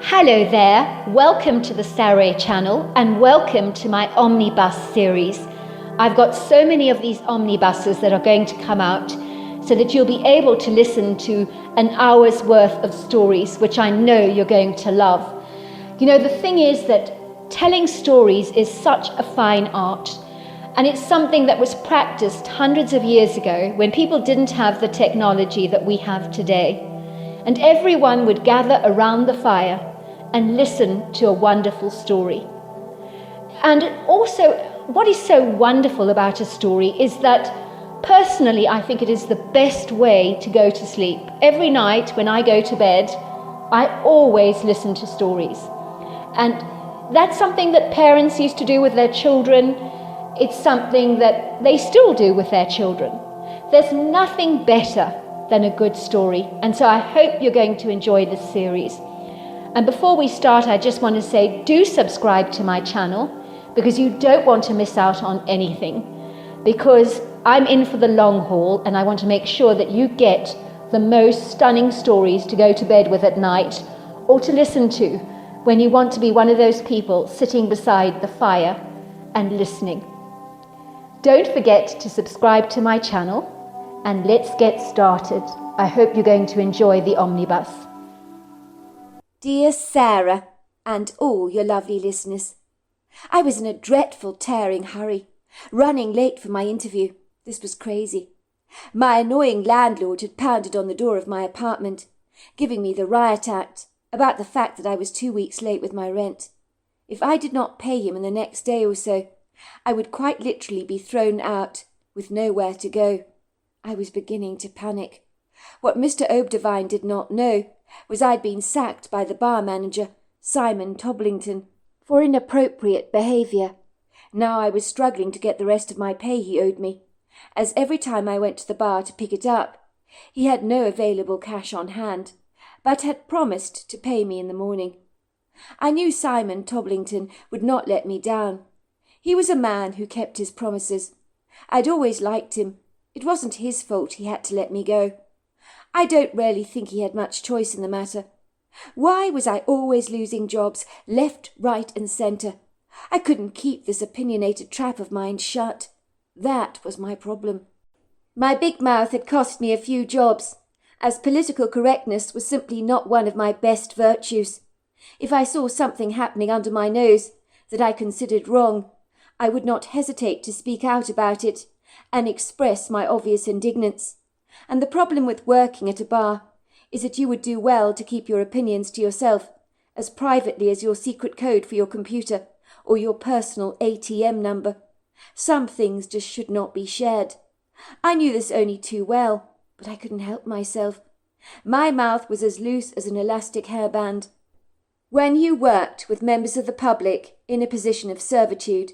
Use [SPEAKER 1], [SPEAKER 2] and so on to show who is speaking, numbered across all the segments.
[SPEAKER 1] Hello there, welcome to the Saroy channel and welcome to my Omnibus series. I've got so many of these omnibuses that are going to come out so that you'll be able to listen to an hour's worth of stories, which I know you're going to love. You know, the thing is that telling stories is such a fine art, and it's something that was practiced hundreds of years ago when people didn't have the technology that we have today. And everyone would gather around the fire and listen to a wonderful story. And also, what is so wonderful about a story is that personally, I think it is the best way to go to sleep. Every night when I go to bed, I always listen to stories. And that's something that parents used to do with their children. It's something that they still do with their children. There's nothing better than a good story. And so I hope you're going to enjoy this series. And before we start, I just want to say, do subscribe to my channel because you don't want to miss out on anything. Because I'm in for the long haul and I want to make sure that you get the most stunning stories to go to bed with at night or to listen to when you want to be one of those people sitting beside the fire and listening. Don't forget to subscribe to my channel and let's get started. I hope you're going to enjoy the omnibus.
[SPEAKER 2] Dear Sarah, and all your lovely listeners, I was in a dreadful tearing hurry, running late for my interview. This was crazy. My annoying landlord had pounded on the door of my apartment, giving me the riot act about the fact that I was 2 weeks late with my rent. If I did not pay him in the next day or so, I would quite literally be thrown out with nowhere to go. I was beginning to panic. What Mr. Obdivine did not know was I'd been sacked by the bar manager, Simon Toblington, for inappropriate behaviour. Now I was struggling to get the rest of my pay he owed me, as every time I went to the bar to pick it up, he had no available cash on hand, but had promised to pay me in the morning. I knew Simon Toblington would not let me down. He was a man who kept his promises. I'd always liked him. It wasn't his fault he had to let me go. I don't really think he had much choice in the matter. Why was I always losing jobs, left, right and centre? I couldn't keep this opinionated trap of mine shut. That was my problem. My big mouth had cost me a few jobs, as political correctness was simply not one of my best virtues. If I saw something happening under my nose that I considered wrong, I would not hesitate to speak out about it and express my obvious indignance. And the problem with working at a bar is that you would do well to keep your opinions to yourself, as privately as your secret code for your computer or your personal ATM number. Some things just should not be shared. I knew this only too well, but I couldn't help myself. My mouth was as loose as an elastic hairband. When you worked with members of the public in a position of servitude,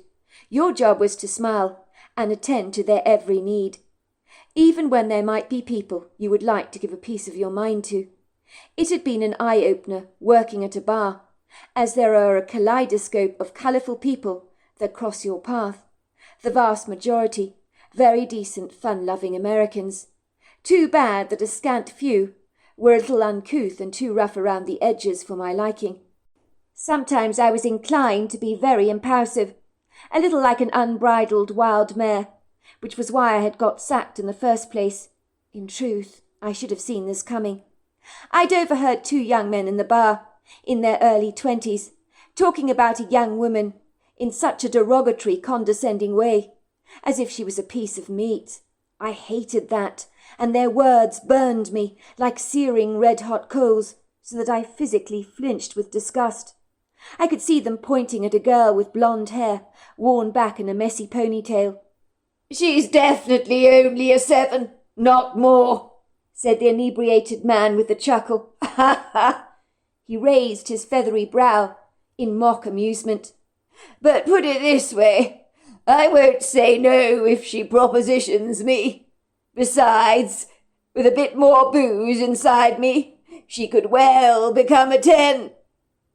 [SPEAKER 2] your job was to smile and attend to their every need, even when there might be people you would like to give a piece of your mind to. It had been an eye-opener working at a bar, as there are a kaleidoscope of colourful people that cross your path. The vast majority, very decent, fun-loving Americans. Too bad that a scant few were a little uncouth and too rough around the edges for my liking. Sometimes I was inclined to be very impulsive, a little like an unbridled wild mare, which was why I had got sacked in the first place. In truth, I should have seen this coming. I'd overheard two young men in the bar, in their early 20s, talking about a young woman in such a derogatory, condescending way, as if she was a piece of meat. I hated that, and their words burned me like searing red-hot coals, so that I physically flinched with disgust. I could see them pointing at a girl with blonde hair, worn back in a messy ponytail. "She's definitely only a 7, not more," said the inebriated man with a chuckle. "Ha ha!" He raised his feathery brow in mock amusement. "But put it this way, I won't say no if she propositions me. Besides, with a bit more booze inside me, she could well become a 10.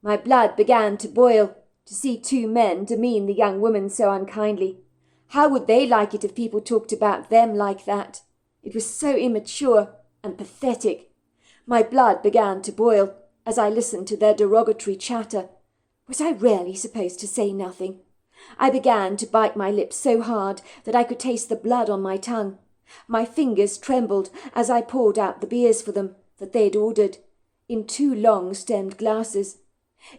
[SPEAKER 2] My blood began to boil to see two men demean the young woman so unkindly. How would they like it if people talked about them like that? It was so immature and pathetic. My blood began to boil. as I listened to their derogatory chatter. Was I really supposed to say nothing? I began to bite my lips so hard that I could taste the blood on my tongue. My fingers trembled as I poured out the beers for them that they'd ordered, in 2 long-stemmed glasses.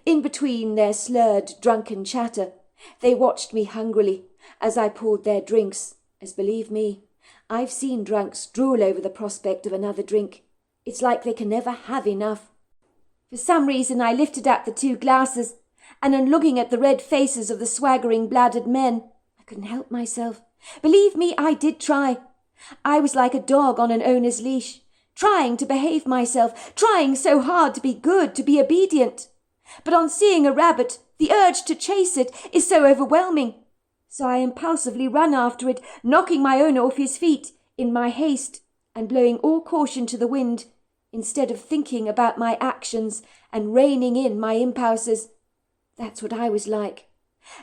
[SPEAKER 2] In between their slurred, drunken chatter, they watched me hungrily as I poured their drinks, as believe me, I've seen drunks drool over the prospect of another drink. It's like they can never have enough. For some reason I lifted up the 2 glasses, and on looking at the red faces of the swaggering, blooded men, I couldn't help myself. Believe me, I did try. I was like a dog on an owner's leash, trying to behave myself, trying so hard to be good, to be obedient. But on seeing a rabbit, the urge to chase it is so overwhelming. So I impulsively run after it, knocking my owner off his feet in my haste and blowing all caution to the wind, instead of thinking about my actions and reining in my impulses. That's what I was like.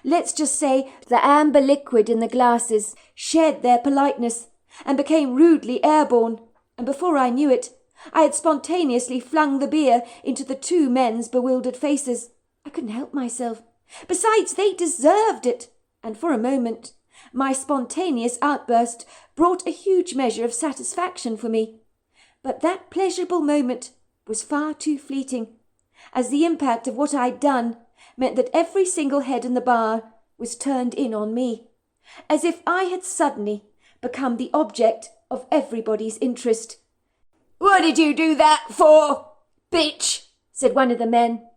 [SPEAKER 2] Let's just say the amber liquid in the glasses shed their politeness and became rudely airborne, and before I knew it, I had spontaneously flung the beer into the 2 men's bewildered faces. I couldn't help myself. Besides, they deserved it. And for a moment, my spontaneous outburst brought a huge measure of satisfaction for me. But that pleasurable moment was far too fleeting, as the impact of what I'd done meant that every single head in the bar was turned in on me, as if I had suddenly become the object of everybody's interest. "What did you do that for, bitch?" said one of the men,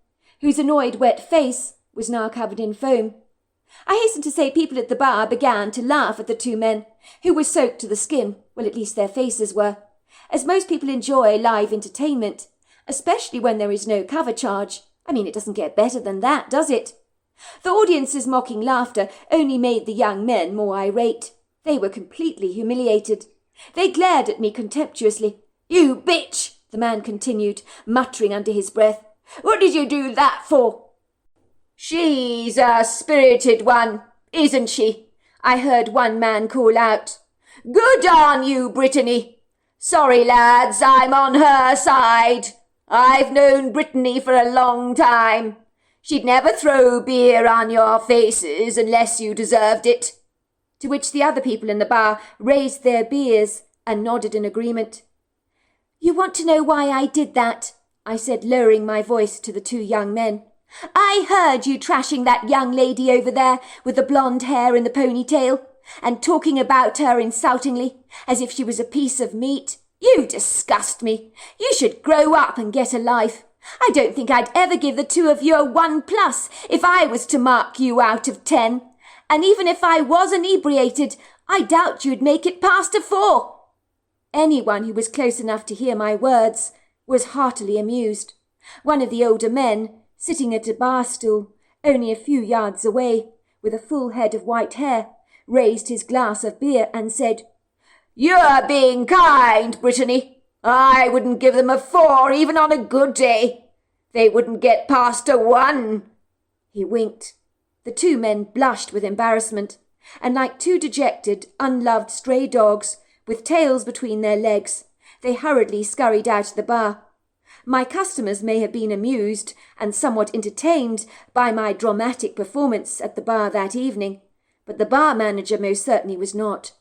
[SPEAKER 2] whose annoyed wet face was now covered in foam. I hasten to say people at the bar began to laugh at the 2 men, who were soaked to the skin, well, at least their faces were, as most people enjoy live entertainment, especially when there is no cover charge. I mean, it doesn't get better than that, does it? The audience's mocking laughter only made the young men more irate. They were completely humiliated. They glared at me contemptuously. "You bitch," the man continued, muttering under his breath. "What did you do that for?" "She's a spirited one, isn't she?" I heard one man call out. "Good on you, Brittany. Sorry, lads, I'm on her side. I've known Brittany for a long time. She'd never throw beer on your faces unless you deserved it." To which the other people in the bar raised their beers and nodded in agreement. "You want to know why I did that?" I said, lowering my voice to the 2 young men. "I heard you trashing that young lady over there with the blonde hair and the ponytail, and talking about her insultingly, as if she was a piece of meat. You disgust me. You should grow up and get a life. I don't think I'd ever give the 2 of you a 1+ if I was to mark you out of 10. And even if I was inebriated, I doubt you'd make it past a 4. Anyone who was close enough to hear my words was heartily amused. One of the older men, sitting at a bar stool, only a few yards away, with a full head of white hair, raised his glass of beer and said, "You're being kind, Brittany. I wouldn't give them a 4 even on a good day. They wouldn't get past a 1. He winked. The 2 men blushed with embarrassment, and like 2 dejected, unloved stray dogs, with tails between their legs, they hurriedly scurried out of the bar. My customers may have been amused and somewhat entertained by my dramatic performance at the bar that evening, but the bar manager most certainly was not.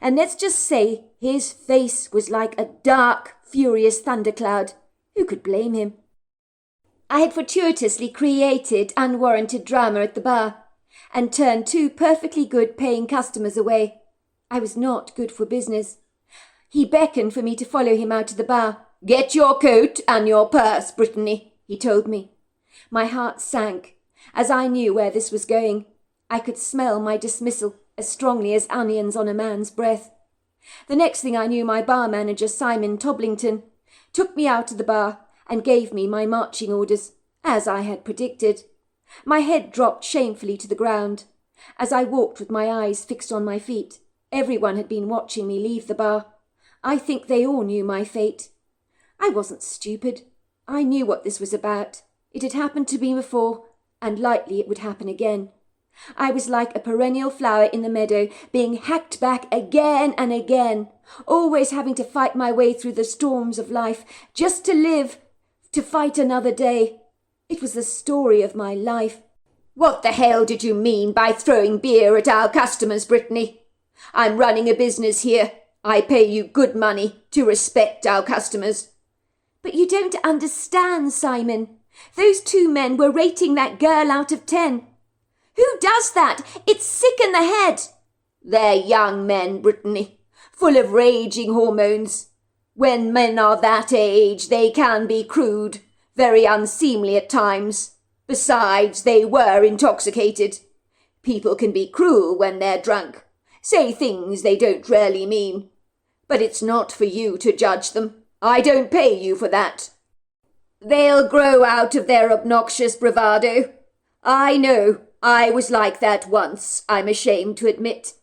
[SPEAKER 2] And let's just say his face was like a dark, furious thundercloud. Who could blame him? I had fortuitously created unwarranted drama at the bar, and turned 2 perfectly good paying customers away. I was not good for business. He beckoned for me to follow him out of the bar. "Get your coat and your purse, Brittany," he told me. My heart sank, as I knew where this was going. I could smell my dismissal as strongly as onions on a man's breath. The next thing I knew, my bar manager, Simon Toblington, took me out of the bar and gave me my marching orders, as I had predicted. My head dropped shamefully to the ground, as I walked with my eyes fixed on my feet. Everyone had been watching me leave the bar. I think they all knew my fate. I wasn't stupid. I knew what this was about. It had happened to me before, and likely it would happen again. I was like a perennial flower in the meadow, being hacked back again and again, always having to fight my way through the storms of life, just to live to fight another day. It was the story of my life. What the hell did you mean by throwing beer at our customers, Brittany? I'm running a business here. I pay you good money to respect our customers. But you don't understand, Simon. Those two men were rating that girl out of 10. Who does that? It's sick in the head. They're young men, Brittany, full of raging hormones. When men are that age, they can be crude, very unseemly at times. Besides, they were intoxicated. People can be cruel when they're drunk, say things they don't really mean. But it's not for you to judge them. I don't pay you for that. They'll grow out of their obnoxious bravado. I know, I was like that once, I'm ashamed to admit.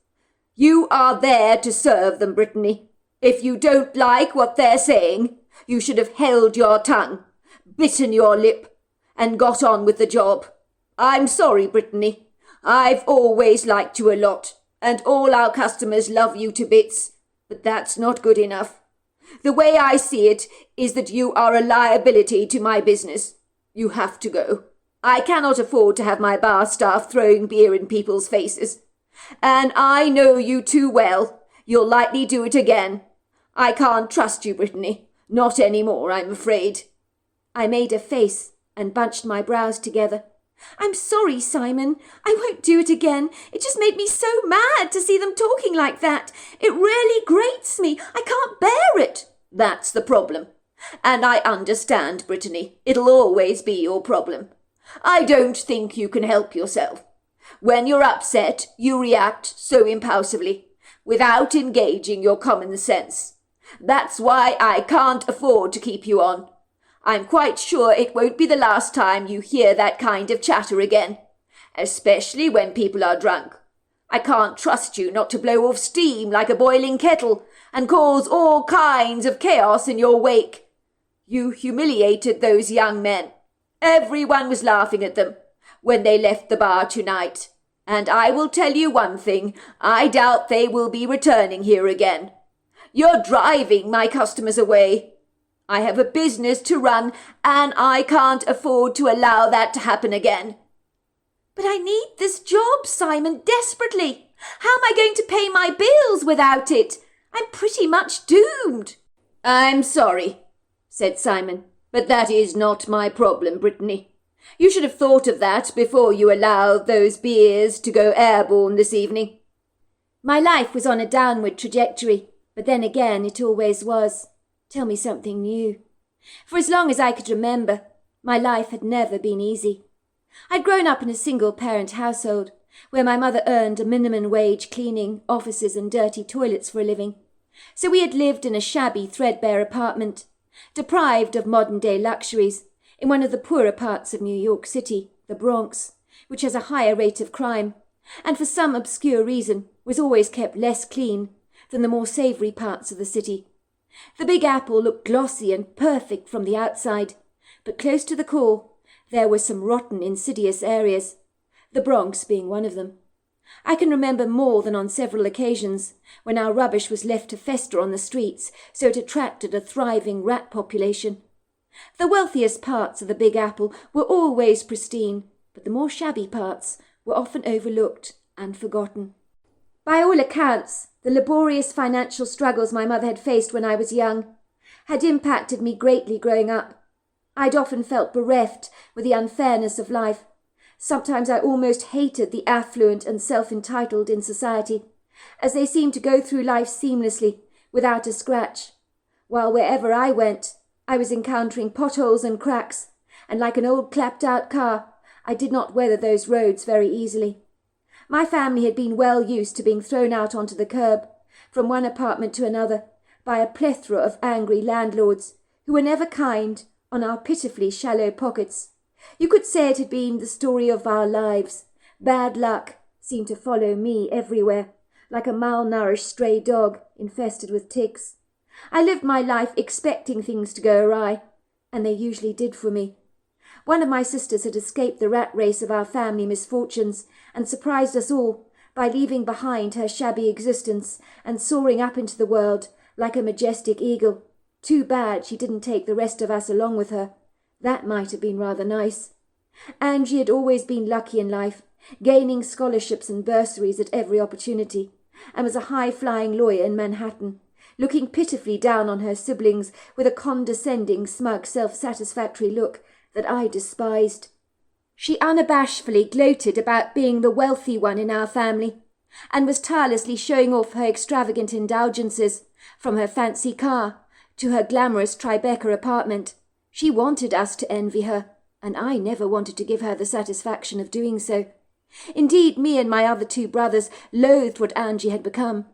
[SPEAKER 2] You are there to serve them, Brittany. If you don't like what they're saying, you should have held your tongue, bitten your lip, and got on with the job. I'm sorry, Brittany. I've always liked you a lot, and all our customers love you to bits, but that's not good enough. The way I see it is that you are a liability to my business. You have to go. I cannot afford to have my bar staff throwing beer in people's faces. And I know you too well. You'll likely do it again. I can't trust you, Brittany. Not any more, I'm afraid. I made a face and bunched my brows together. I'm sorry, Simon. I won't do it again. It just made me so mad to see them talking like that. It really grates me. I can't bear it. That's the problem. And I understand, Brittany. It'll always be your problem. I don't think you can help yourself. When you're upset, you react so impulsively, without engaging your common sense. That's why I can't afford to keep you on. I'm quite sure it won't be the last time you hear that kind of chatter again, especially when people are drunk. I can't trust you not to blow off steam like a boiling kettle and cause all kinds of chaos in your wake. You humiliated those young men. Everyone was laughing at them when they left the bar tonight. And I will tell you one thing, I doubt they will be returning here again. You're driving my customers away. I have a business to run, and I can't afford to allow that to happen again. But I need this job, Simon, desperately. How am I going to pay my bills without it? I'm pretty much doomed. I'm sorry, said Simon, but that is not my problem, Brittany. You should have thought of that before you allowed those beers to go airborne this evening. My life was on a downward trajectory, but then again it always was. Tell me something new. For as long as I could remember, my life had never been easy. I'd grown up in a single-parent household, where my mother earned a minimum wage cleaning offices and dirty toilets for a living. So we had lived in a shabby, threadbare apartment, deprived of modern-day luxuries, in one of the poorer parts of New York City, the Bronx, which has a higher rate of crime, and for some obscure reason was always kept less clean than the more savoury parts of the city. The Big Apple looked glossy and perfect from the outside, but close to the core there were some rotten, insidious areas, the Bronx being one of them. I can remember more than on several occasions when our rubbish was left to fester on the streets, so it attracted a thriving rat population. The wealthiest parts of the Big Apple were always pristine, but the more shabby parts were often overlooked and forgotten. By all accounts, the laborious financial struggles my mother had faced when I was young had impacted me greatly growing up. I'd often felt bereft with the unfairness of life. Sometimes I almost hated the affluent and self-entitled in society, as they seemed to go through life seamlessly, without a scratch, while wherever I went, I was encountering potholes and cracks, and like an old clapped-out car, I did not weather those roads very easily. My family had been well used to being thrown out onto the curb, from one apartment to another, by a plethora of angry landlords, who were never kind on our pitifully shallow pockets. You could say it had been the story of our lives. Bad luck seemed to follow me everywhere, like a malnourished stray dog infested with ticks. I lived my life expecting things to go awry, and they usually did for me. One of my sisters had escaped the rat race of our family misfortunes and surprised us all by leaving behind her shabby existence and soaring up into the world like a majestic eagle. Too bad she didn't take the rest of us along with her, That might have been rather nice. Angie had always been lucky in life, gaining scholarships and bursaries at every opportunity, and was a high-flying lawyer in Manhattan, looking pitifully down on her siblings with a condescending, smug, self-satisfactory look that I despised. She unabashedly gloated about being the wealthy one in our family, and was tirelessly showing off her extravagant indulgences, from her fancy car to her glamorous Tribeca apartment. She wanted us to envy her, and I never wanted to give her the satisfaction of doing so. Indeed, me and my other two brothers loathed what Angie had become.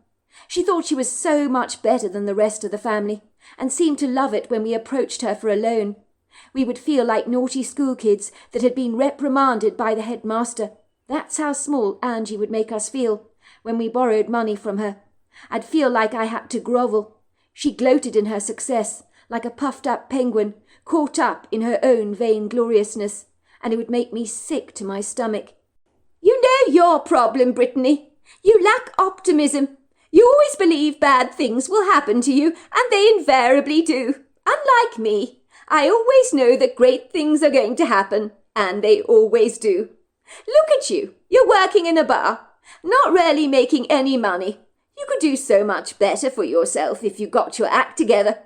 [SPEAKER 2] She thought she was so much better than the rest of the family, and seemed to love it when we approached her for a loan. We would feel like naughty schoolkids that had been reprimanded by the headmaster. That's how small Angie would make us feel when we borrowed money from her. I'd feel like I had to grovel. She gloated in her success, like a puffed-up penguin, caught up in her own vaingloriousness, and it would make me sick to my stomach. "You know your problem, Brittany. You lack optimism. You always believe bad things will happen to you, and they invariably do. Unlike me, I always know that great things are going to happen, and they always do. Look at you. You're working in a bar, not really making any money. You could do so much better for yourself if you got your act together.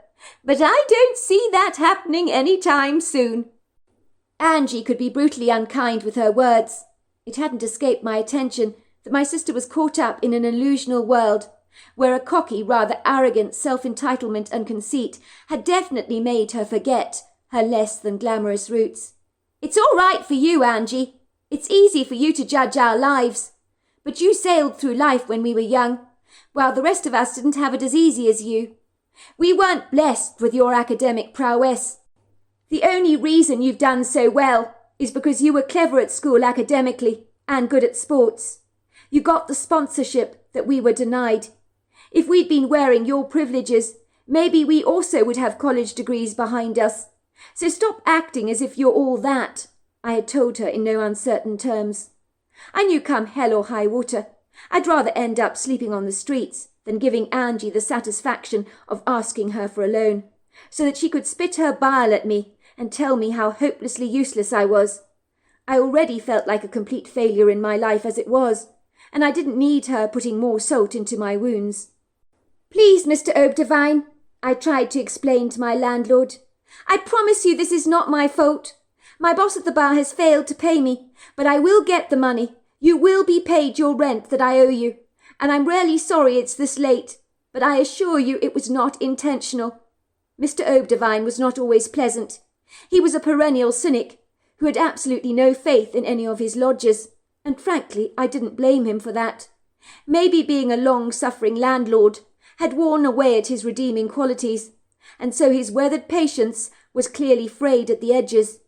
[SPEAKER 2] But I don't see that happening any time soon." Angie could be brutally unkind with her words. It hadn't escaped my attention that my sister was caught up in an illusional world, where a cocky, rather arrogant self-entitlement and conceit had definitely made her forget her less than glamorous roots. "It's all right for you, Angie. It's easy for you to judge our lives. But you sailed through life when we were young, while the rest of us didn't have it as easy as you. We weren't blessed with your academic prowess. The only reason you've done so well is because you were clever at school academically and good at sports. You got the sponsorship that we were denied. If we'd been wearing your privileges, maybe we also would have college degrees behind us. So stop acting as if you're all that," I had told her in no uncertain terms. I knew come hell or high water, I'd rather end up sleeping on the streets than giving Angie the satisfaction of asking her for a loan, so that she could spit her bile at me and tell me how hopelessly useless I was. I already felt like a complete failure in my life as it was, and I didn't need her putting more salt into my wounds. "Please, Mr. Obdivine," I tried to explain to my landlord, "I promise you this is not my fault. My boss at the bar has failed to pay me, but I will get the money. You will be paid your rent that I owe you, and I'm really sorry it's this late, but I assure you it was not intentional." Mr. Obdivine was not always pleasant. He was a perennial cynic who had absolutely no faith in any of his lodgers, and frankly I didn't blame him for that. Maybe being a long-suffering landlord had worn away at his redeeming qualities, and so his weathered patience was clearly frayed at the edges.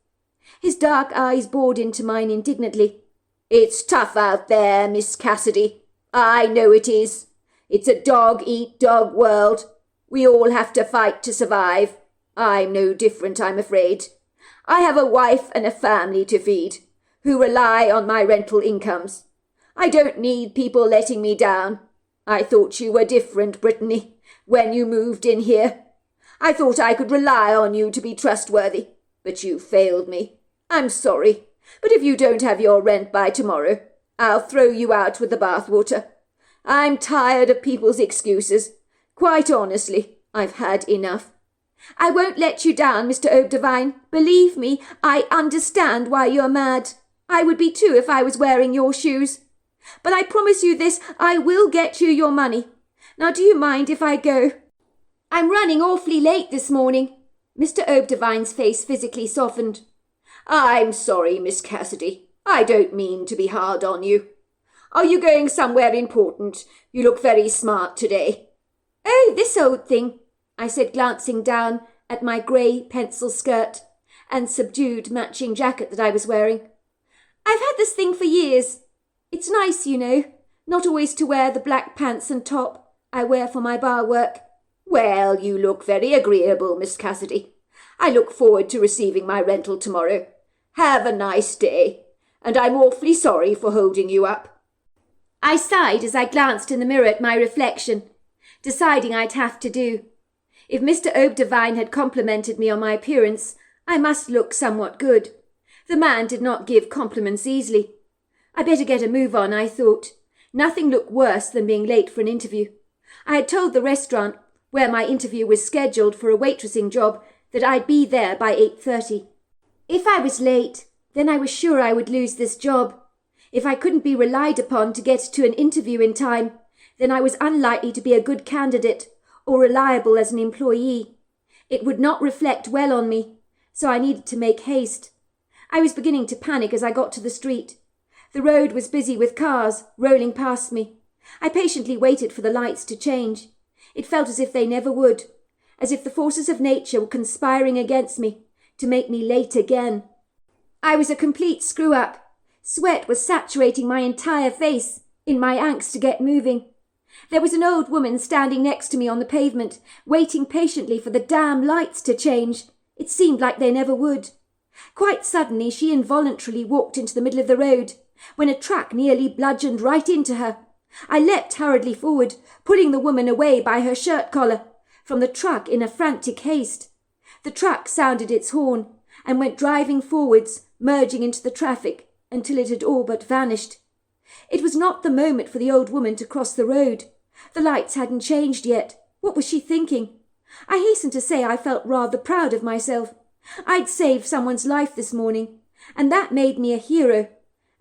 [SPEAKER 2] His dark eyes bored into mine indignantly. "It's tough out there, Miss Cassidy. I know it is. It's a dog-eat-dog world. We all have to fight to survive. I'm no different, I'm afraid. I have a wife and a family to feed, who rely on my rental incomes. I don't need people letting me down. I thought you were different, Brittany, when you moved in here. I thought I could rely on you to be trustworthy, but you failed me. I'm sorry, but if you don't have your rent by tomorrow, I'll throw you out with the bathwater. I'm tired of people's excuses. Quite honestly, I've had enough." "I won't let you down, Mr. Obdivine. Believe me, I understand why you're mad. I would be too if I was wearing your shoes. But I promise you this, I will get you your money. Now do you mind if I go? I'm running awfully late this morning." Mr. Obdivine's face physically softened. "I'm sorry, Miss Cassidy. I don't mean to be hard on you. Are you going somewhere important? You look very smart today." "Oh, this old thing," I said, glancing down at my grey pencil skirt and subdued matching jacket that I was wearing. "I've had this thing for years. It's nice, you know, not always to wear the black pants and top I wear for my bar work." "Well, you look very agreeable, Miss Cassidy. I look forward to receiving my rental tomorrow. Have a nice day, and I'm awfully sorry for holding you up." I sighed as I glanced in the mirror at my reflection, deciding I'd have to do. If Mr. Obdivine had complimented me on my appearance, I must look somewhat good. The man did not give compliments easily. I better get a move on, I thought. Nothing looked worse than being late for an interview. I had told the restaurant where my interview was scheduled for a waitressing job that I'd be there by 8:30. If I was late, then I was sure I would lose this job. If I couldn't be relied upon to get to an interview in time, then I was unlikely to be a good candidate or reliable as an employee. It would not reflect well on me, so I needed to make haste. I was beginning to panic as I got to the street. The road was busy with cars rolling past me. I patiently waited for the lights to change. It felt as if they never would, as if the forces of nature were conspiring against me to make me late again. I was a complete screw-up. Sweat was saturating my entire face in my angst to get moving. There was an old woman standing next to me on the pavement, waiting patiently for the damn lights to change. It seemed like they never would. Quite suddenly she involuntarily walked into the middle of the road, when a truck nearly bludgeoned right into her. I leapt hurriedly forward, pulling the woman away by her shirt collar from the truck in a frantic haste. The truck sounded its horn and went driving forwards, merging into the traffic until it had all but vanished. It was not the moment for the old woman to cross the road. The lights hadn't changed yet. What was she thinking? I hasten to say I felt rather proud of myself. I'd saved someone's life this morning, and that made me a hero,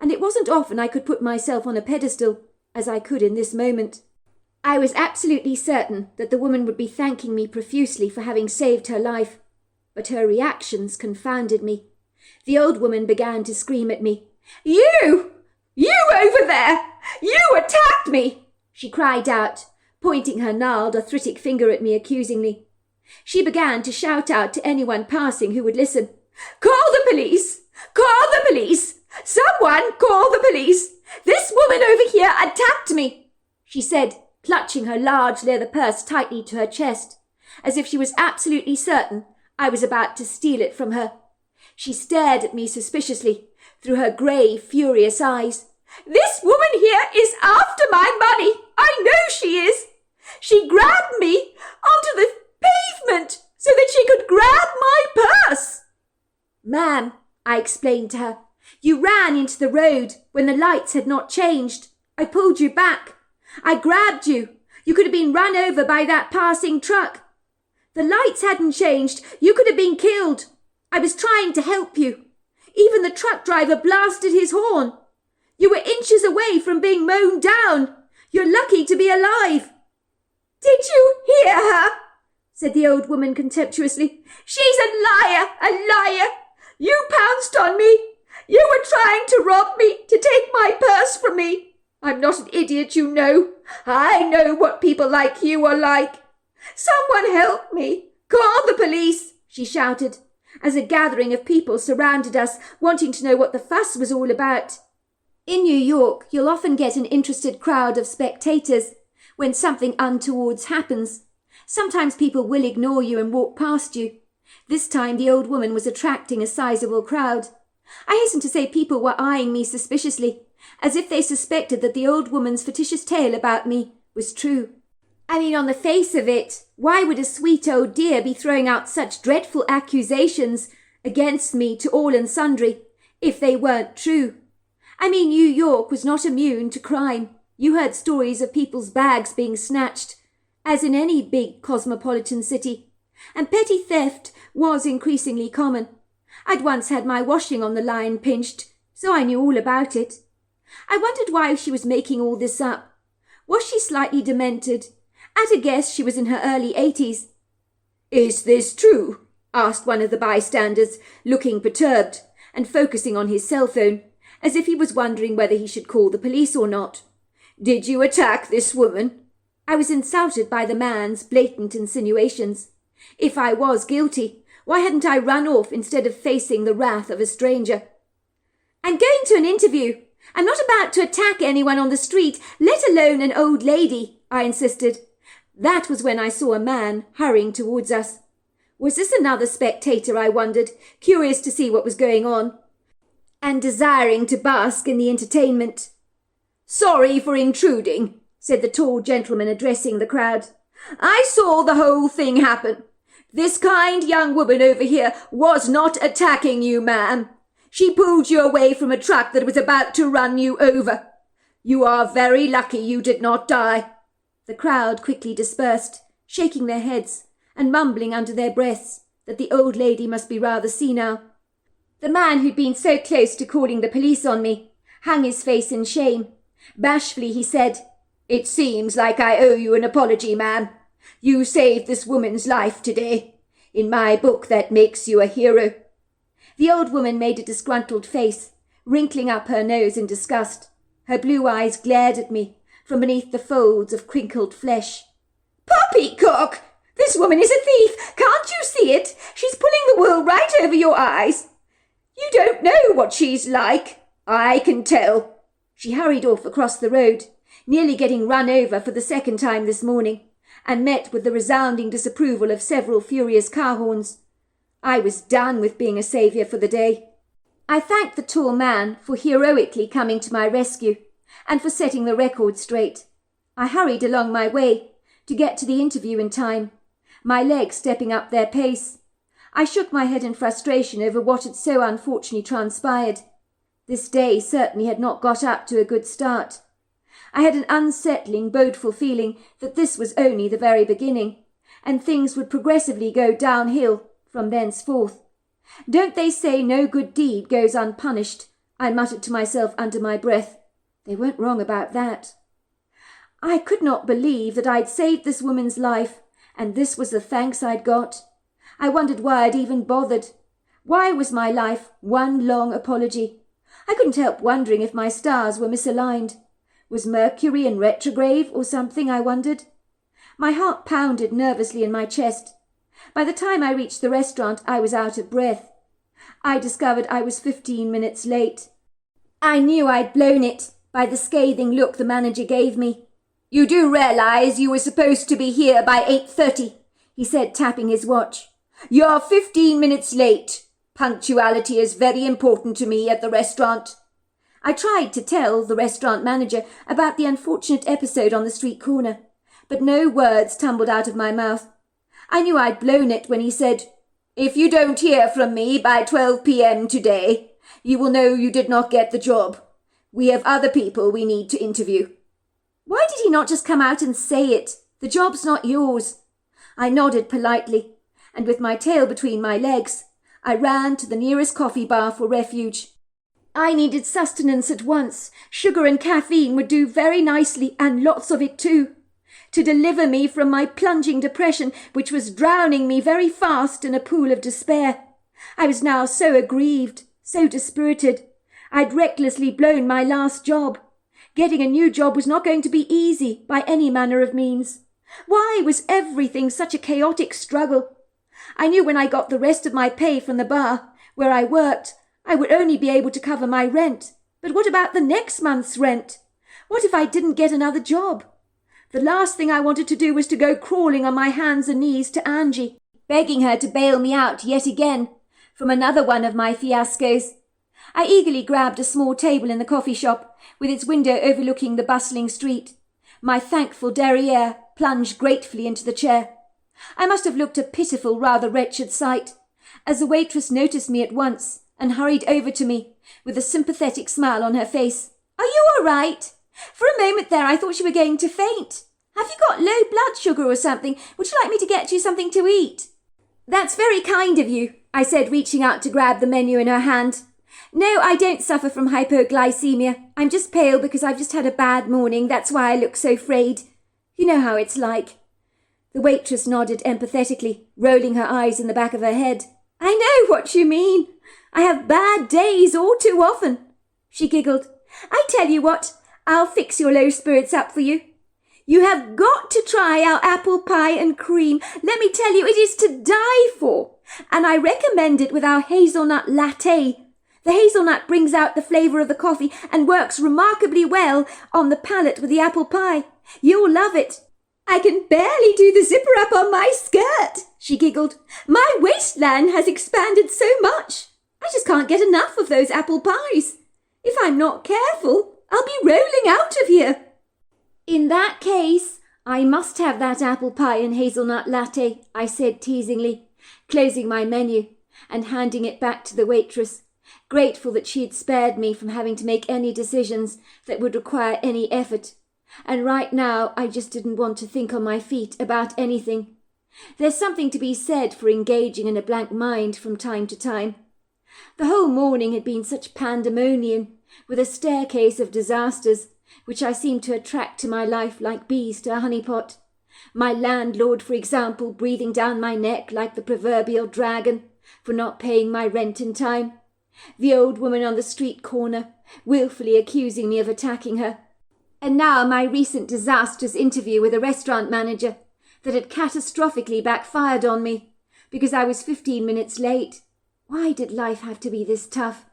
[SPEAKER 2] and it wasn't often I could put myself on a pedestal as I could in this moment. I was absolutely certain that the woman would be thanking me profusely for having saved her life, but her reactions confounded me. The old woman began to scream at me. You! You over there! You attacked me! She cried out, pointing her gnarled, arthritic finger at me accusingly. She began to shout out to anyone passing who would listen. Call the police! Call the police! Someone call the police! This woman over here attacked me, she said, clutching her large leather purse tightly to her chest, as if she was absolutely certain I was about to steal it from her. She stared at me suspiciously through her grey, furious eyes. This woman here is after my money. I know she is. She grabbed me onto the pavement so that she could grab my purse. Ma'am, I explained to her, you ran into the road when the lights had not changed. I pulled you back. I grabbed you. You could have been run over by that passing truck. The lights hadn't changed. You could have been killed. I was trying to help you. Even the truck driver blasted his horn. You were inches away from being mown down. You're lucky to be alive. Did you hear her? Said the old woman contemptuously. She's a liar, a liar. You pounced on me. You were trying to rob me, to take my purse from me. I'm not an idiot, you know. I know what people like you are like. Someone help me. Call the police, she shouted, as a gathering of people surrounded us, wanting to know what the fuss was all about. In New York, you'll often get an interested crowd of spectators when something untoward happens. Sometimes people will ignore you and walk past you. This time the old woman was attracting a sizable crowd. I hasten to say people were eyeing me suspiciously, as if they suspected that the old woman's fictitious tale about me was true. I mean, on the face of it, why would a sweet old dear be throwing out such dreadful accusations against me to all and sundry, if they weren't true? I mean, New York was not immune to crime. You heard stories of people's bags being snatched, as in any big cosmopolitan city, and petty theft was increasingly common. I'd once had my washing on the line pinched, so I knew all about it. I wondered why she was making all this up. Was she slightly demented? At a guess she was in her early 80s. Is this true? Asked one of the bystanders, looking perturbed and focusing on his cell phone, as if he was wondering whether he should call the police or not. Did you attack this woman? I was insulted by the man's blatant insinuations. If I was guilty, why hadn't I run off instead of facing the wrath of a stranger? I'm going to an interview. I'm not about to attack anyone on the street, let alone an old lady, I insisted. That was when I saw a man hurrying towards us. Was this another spectator, I wondered, curious to see what was going on, and desiring to bask in the entertainment. Sorry for intruding, said the tall gentleman addressing the crowd. I saw the whole thing happen. "This kind young woman over here was not attacking you, ma'am. She pulled you away from a truck that was about to run you over. You are very lucky you did not die." The crowd quickly dispersed, shaking their heads and mumbling under their breaths that the old lady must be rather senile. The man who'd been so close to calling the police on me hung his face in shame. Bashfully he said, "It seems like I owe you an apology, ma'am. You saved this woman's life today. In my book, that makes you a hero." The old woman made a disgruntled face, wrinkling up her nose in disgust. Her blue eyes glared at me from beneath the folds of crinkled flesh. "Poppycock! This woman is a thief! Can't you see it? She's pulling the wool right over your eyes. You don't know what she's like. I can tell." She hurried off across the road, nearly getting run over for the second time this morning, and met with the resounding disapproval of several furious car horns. I was done with being a saviour for the day. I thanked the tall man for heroically coming to my rescue and for setting the record straight. I hurried along my way to get to the interview in time, my legs stepping up their pace. I shook my head in frustration over what had so unfortunately transpired. This day certainly had not got up to a good start. I had an unsettling, bodeful feeling that this was only the very beginning, and things would progressively go downhill from thenceforth. "Don't they say no good deed goes unpunished?" I muttered to myself under my breath. They weren't wrong about that. I could not believe that I'd saved this woman's life, and this was the thanks I'd got. I wondered why I'd even bothered. Why was my life one long apology? I couldn't help wondering if my stars were misaligned. Was Mercury in retrograde or something, I wondered? My heart pounded nervously in my chest. By the time I reached the restaurant, I was out of breath. I discovered I was 15 minutes late. I knew I'd blown it by the scathing look the manager gave me. "You do realize you were supposed to be here by 8:30, he said, tapping his watch. "You're 15 minutes late. Punctuality is very important to me at the restaurant." I tried to tell the restaurant manager about the unfortunate episode on the street corner, but no words tumbled out of my mouth. I knew I'd blown it when he said, "If you don't hear from me by 12 p.m. today, you will know you did not get the job. We have other people we need to interview." Why did he not just come out and say it? The job's not yours. I nodded politely, and with my tail between my legs, I ran to the nearest coffee bar for refuge. I needed sustenance at once. Sugar and caffeine would do very nicely, and lots of it too, to deliver me from my plunging depression, which was drowning me very fast in a pool of despair. I was now so aggrieved, so dispirited. I'd recklessly blown my last job. Getting a new job was not going to be easy by any manner of means. Why was everything such a chaotic struggle? I knew when I got the rest of my pay from the bar where I worked, I would only be able to cover my rent. But what about the next month's rent? What if I didn't get another job? The last thing I wanted to do was to go crawling on my hands and knees to Angie, begging her to bail me out yet again from another one of my fiascos. I eagerly grabbed a small table in the coffee shop with its window overlooking the bustling street. My thankful derriere plunged gratefully into the chair. I must have looked a pitiful, rather wretched sight, as the waitress noticed me at once and hurried over to me with a sympathetic smile on her face. "Are you all right? For a moment there I thought you were going to faint. Have you got low blood sugar or something? Would you like me to get you something to eat?" "That's very kind of you," I said, reaching out to grab the menu in her hand. "No, I don't suffer from hypoglycemia. I'm just pale because I've just had a bad morning. That's why I look so frayed. You know how it's like." The waitress nodded empathetically, rolling her eyes in the back of her head. "I know what you mean. I have bad days all too often." She giggled. "I tell you what, I'll fix your low spirits up for you. You have got to try our apple pie and cream. Let me tell you, it is to die for. And I recommend it with our hazelnut latte. The hazelnut brings out the flavour of the coffee and works remarkably well on the palate with the apple pie. You'll love it." "I can barely do the zipper up on my skirt," she giggled. "My waistline has expanded so much. I just can't get enough of those apple pies. If I'm not careful, I'll be rolling out of here." "In that case, "I must have that apple pie and hazelnut latte," I said teasingly, closing my menu and handing it back to the waitress, grateful that she had spared me from having to make any decisions that would require any effort. And right now I just didn't want to think on my feet about anything. There's something to be said for engaging in a blank mind from time to time. The whole morning had been such pandemonium, with a staircase of disasters, which I seemed to attract to my life like bees to a honeypot. My landlord, for example, breathing down my neck like the proverbial dragon for not paying my rent in time. The old woman on the street corner, wilfully accusing me of attacking her. And now my recent disastrous interview with a restaurant manager that had catastrophically backfired on me because I was 15 minutes late. Why did life have to be this tough?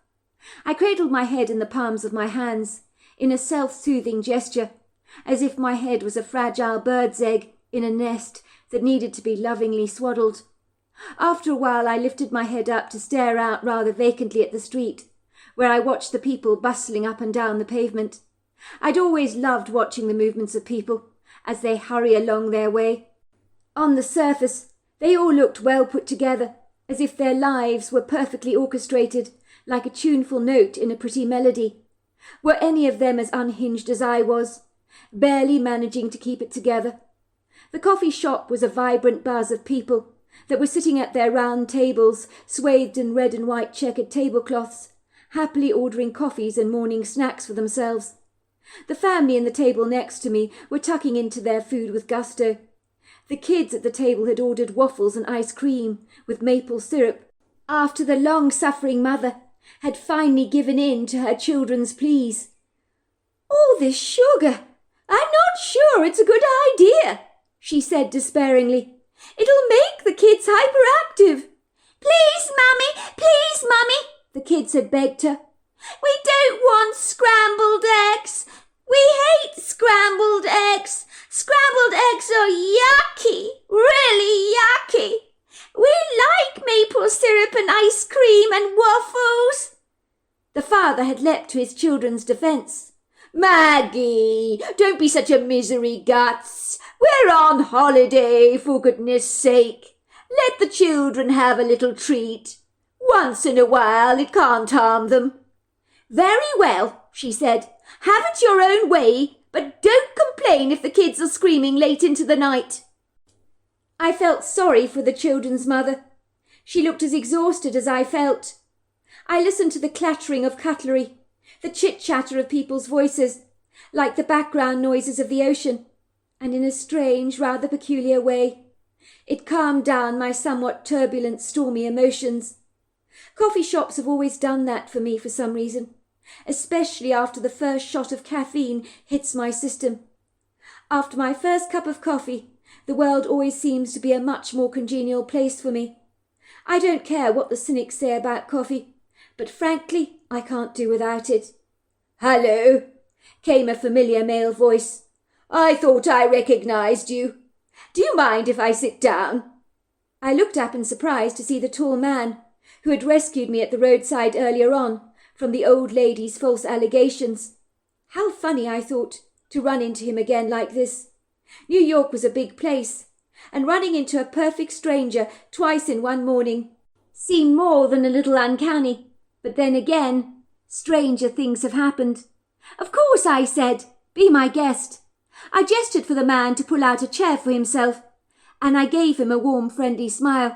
[SPEAKER 2] I cradled my head in the palms of my hands, in a self-soothing gesture, as if my head was a fragile bird's egg in a nest that needed to be lovingly swaddled. After a while I lifted my head up to stare out rather vacantly at the street, where I watched the people bustling up and down the pavement. I'd always loved watching the movements of people as they hurry along their way. On the surface, they all looked well put together, as if their lives were perfectly orchestrated, like a tuneful note in a pretty melody. Were any of them as unhinged as I was, barely managing to keep it together? The coffee shop was a vibrant buzz of people that were sitting at their round tables, swathed in red and white checkered tablecloths, happily ordering coffees and morning snacks for themselves. The family in the table next to me were tucking into their food with gusto. The kids at the table had ordered waffles and ice cream with maple syrup, after the long-suffering mother had finally given in to her children's pleas. "All this sugar! I'm not sure it's a good idea," she said despairingly. "It'll make the kids hyperactive." Please, Mummy," the kids had begged her. "We don't want scrambled eggs. We hate scrambled eggs. Scrambled eggs are yucky, really yucky. We like maple syrup and ice cream and waffles." The father had leapt to his children's defence. "Maggie, don't be such a misery guts. We're on holiday, for goodness sake. Let the children have a little treat. Once in a while it can't harm them." "Very well," she said. "Have it your own way, but don't complain if the kids are screaming late into the night." I felt sorry for the children's mother. She looked as exhausted as I felt. I listened to the clattering of cutlery, the chit-chatter of people's voices, like the background noises of the ocean, and in a strange, rather peculiar way, it calmed down my somewhat turbulent, stormy emotions. Coffee shops have always done that for me for some reason, especially after the first shot of caffeine hits my system. After my first cup of coffee, the world always seems to be a much more congenial place for me. I don't care what the cynics say about coffee, but frankly, I can't do without it. "Hello," came a familiar male voice. "I thought I recognized you. Do you mind if I sit down?" I looked up in surprise to see the tall man who had rescued me at the roadside earlier on from the old lady's false allegations. How funny, I thought, to run into him again like this. New York was a big place, and running into a perfect stranger twice in one morning seemed more than a little uncanny. But then again, stranger things have happened. "Of course," I said. "Be my guest." I gestured for the man to pull out a chair for himself, and I gave him a warm, friendly smile.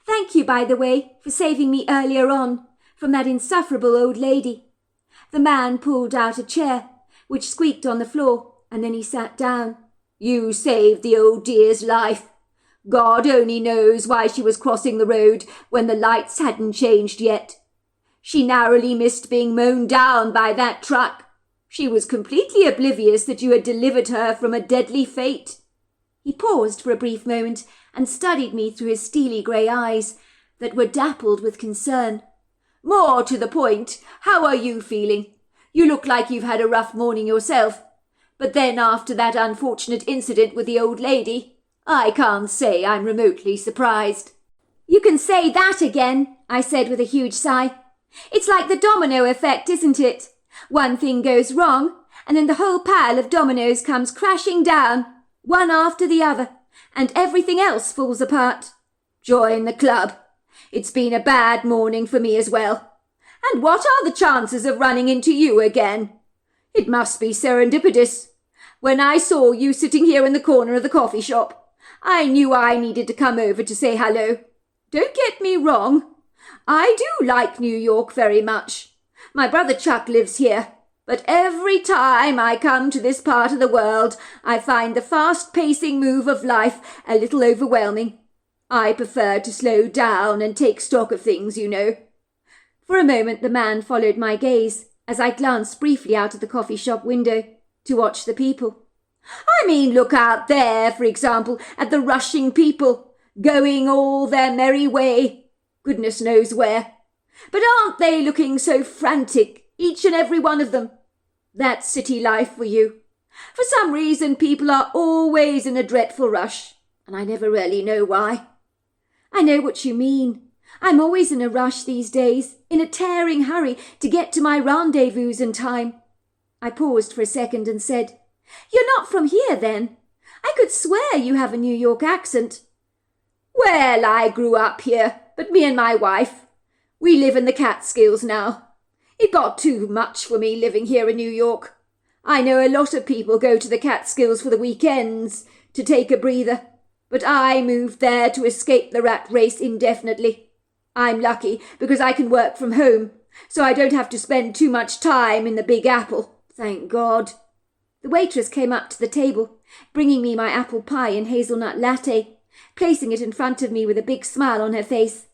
[SPEAKER 2] "Thank you, by the way, for saving me earlier on from that insufferable old lady." The man pulled out a chair, which squeaked on the floor, and then he sat down. "You saved the old dear's life. God only knows why she was crossing the road when the lights hadn't changed yet. She narrowly missed being mown down by that truck. She was completely oblivious that you had delivered her from a deadly fate." He paused for a brief moment and studied me through his steely grey eyes that were dappled with concern. "More to the point, how are you feeling? You look like you've had a rough morning yourself. But then after that unfortunate incident with the old lady, I can't say I'm remotely surprised." "You can say that again," I said with a huge sigh. "It's like the domino effect, isn't it? One thing goes wrong, and then the whole pile of dominoes comes crashing down. one after the other, and everything else falls apart. Join the club. It's been a bad morning for me as well. And what are the chances of running into you again? It must be serendipitous. When I saw you sitting here in the corner of the coffee shop, I knew I needed to come over to say hello. Don't get me wrong. I do like New York very much. My brother Chuck lives here. But every time I come to this part of the world, I find the fast-pacing move of life a little overwhelming. I prefer to slow down and take stock of things, you know. For a moment the man followed my gaze as I glanced briefly out of the coffee shop window to watch the people. I mean, look out there, for example, at the rushing people, going all their merry way, goodness knows where. But aren't they looking so frantic, each and every one of them? That's city life for you. For some reason people are always in a dreadful rush, and I never really know why. I know what you mean. I'm always in a rush these days, in a tearing hurry to get to my rendezvous in time. I paused for a second and said, You're not from here, then? I could swear you have a New York accent. Well, I grew up here, but me and my wife, we live in the Catskills now. It got too much for me living here in New York. I know a lot of people go to the Catskills for the weekends to take a breather, but I moved there to escape the rat race indefinitely. I'm lucky because I can work from home, so I don't have to spend too much time in the Big Apple, thank God. The waitress came up to the table, bringing me my apple pie and hazelnut latte, placing it in front of me with a big smile on her face.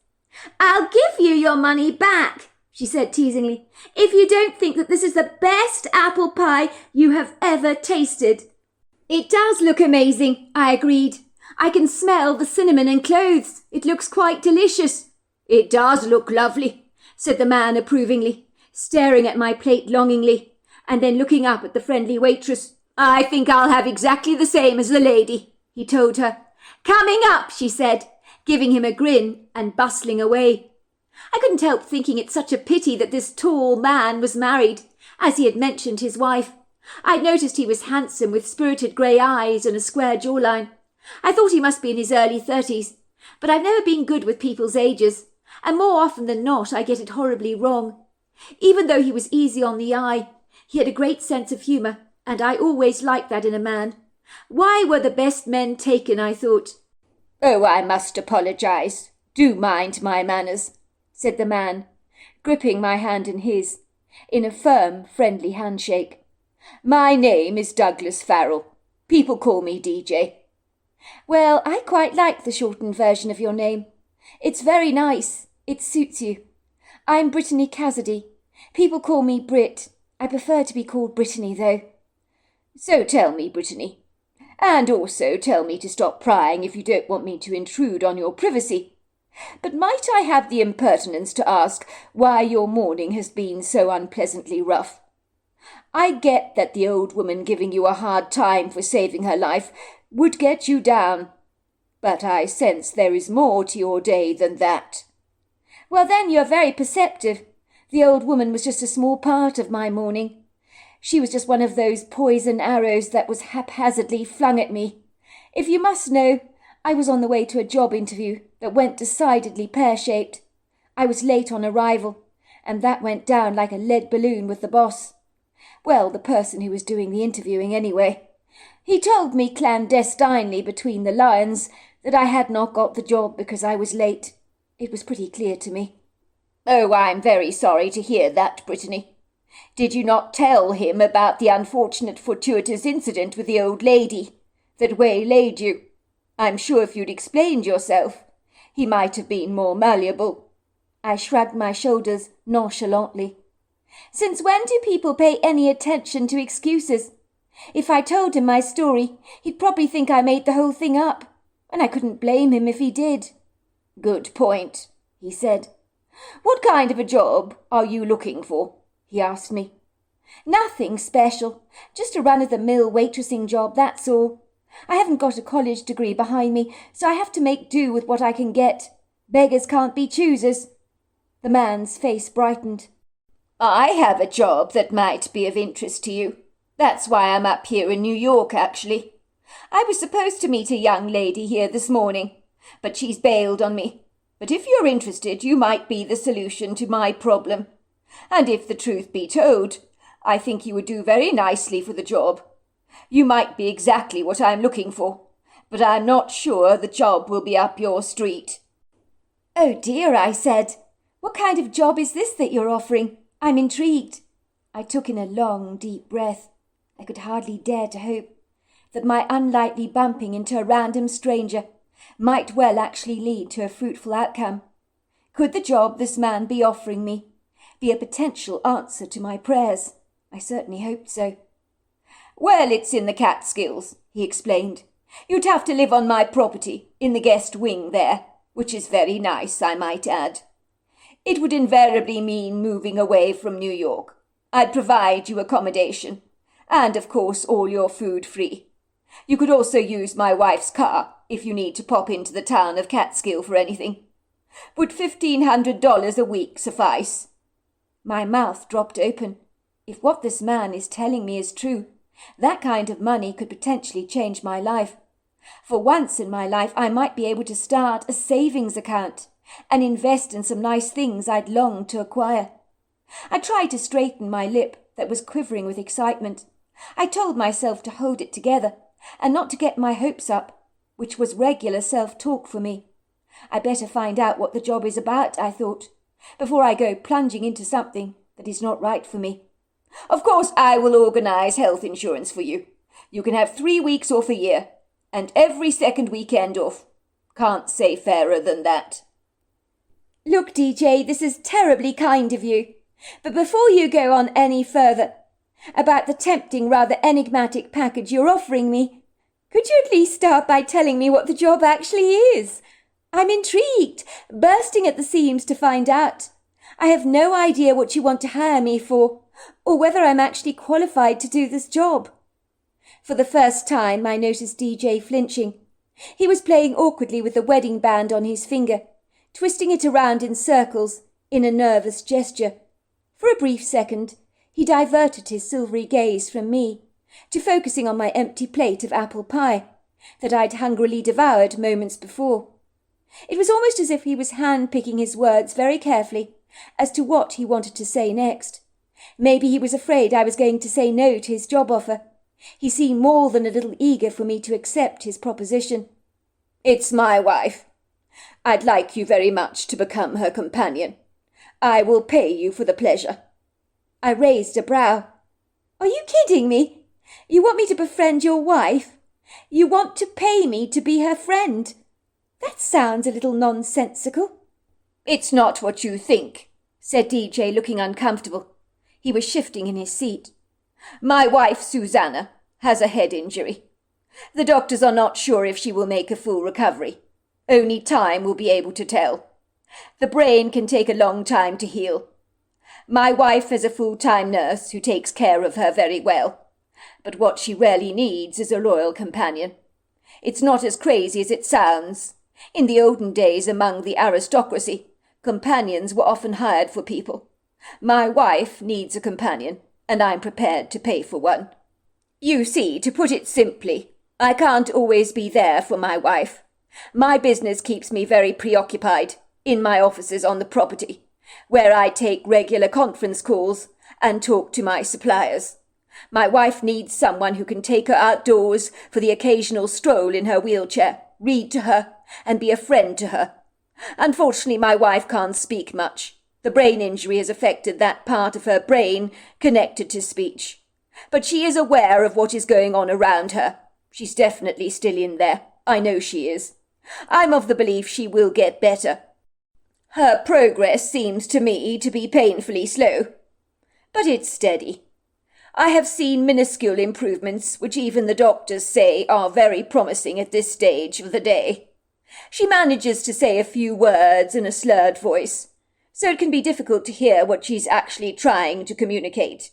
[SPEAKER 2] I'll give you your money back, she said teasingly, if you don't think that this is the best apple pie you have ever tasted. It does look amazing, I agreed. I can smell the cinnamon and cloves. It looks quite delicious. It does look lovely, said the man approvingly, staring at my plate longingly, and then looking up at the friendly waitress. I think I'll have exactly the same as the lady, he told her. Coming up, she said, giving him a grin and bustling away. I couldn't help thinking it such a pity that this tall man was married, as he had mentioned his wife. I'd noticed he was handsome with spirited grey eyes and a square jawline. I thought he must be in his early 30s, but I've never been good with people's ages, and more often than not I get it horribly wrong. Even though he was easy on the eye, he had a great sense of humour, and I always liked that in a man. Why were the best men taken, I thought. Oh, I must apologise. Do mind my manners, said the man, gripping my hand in his, in a firm, friendly handshake. My name is Douglas Farrell. People call me DJ. Well, I quite like the shortened version of your name. It's very nice. It suits you. I'm Brittany Cassidy. People call me Brit. I prefer to be called Brittany, though. So tell me, Brittany. And also tell me to stop prying if you don't want me to intrude on your privacy. But might I have the impertinence to ask why your morning has been so unpleasantly rough? I get that the old woman giving you a hard time for saving her life would get you down, but I sense there is more to your day than that. Well, then you're very perceptive. The old woman was just a small part of my morning. She was just one of those poison arrows that was haphazardly flung at me. If you must know, I was on the way to a job interview that went decidedly pear-shaped. I was late on arrival, and that went down like a lead balloon with the boss. Well, the person who was doing the interviewing anyway. He told me clandestinely between the lines that I had not got the job because I was late. It was pretty clear to me. Oh, I'm very sorry to hear that, Brittany. Did you not tell him about the unfortunate fortuitous incident with the old lady that waylaid you? I'm sure if you'd explained yourself, he might have been more malleable. I shrugged my shoulders nonchalantly. Since when do people pay any attention to excuses? If I told him my story, he'd probably think I made the whole thing up, and I couldn't blame him if he did. Good point, he said. What kind of a job are you looking for? He asked me. Nothing special, just a run-of-the-mill waitressing job, that's all. I haven't got a college degree behind me, so I have to make do with what I can get. Beggars can't be choosers. The man's face brightened. I have a job that might be of interest to you. That's why I'm up here in New York, actually. I was supposed to meet a young lady here this morning, but she's bailed on me. But if you're interested, you might be the solution to my problem. And if the truth be told, I think you would do very nicely for the job. You might be exactly what I'm looking for, but I'm not sure the job will be up your street." "Oh dear," I said. "What kind of job is this that you're offering? I'm intrigued." I took in a long, deep breath. I could hardly dare to hope that my unlikely bumping into a random stranger might well actually lead to a fruitful outcome. Could the job this man be offering me be a potential answer to my prayers? I certainly hoped so. "Well, it's in the Catskills," he explained. "You'd have to live on my property, in the guest wing there, which is very nice, I might add. It would invariably mean moving away from New York. I'd provide you accommodation, and of course all your food free. You could also use my wife's car if you need to pop into the town of Catskill for anything. Would $1,500 a week suffice?" My mouth dropped open. If what this man is telling me is true, that kind of money could potentially change my life. For once in my life, I might be able to start a savings account and invest in some nice things I'd longed to acquire. I tried to straighten my lip that was quivering with excitement. I told myself to hold it together and not to get my hopes up, which was regular self-talk for me. I better find out what the job is about, I thought, before I go plunging into something that is not right for me. "Of course, I will organize health insurance for you. You can have 3 weeks off a year, and every second weekend off. Can't say fairer than that." "Look, DJ, this is terribly kind of you. But before you go on any further about the tempting, rather enigmatic package you're offering me, could you at least start by telling me what the job actually is? I'm intrigued, bursting at the seams to find out. I have no idea what you want to hire me for, or whether I'm actually qualified to do this job." For the first time, I noticed DJ flinching. He was playing awkwardly with the wedding band on his finger, twisting it around in circles in a nervous gesture. For a brief second, he diverted his silvery gaze from me to focusing on my empty plate of apple pie that I'd hungrily devoured moments before. It was almost as if he was hand-picking his words very carefully as to what he wanted to say next. Maybe he was afraid I was going to say no to his job offer. He seemed more than a little eager for me to accept his proposition. "It's my wife. I'd like you very much to become her companion. I will pay you for the pleasure." I raised a brow. "Are you kidding me? You want me to befriend your wife? You want to pay me to be her friend? That sounds a little nonsensical." "It's not what you think," said DJ, looking uncomfortable. He was shifting in his seat. "My wife, Susanna, has a head injury. The doctors are not sure if she will make a full recovery. Only time will be able to tell. The brain can take a long time to heal. My wife has a full-time nurse who takes care of her very well. But what she really needs is a loyal companion. It's not as crazy as it sounds. In the olden days among the aristocracy, companions were often hired for people. My wife needs a companion, and I'm prepared to pay for one. You see, to put it simply, I can't always be there for my wife. My business keeps me very preoccupied in my offices on the property, where I take regular conference calls and talk to my suppliers. My wife needs someone who can take her outdoors for the occasional stroll in her wheelchair, read to her, and be a friend to her. Unfortunately, my wife can't speak much. The brain injury has affected that part of her brain connected to speech. But she is aware of what is going on around her. She's definitely still in there. I know she is. I'm of the belief she will get better. Her progress seems to me to be painfully slow, but it's steady. I have seen minuscule improvements which even the doctors say are very promising at this stage of the day. She manages to say a few words in a slurred voice, so it can be difficult to hear what she's actually trying to communicate.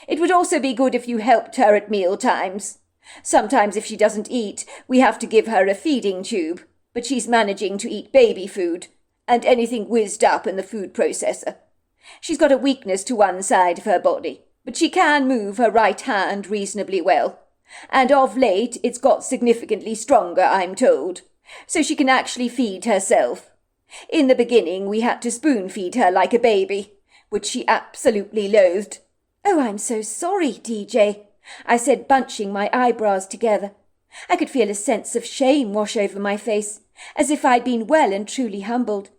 [SPEAKER 2] It would also be good if you helped her at meal times. Sometimes if she doesn't eat, we have to give her a feeding tube, but she's managing to eat baby food and anything whizzed up in the food processor. She's got a weakness to one side of her body, but she can move her right hand reasonably well, And of late it's got significantly stronger, I'm told, so she can actually feed herself. In the beginning we had to spoon-feed her like a baby, which she absolutely loathed. Oh, I'm so sorry, DJ, I said, bunching my eyebrows together. I could feel a sense of shame wash over my face, as if I'd been well and truly humbled.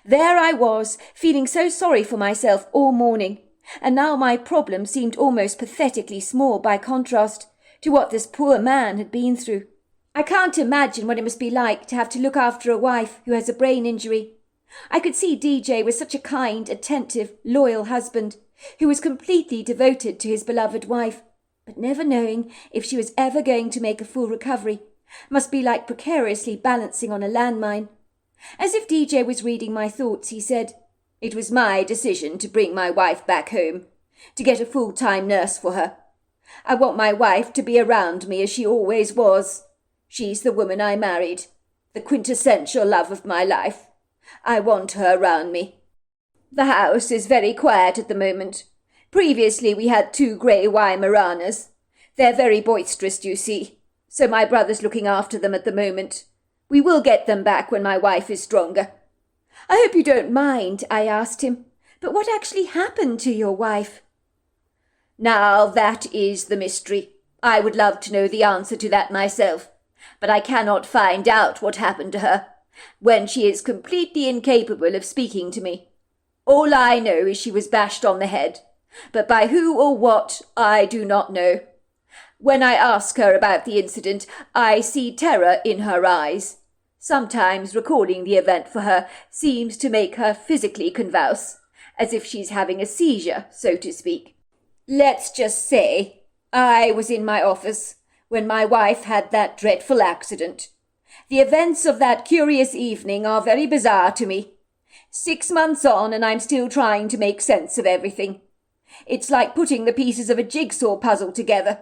[SPEAKER 2] There I was, feeling so sorry for myself all morning, and now my problem seemed almost pathetically small by contrast to what this poor man had been through. I can't imagine what it must be like to have to look after a wife who has a brain injury. I could see DJ was such a kind, attentive, loyal husband who was completely devoted to his beloved wife, but never knowing if she was ever going to make a full recovery must be like precariously balancing on a landmine. As if DJ was reading my thoughts, he said, "It was my decision to bring my wife back home, to get a full-time nurse for her. I want my wife to be around me as she always was. She's the woman I married, the quintessential love of my life. I want her around me. The house is very quiet at the moment. Previously we had 2 grey Weimaraners. They're very boisterous, you see, so my brother's looking after them at the moment. We will get them back when my wife is stronger." "I hope you don't mind," I asked him, "but what actually happened to your wife?" "Now that is the mystery. I would love to know the answer to that myself, but I cannot find out what happened to her, when she is completely incapable of speaking to me. All I know is she was bashed on the head, but by who or what I do not know. When I ask her about the incident, I see terror in her eyes. Sometimes recalling the event for her seems to make her physically convulse, as if she's having a seizure, so to speak. Let's just say I was in my office when my wife had that dreadful accident. The events of that curious evening are very bizarre to me. 6 months on and I'm still trying to make sense of everything. It's like putting the pieces of a jigsaw puzzle together.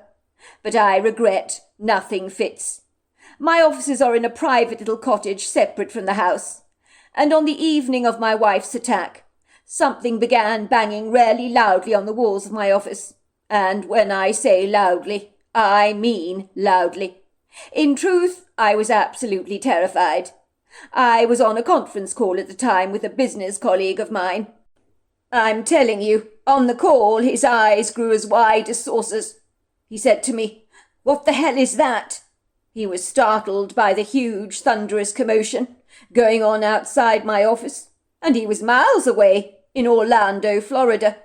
[SPEAKER 2] But I regret nothing fits. My offices are in a private little cottage separate from the house, and on the evening of my wife's attack, something began banging really loudly on the walls of my office. And when I say loudly, I mean loudly. In truth, I was absolutely terrified. I was on a conference call at the time with a business colleague of mine. I'm telling you, on the call his eyes grew as wide as saucers. He said to me, "What the hell is that?" He was startled by the huge, thunderous commotion going on outside my office, and he was miles away, in Orlando, Florida.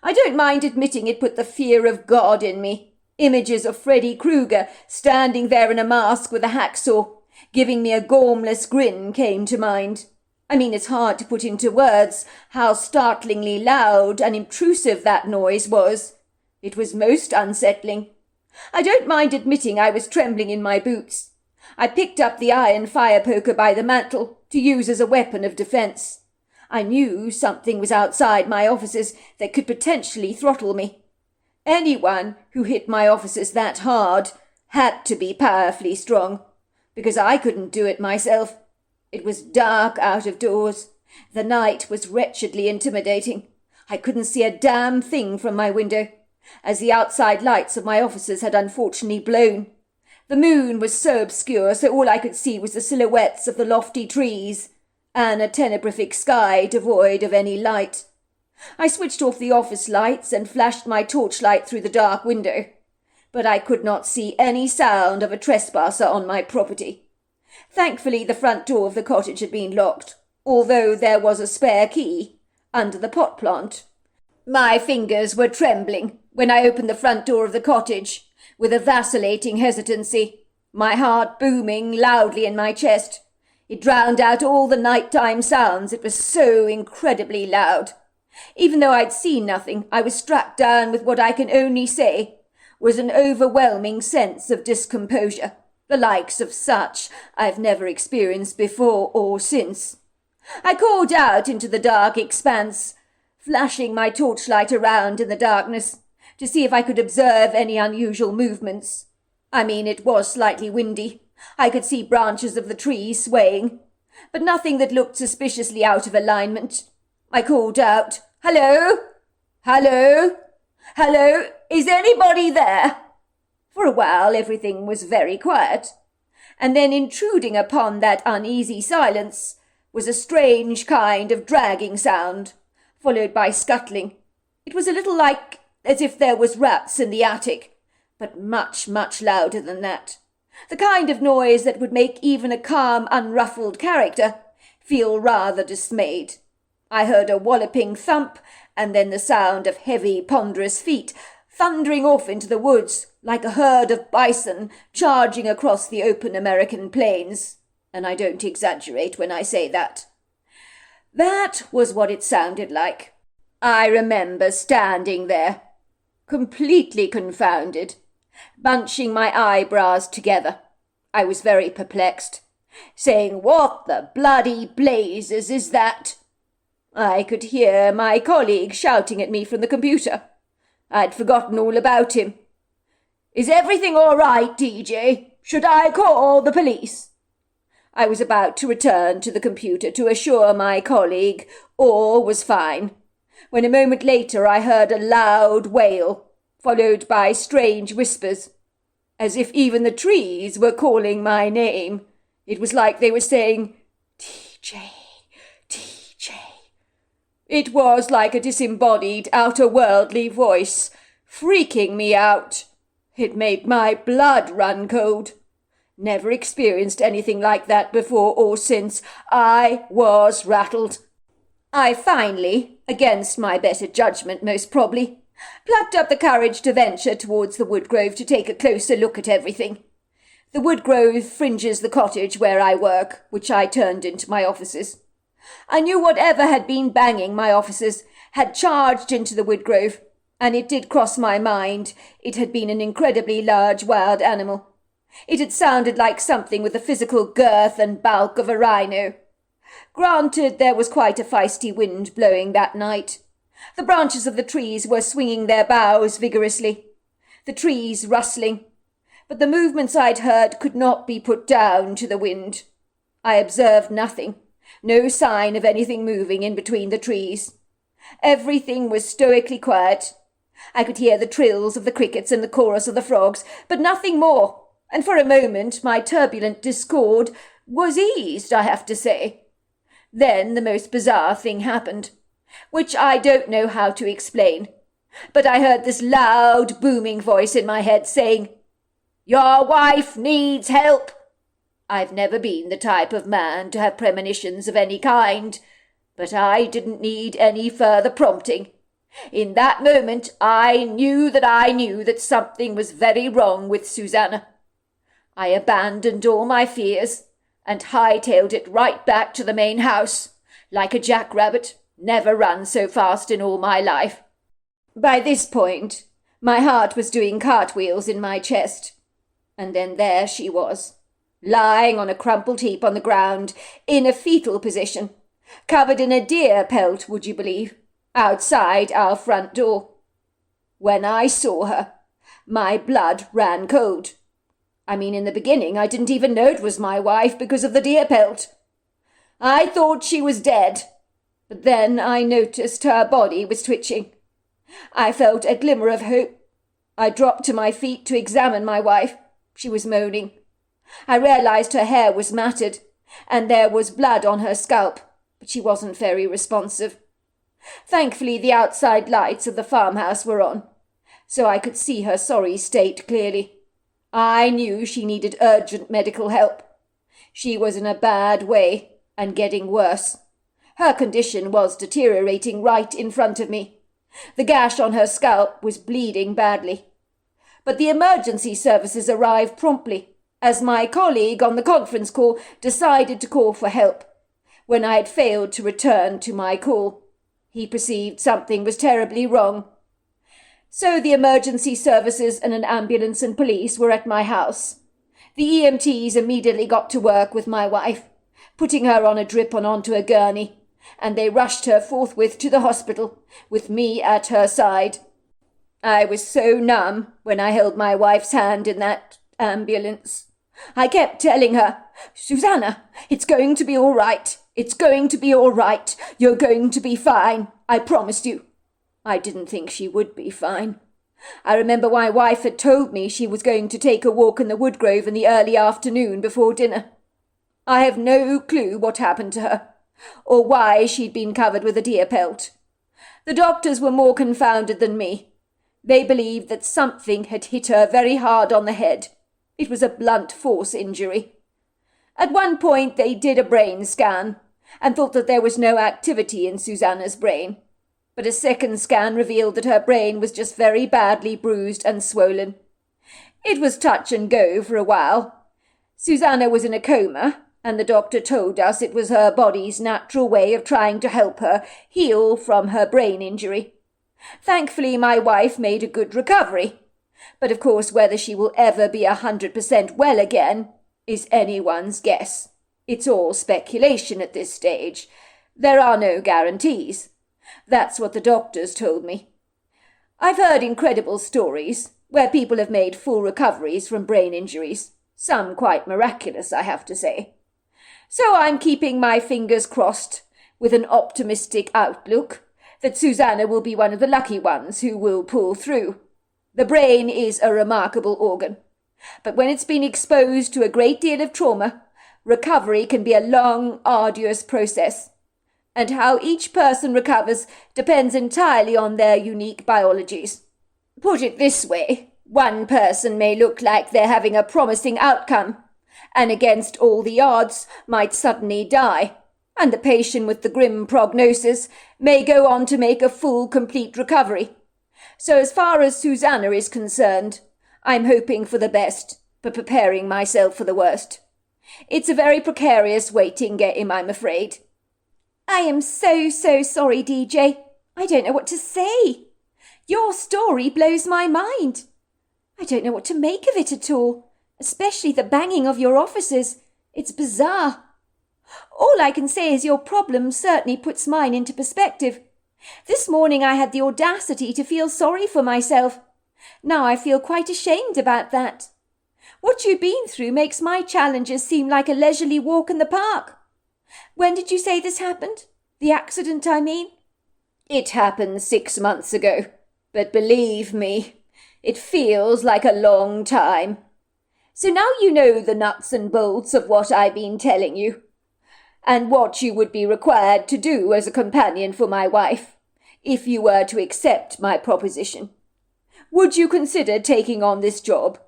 [SPEAKER 2] I don't mind admitting it put the fear of God in me. Images of Freddy Krueger standing there in a mask with a hacksaw, giving me a gormless grin, came to mind. I mean, it's hard to put into words how startlingly loud and intrusive that noise was. It was most unsettling. I don't mind admitting I was trembling in my boots. I picked up the iron fire poker by the mantel to use as a weapon of defence. I knew something was outside my offices that could potentially throttle me. Anyone who hit my offices that hard had to be powerfully strong, because I couldn't do it myself. It was dark out of doors. The night was wretchedly intimidating. I couldn't see a damn thing from my window, as the outside lights of my offices had unfortunately blown. The moon was so obscure, so all I could see was the silhouettes of the lofty trees, and a tenebrific sky devoid of any light. I switched off the office lights and flashed my torchlight through the dark window, but I could not see any sound of a trespasser on my property. Thankfully, the front door of the cottage had been locked, although there was a spare key under the pot plant. My fingers were trembling when I opened the front door of the cottage, with a vacillating hesitancy, my heart booming loudly in my chest. It drowned out all the nighttime sounds, it was so incredibly loud. Even though I'd seen nothing, I was struck down with what I can only say was an overwhelming sense of discomposure, the likes of such I've never experienced before or since. I called out into the dark expanse, flashing my torchlight around in the darkness to see if I could observe any unusual movements. I mean, it was slightly windy. I could see branches of the trees swaying, but nothing that looked suspiciously out of alignment. I called out, "Hello? Hello? Hello? Is anybody there?" For a while everything was very quiet, and then intruding upon that uneasy silence was a strange kind of dragging sound, followed by scuttling. It was a little like as if there was rats in the attic, but much, much louder than that. The kind of noise that would make even a calm, unruffled character feel rather dismayed. I heard a walloping thump, and then the sound of heavy, ponderous feet thundering off into the woods like a herd of bison charging across the open American plains, and I don't exaggerate when I say that. That was what it sounded like. I remember standing there, completely confounded, bunching my eyebrows together. I was very perplexed, saying, "What the bloody blazes is that?" I could hear my colleague shouting at me from the computer. I'd forgotten all about him. "Is everything all right, DJ? Should I call the police?" I was about to return to the computer to assure my colleague all was fine, when a moment later I heard a loud wail, followed by strange whispers, as if even the trees were calling my name. It was like they were saying, "TJ, TJ." It was like a disembodied, outer-worldly voice, freaking me out. It made my blood run cold. Never experienced anything like that before or since. I was rattled. I finally, against my better judgment most probably, plucked up the courage to venture towards the woodgrove to take a closer look at everything. The woodgrove fringes the cottage where I work, which I turned into my offices. I knew whatever had been banging my offices had charged into the woodgrove, and it did cross my mind it had been an incredibly large wild animal. It had sounded like something with the physical girth and bulk of a rhino. Granted, there was quite a feisty wind blowing that night. The branches of the trees were swinging their boughs vigorously, the trees rustling, but the movements I'd heard could not be put down to the wind. I observed nothing. No sign of anything moving in between the trees. Everything was stoically quiet. I could hear the trills of the crickets and the chorus of the frogs, but nothing more, and for a moment my turbulent discord was eased, I have to say. Then the most bizarre thing happened, which I don't know how to explain, but I heard this loud, booming voice in my head saying, "Your wife needs help." I've never been the type of man to have premonitions of any kind, but I didn't need any further prompting. In that moment I knew that something was very wrong with Susanna. I abandoned all my fears and hightailed it right back to the main house, like a jackrabbit, never run so fast in all my life. By this point, my heart was doing cartwheels in my chest, and then there she was, lying on a crumpled heap on the ground, in a fetal position, covered in a deer pelt, would you believe, outside our front door. When I saw her, my blood ran cold. I mean, in the beginning, I didn't even know it was my wife because of the deer pelt. I thought she was dead, but then I noticed her body was twitching. I felt a glimmer of hope. I dropped to my feet to examine my wife. She was moaning. I realized her hair was matted, and there was blood on her scalp, but she wasn't very responsive. Thankfully, the outside lights of the farmhouse were on, so I could see her sorry state clearly. I knew she needed urgent medical help. She was in a bad way, and getting worse. Her condition was deteriorating right in front of me. The gash on her scalp was bleeding badly. But the emergency services arrived promptly, as my colleague on the conference call decided to call for help. When I had failed to return to my call, he perceived something was terribly wrong. So the emergency services and an ambulance and police were at my house. The EMTs immediately got to work with my wife, putting her on a drip and onto a gurney, and they rushed her forthwith to the hospital, with me at her side. I was so numb when I held my wife's hand in that ambulance. I kept telling her, "Susanna, it's going to be all right. It's going to be all right. You're going to be fine. I promised you." I didn't think she would be fine. I remember my wife had told me she was going to take a walk in the woodgrove in the early afternoon before dinner. I have no clue what happened to her, or why she'd been covered with a deer pelt. The doctors were more confounded than me. They believed that something had hit her very hard on the head. It was a blunt force injury. At one point they did a brain scan and thought that there was no activity in Susanna's brain. But a second scan revealed that her brain was just very badly bruised and swollen. It was touch and go for a while. Susanna was in a coma, and the doctor told us it was her body's natural way of trying to help her heal from her brain injury. Thankfully, my wife made a good recovery. But of course, whether she will ever be 100% well again is anyone's guess. It's all speculation at this stage. There are no guarantees. That's what the doctors told me. I've heard incredible stories where people have made full recoveries from brain injuries. Some quite miraculous, I have to say. So I'm keeping my fingers crossed with an optimistic outlook that Susanna will be one of the lucky ones who will pull through. The brain is a remarkable organ, but when it's been exposed to a great deal of trauma, recovery can be a long, arduous process. And how each person recovers depends entirely on their unique biologies. Put it this way, one person may look like they're having a promising outcome, and against all the odds might suddenly die, and the patient with the grim prognosis may go on to make a full, complete recovery. So as far as Susanna is concerned, I'm hoping for the best, but preparing myself for the worst. It's a very precarious waiting game, I'm afraid.
[SPEAKER 3] I am so sorry, DJ. I don't know what to say. Your story blows my mind. I don't know what to make of it at all, especially the banging of your officers. It's bizarre. All I can say is your problem certainly puts mine into perspective. This morning I had the audacity to feel sorry for myself. Now I feel quite ashamed about that. What you've been through makes my challenges seem like a leisurely walk in the park. When did you say this happened? The accident, I mean?
[SPEAKER 2] It happened 6 months ago, but believe me, it feels like a long time. So now you know the nuts and bolts of what I've been telling you, and what you would be required to do as a companion for my wife, if you were to accept my proposition. Would you consider taking on this job?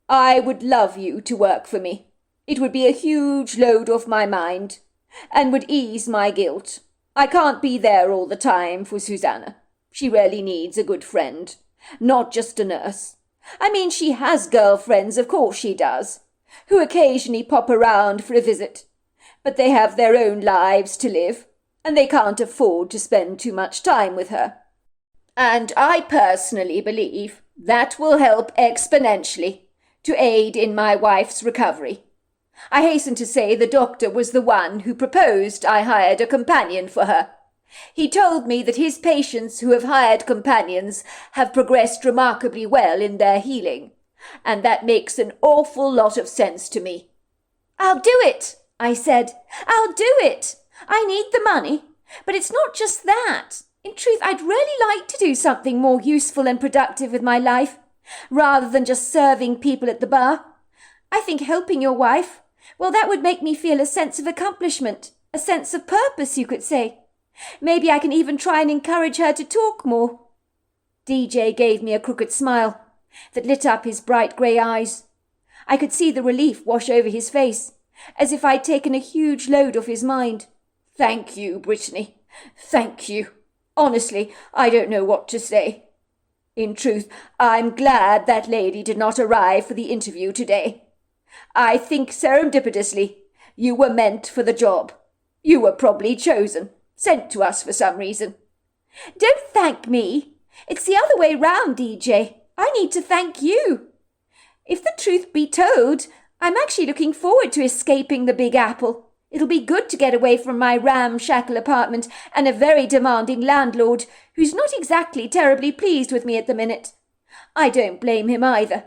[SPEAKER 2] I would love you to work for me. It would be a huge load off my mind, and would ease my guilt. I can't be there all the time for Susanna. She really needs a good friend, not just a nurse. I mean, she has girlfriends, of course she does, who occasionally pop around for a visit. But they have their own lives to live, and they can't afford to spend too much time with her. And I personally believe that will help exponentially to aid in my wife's recovery. I hasten to say the doctor was the one who proposed I hired a companion for her. He told me that his patients who have hired companions have progressed remarkably well in their healing, and that makes an awful lot of sense to me.
[SPEAKER 3] I'll do it, I said. I'll do it. I need the money, but it's not just that. In truth, I'd really like to do something more useful and productive with my life, rather than just serving people at the bar. I think helping your wife, well, that would make me feel a sense of accomplishment, a sense of purpose, you could say. Maybe I can even try and encourage her to talk more. DJ gave me a crooked smile that lit up his bright grey eyes. I could see the relief wash over his face, as if I'd taken a huge load off his mind. Thank you, Brittany. Thank you. Honestly, I don't know what to say. In truth, I'm glad that lady did not arrive for the interview today. I think serendipitously you were meant for the job. You were probably chosen, sent to us for some reason. Don't thank me. It's the other way round, DJ. I need to thank you. If the truth be told, I'm actually looking forward to escaping the Big Apple. It'll be good to get away from my ramshackle apartment and a very demanding landlord who's not exactly terribly pleased with me at the minute. I don't blame him either.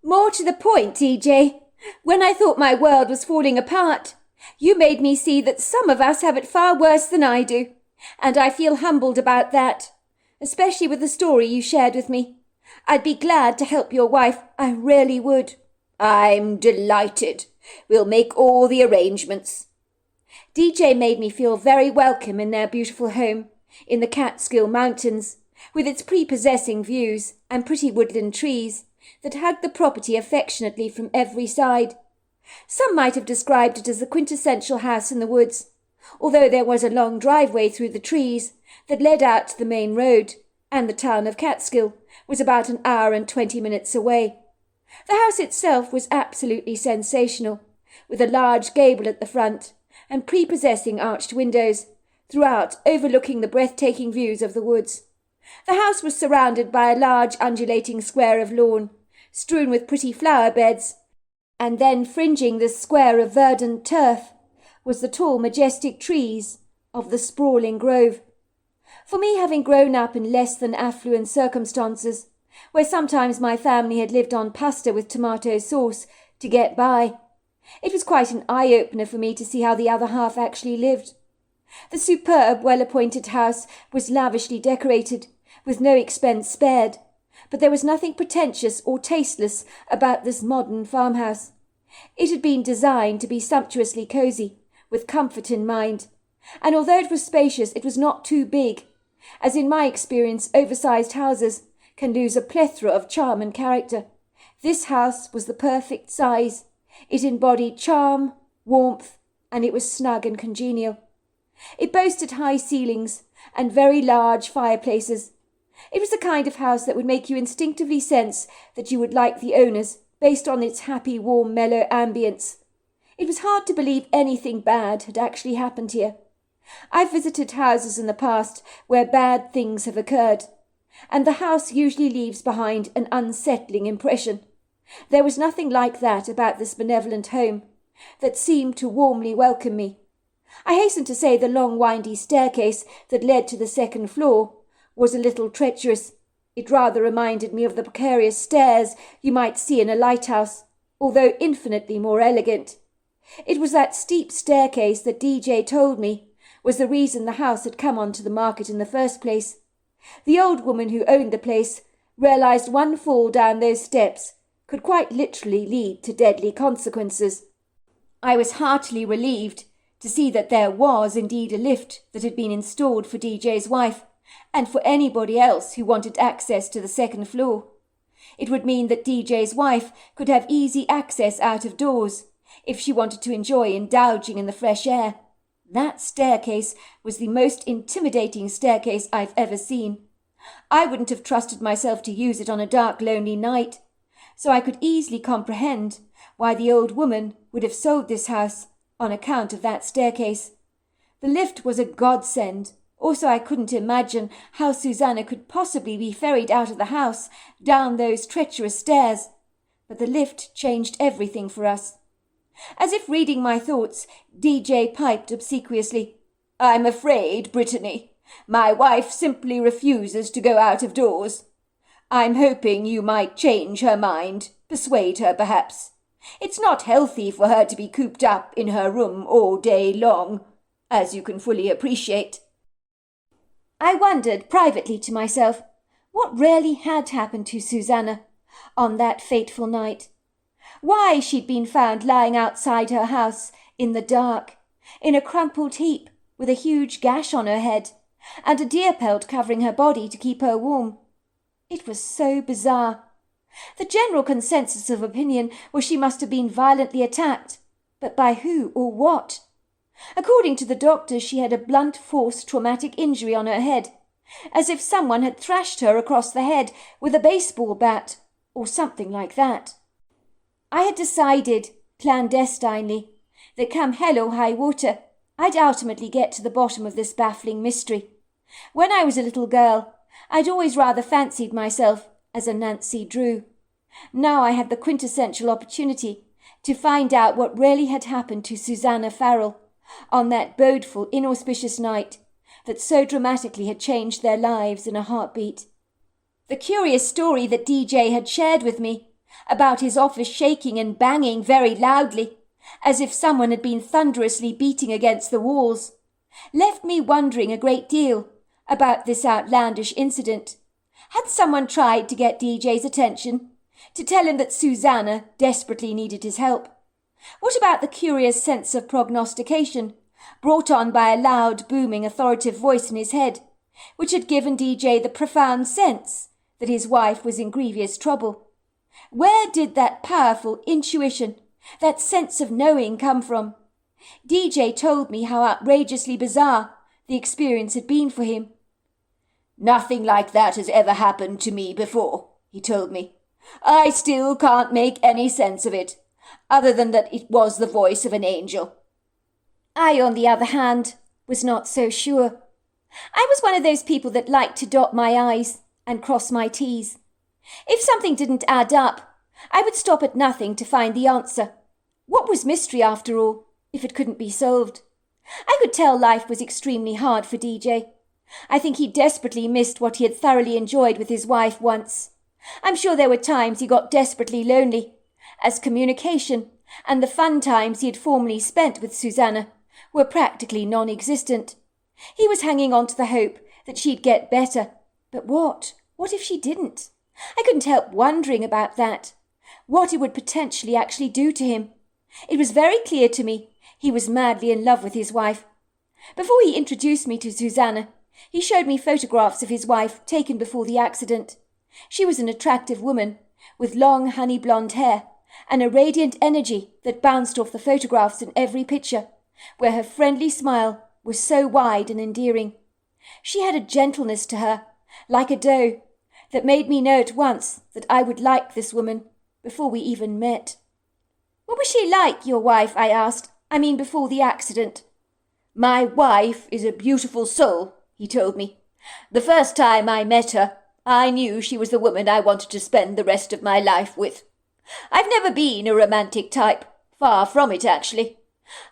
[SPEAKER 3] More to the point, DJ, when I thought my world was falling apart, you made me see that some of us have it far worse than I do, and I feel humbled about that, especially with the story you shared with me. I'd be glad to help your wife, I really would."
[SPEAKER 2] "I'm delighted. We'll make all the arrangements."
[SPEAKER 3] DJ made me feel very welcome in their beautiful home in the Catskill Mountains, with its prepossessing views and pretty woodland trees that hugged the property affectionately from every side. Some might have described it as the quintessential house in the woods, although there was a long driveway through the trees that led out to the main road, and the town of Catskill was about an hour and 20 minutes away. The house itself was absolutely sensational, with a large gable at the front and prepossessing arched windows throughout overlooking the breathtaking views of the woods. The house was surrounded by a large undulating square of lawn, strewn with pretty flower beds, and then fringing this square of verdant turf was the tall majestic trees of the sprawling grove. For me, having grown up in less than affluent circumstances, where sometimes my family had lived on pasta with tomato sauce to get by, it was quite an eye-opener for me to see how the other half actually lived. The superb, well-appointed house was lavishly decorated, with no expense spared, but there was nothing pretentious or tasteless about this modern farmhouse. It had been designed to be sumptuously cosy, with comfort in mind, and although it was spacious, it was not too big, as in my experience oversized houses can lose a plethora of charm and character. This house was the perfect size. It embodied charm, warmth, and it was snug and congenial. It boasted high ceilings and very large fireplaces. It was the kind of house that would make you instinctively sense that you would like the owners, based on its happy, warm, mellow ambience. It was hard to believe anything bad had actually happened here. I've visited houses in the past where bad things have occurred, and the house usually leaves behind an unsettling impression. There was nothing like that about this benevolent home that seemed to warmly welcome me. I hasten to say the long windy staircase that led to the second floor was a little treacherous. It rather reminded me of the precarious stairs you might see in a lighthouse, although infinitely more elegant. It was that steep staircase that DJ told me was the reason the house had come onto the market in the first place. The old woman who owned the place realized one fall down those steps could quite literally lead to deadly consequences. I was heartily relieved to see that there was indeed a lift that had been installed for DJ's wife and for anybody else who wanted access to the second floor. It would mean that DJ's wife could have easy access out of doors if she wanted to enjoy indulging in the fresh air. That staircase was the most intimidating staircase I've ever seen. I wouldn't have trusted myself to use it on a dark, lonely night, so I could easily comprehend why the old woman would have sold this house on account of that staircase. The lift was a godsend. Also, I couldn't imagine how Susanna could possibly be ferried out of the house down those treacherous stairs. But the lift changed everything for us. As if reading my thoughts, DJ piped obsequiously, "I'm afraid, Brittany, my wife simply refuses to go out of doors. I'm hoping you might change her mind, persuade her perhaps. It's not healthy for her to be cooped up in her room all day long, as you can fully appreciate." I wondered privately to myself what really had happened to Susanna on that fateful night. Why she'd been found lying outside her house in the dark, in a crumpled heap with a huge gash on her head and a deer pelt covering her body to keep her warm. It was so bizarre. The general consensus of opinion was she must have been violently attacked, but by who or what? According to the doctors, she had a blunt force traumatic injury on her head, as if someone had thrashed her across the head with a baseball bat, or something like that. I had decided, clandestinely, that come hell or high water, I'd ultimately get to the bottom of this baffling mystery. When I was a little girl, I'd always rather fancied myself as a Nancy Drew. Now I had the quintessential opportunity to find out what really had happened to Susanna Farrell on that bodeful, inauspicious night that so dramatically had changed their lives in a heartbeat. The curious story that DJ had shared with me about his office shaking and banging very loudly, as if someone had been thunderously beating against the walls, left me wondering a great deal
[SPEAKER 2] about this outlandish incident. Had someone tried to get DJ's attention, to tell him that Susanna desperately needed his help? What about the curious sense of prognostication brought on by a loud, booming, authoritative voice in his head, which had given DJ the profound sense that his wife was in grievous trouble? Where did that powerful intuition, that sense of knowing, come from? DJ told me how outrageously bizarre the experience had been for him. "Nothing like that has ever happened to me before," he told me. "I still can't make any sense of it, other than that it was the voice of an angel."
[SPEAKER 3] I, on the other hand, was not so sure. I was one of those people that liked to dot my I's and cross my T's. If something didn't add up, I would stop at nothing to find the answer. What was mystery, after all, if it couldn't be solved? I could tell life was extremely hard for DJ. I think he desperately missed what he had thoroughly enjoyed with his wife once. I'm sure there were times he got desperately lonely, as communication and the fun times he had formerly spent with Susanna were practically non-existent. He was hanging on to the hope that she'd get better. But what? What if she didn't? I couldn't help wondering about that. What it would potentially actually do to him. It was very clear to me he was madly in love with his wife. Before he introduced me to Susanna, he showed me photographs of his wife taken before the accident. She was an attractive woman, with long honey blonde hair, and a radiant energy that bounced off the photographs in every picture, where her friendly smile was so wide and endearing. She had a gentleness to her, like a doe, that made me know at once that I would like this woman before we even met. "What was she like, your wife?" I asked. "I mean, before the accident." "My wife is a beautiful soul," he told me. "The first time I met her, I knew she was the woman I wanted to spend the rest of my life with. I've never been a romantic type, far from it actually.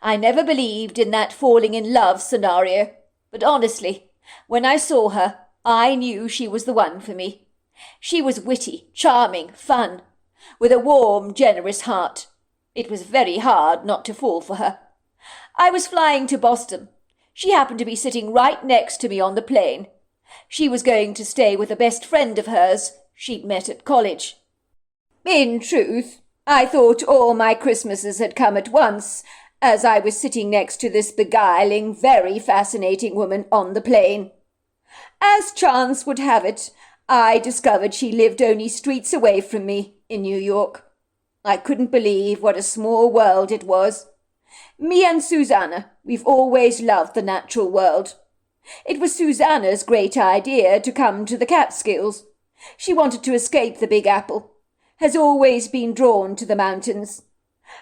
[SPEAKER 3] I never believed in that falling in love scenario, but honestly, when I saw her, I knew she was the one for me. She was witty, charming, fun, with a warm, generous heart. It was very hard not to fall for her. I was flying to Boston. She happened to be sitting right next to me on the plane. She was going to stay with a best friend of hers she'd met at college. In truth, I thought all my Christmases had come at once, as I was sitting next to this beguiling, very fascinating woman on the plane. As chance would have it, I discovered she lived only streets away from me in New York. I couldn't believe what a small world it was. Me and Susanna, we've always loved the natural world. It was Susanna's great idea to come to the Catskills. She wanted to escape the Big Apple, has always been drawn to the mountains.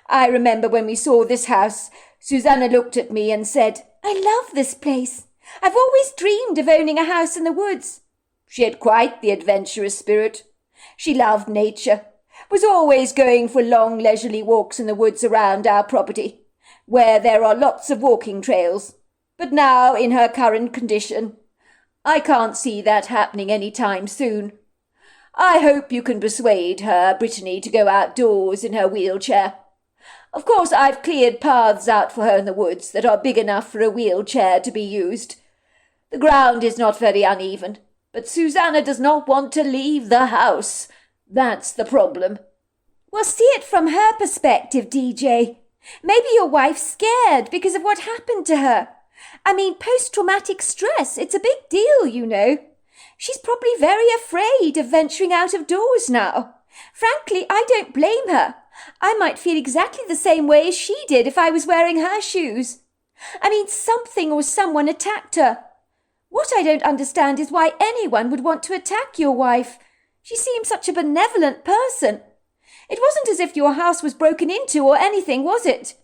[SPEAKER 3] I remember when we saw this house, Susanna looked at me and said, "I love this place. I've always dreamed of owning a house in the woods." She had quite the adventurous spirit. She loved nature, was always going for long leisurely walks in the woods around our property, where there are lots of walking trails. But now, in her current condition, I can't see that happening any time soon. I hope you can persuade her, Brittany, to go outdoors in her wheelchair. Of course, I've cleared paths out for her in the woods that are big enough for a wheelchair to be used. The ground is not very uneven, but Susanna does not want to leave the house. That's the problem. Well, see it from her perspective, DJ. Maybe your wife's scared because of what happened to her. I mean, post-traumatic stress, it's a big deal, you know. She's probably very afraid of venturing out of doors now. Frankly, I don't blame her. I might feel exactly the same way as she did if I was wearing her shoes. I mean, something or someone attacked her. What I don't understand is why anyone would want to attack your wife. She seems such a benevolent person. It wasn't as if your house was broken into or anything, was it?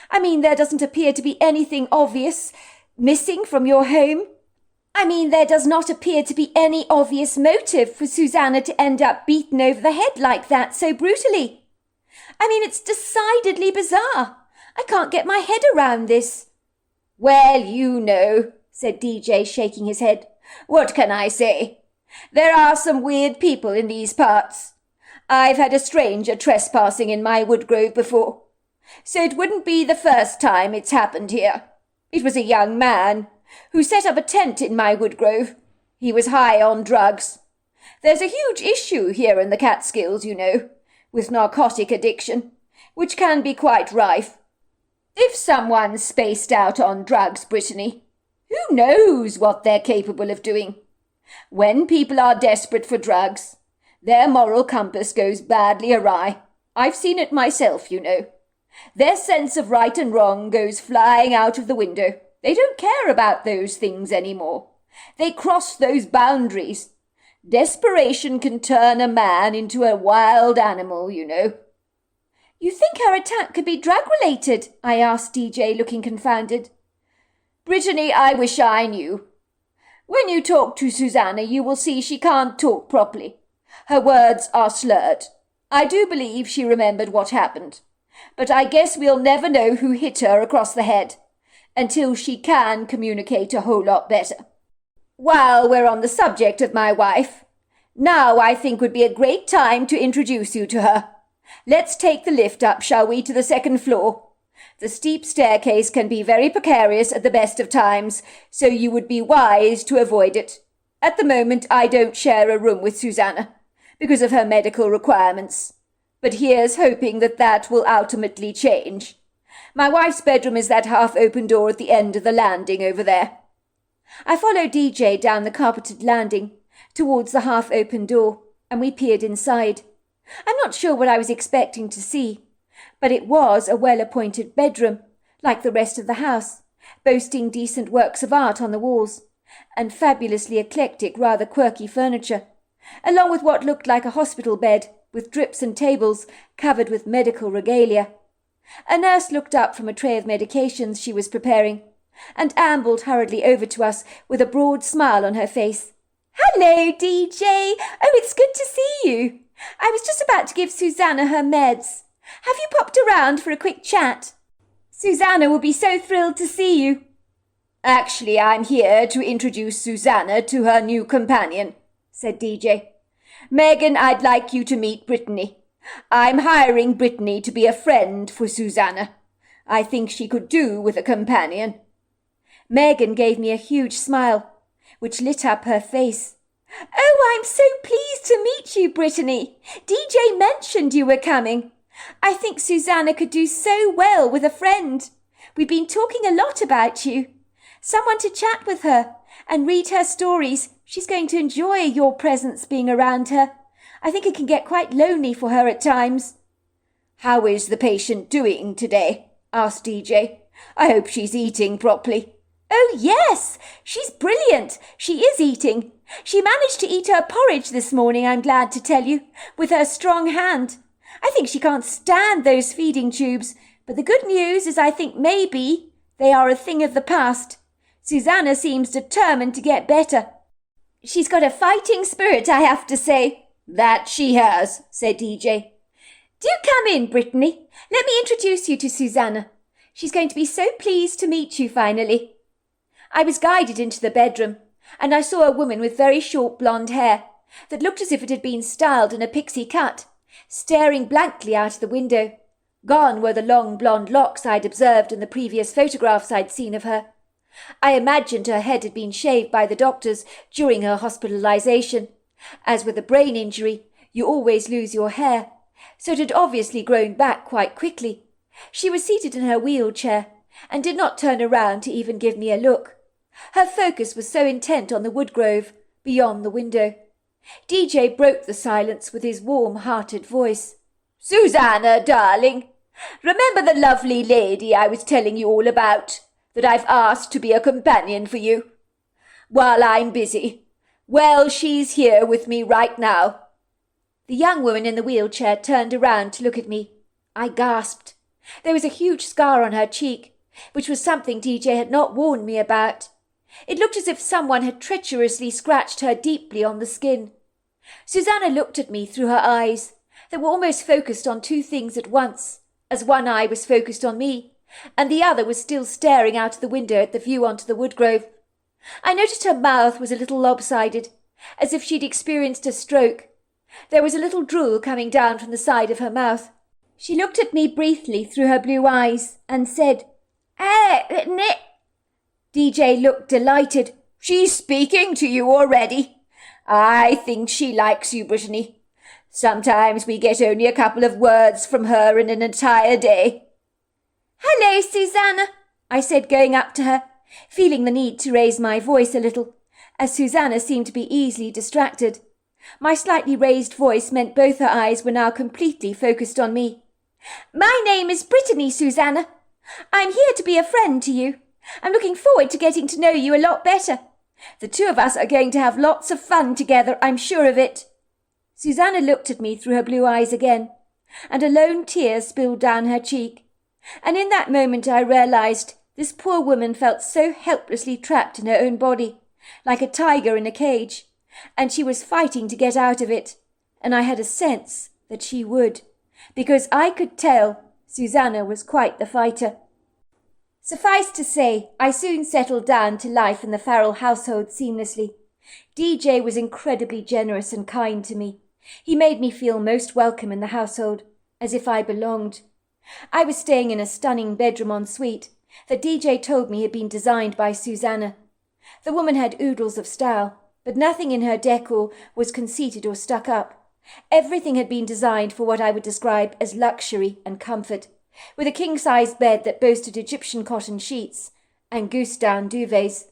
[SPEAKER 3] I mean, there doesn't appear to be anything obvious missing from your home. I mean, there does not appear to be any obvious motive for Susanna to end up beaten over the head like that so brutally. I mean, it's decidedly bizarre. I can't get my head around this.
[SPEAKER 2] Well, you know, said DJ, shaking his head. What can I say? There are some weird people in these parts. I've had a stranger trespassing in my woodgrove before, so it wouldn't be the first time it's happened here. It was a young man who set up a tent in my woodgrove,
[SPEAKER 3] He was high on drugs. There's a huge issue here in the Catskills, you know, with narcotic addiction, which can be quite rife. If someone's spaced out on drugs, Brittany, who knows what they're capable of doing? When people are desperate for drugs, their moral compass goes badly awry. I've seen it myself, you know. Their sense of right and wrong goes flying out of the window. They don't care about those things anymore. They cross those boundaries. Desperation can turn a man into a wild animal, you know.
[SPEAKER 2] You think her attack could be drug-related? I asked DJ, looking confounded.
[SPEAKER 3] Brittany, I wish I knew. When you talk to Susanna, you will see she can't talk properly. Her words are slurred. I do believe she remembered what happened, but I guess we'll never know who hit her across the head until she can communicate a whole lot better. While we're on the subject of my wife, now I think would be a great time to introduce you to her. Let's take the lift up, shall we, to the second floor? The steep staircase can be very precarious at the best of times, so you would be wise to avoid it. At the moment, I don't share a room with Susanna, because of her medical requirements. But here's hoping that that will ultimately change. My wife's bedroom is that half-open door at the end of the landing over there.
[SPEAKER 2] I followed DJ down the carpeted landing, towards the half-open door, and we peered inside. I'm not sure what I was expecting to see, but it was a well-appointed bedroom, like the rest of the house, boasting decent works of art on the walls, and fabulously eclectic, rather quirky furniture, along with what looked like a hospital bed, with drips and tables covered with medical regalia. A nurse looked up from a tray of medications she was preparing, and ambled hurriedly over to us with a broad smile on her face.
[SPEAKER 3] "Hello, DJ! Oh, it's good to see you. I was just about to give Susanna her meds. Have you popped around for a quick chat? Susanna will be so thrilled to see you." "Actually, I'm here to introduce Susanna to her new companion," said DJ. "Megan, I'd like you to meet Brittany. I'm hiring Brittany to be a friend for Susanna. I think she could do with a companion."
[SPEAKER 2] Megan gave me a huge smile, which lit up her face.
[SPEAKER 3] "Oh, I'm so pleased to meet you, Brittany. DJ mentioned you were coming. I think Susanna could do so well with a friend. We've been talking a lot about you. Someone to chat with her and read her stories. She's going to enjoy your presence being around her. I think it can get quite lonely for her at times."
[SPEAKER 4] "How is the patient doing today?" asked DJ. "I hope she's eating properly."
[SPEAKER 3] "Oh, yes, she's brilliant. She is eating. She managed to eat her porridge this morning, I'm glad to tell you, with her strong hand. I think she can't stand those feeding tubes, but the good news is I think maybe they are a thing of the past. Susanna seems determined to get better. She's got a fighting spirit, I have to say."
[SPEAKER 4] "That she has," said DJ.
[SPEAKER 3] "Do come in, Brittany. Let me introduce you to Susanna. She's going to be so pleased to meet you finally." I was guided into the bedroom, and I saw a woman with very short blonde hair that looked as if it had been styled in a pixie cut, staring blankly out of the window. Gone were the long blonde locks I'd observed in the previous photographs I'd seen of her. I imagined her head had been shaved by the doctors during her hospitalization. As with a brain injury, you always lose your hair, so it had obviously grown back quite quickly. She was seated in her wheelchair and did not turn around to even give me a look. Her focus was so intent on the woodgrove beyond the window. DJ broke the silence with his warm-hearted voice.
[SPEAKER 4] "Susanna, darling, remember the lovely lady I was telling you all about, that I've asked to be a companion for you? While I'm busy. Well, she's here with me right now."
[SPEAKER 2] The young woman in the wheelchair turned around to look at me. I gasped. There was a huge scar on her cheek, which was something DJ had not warned me about. It looked as if someone had treacherously scratched her deeply on the skin. Susanna looked at me through her eyes that were almost focused on two things at once, as one eye was focused on me, and the other was still staring out of the window at the view onto the woodgrove. I noticed her mouth was a little lopsided, as if she'd experienced a stroke. There was a little drool coming down from the side of her mouth. She looked at me briefly through her blue eyes and said,
[SPEAKER 3] Nick."
[SPEAKER 2] DJ looked delighted.
[SPEAKER 4] She's speaking to you already. I think she likes you, Brittany. Sometimes we get only a couple of words from her in an entire day."
[SPEAKER 3] "Hello, Susanna," I said, going up to her, feeling the need to raise my voice a little, as Susanna seemed to be easily distracted. My slightly raised voice meant both her eyes were now completely focused on me. "My name is Brittany, Susanna. I'm here to be a friend to you. I'm looking forward to getting to know you a lot better. The two of us are going to have lots of fun together, I'm sure of it." Susanna looked at me through her blue eyes again, and a lone tear spilled down her cheek. And in that moment I realized this poor woman felt so helplessly trapped in her own body, like a tiger in a cage, and she was fighting to get out of it, and I had a sense that she would, because I could tell Susanna was quite the fighter. Suffice to say, I soon settled down to life in the Farrell household seamlessly. DJ was incredibly generous and kind to me. He made me feel most welcome in the household, as if I belonged. I was staying in a stunning bedroom en suite that DJ told me had been designed by Susanna. The woman had oodles of style, but nothing in her decor was conceited or stuck up. Everything had been designed for what I would describe as luxury and comfort, with a king-size bed that boasted Egyptian cotton sheets and goose-down duvets.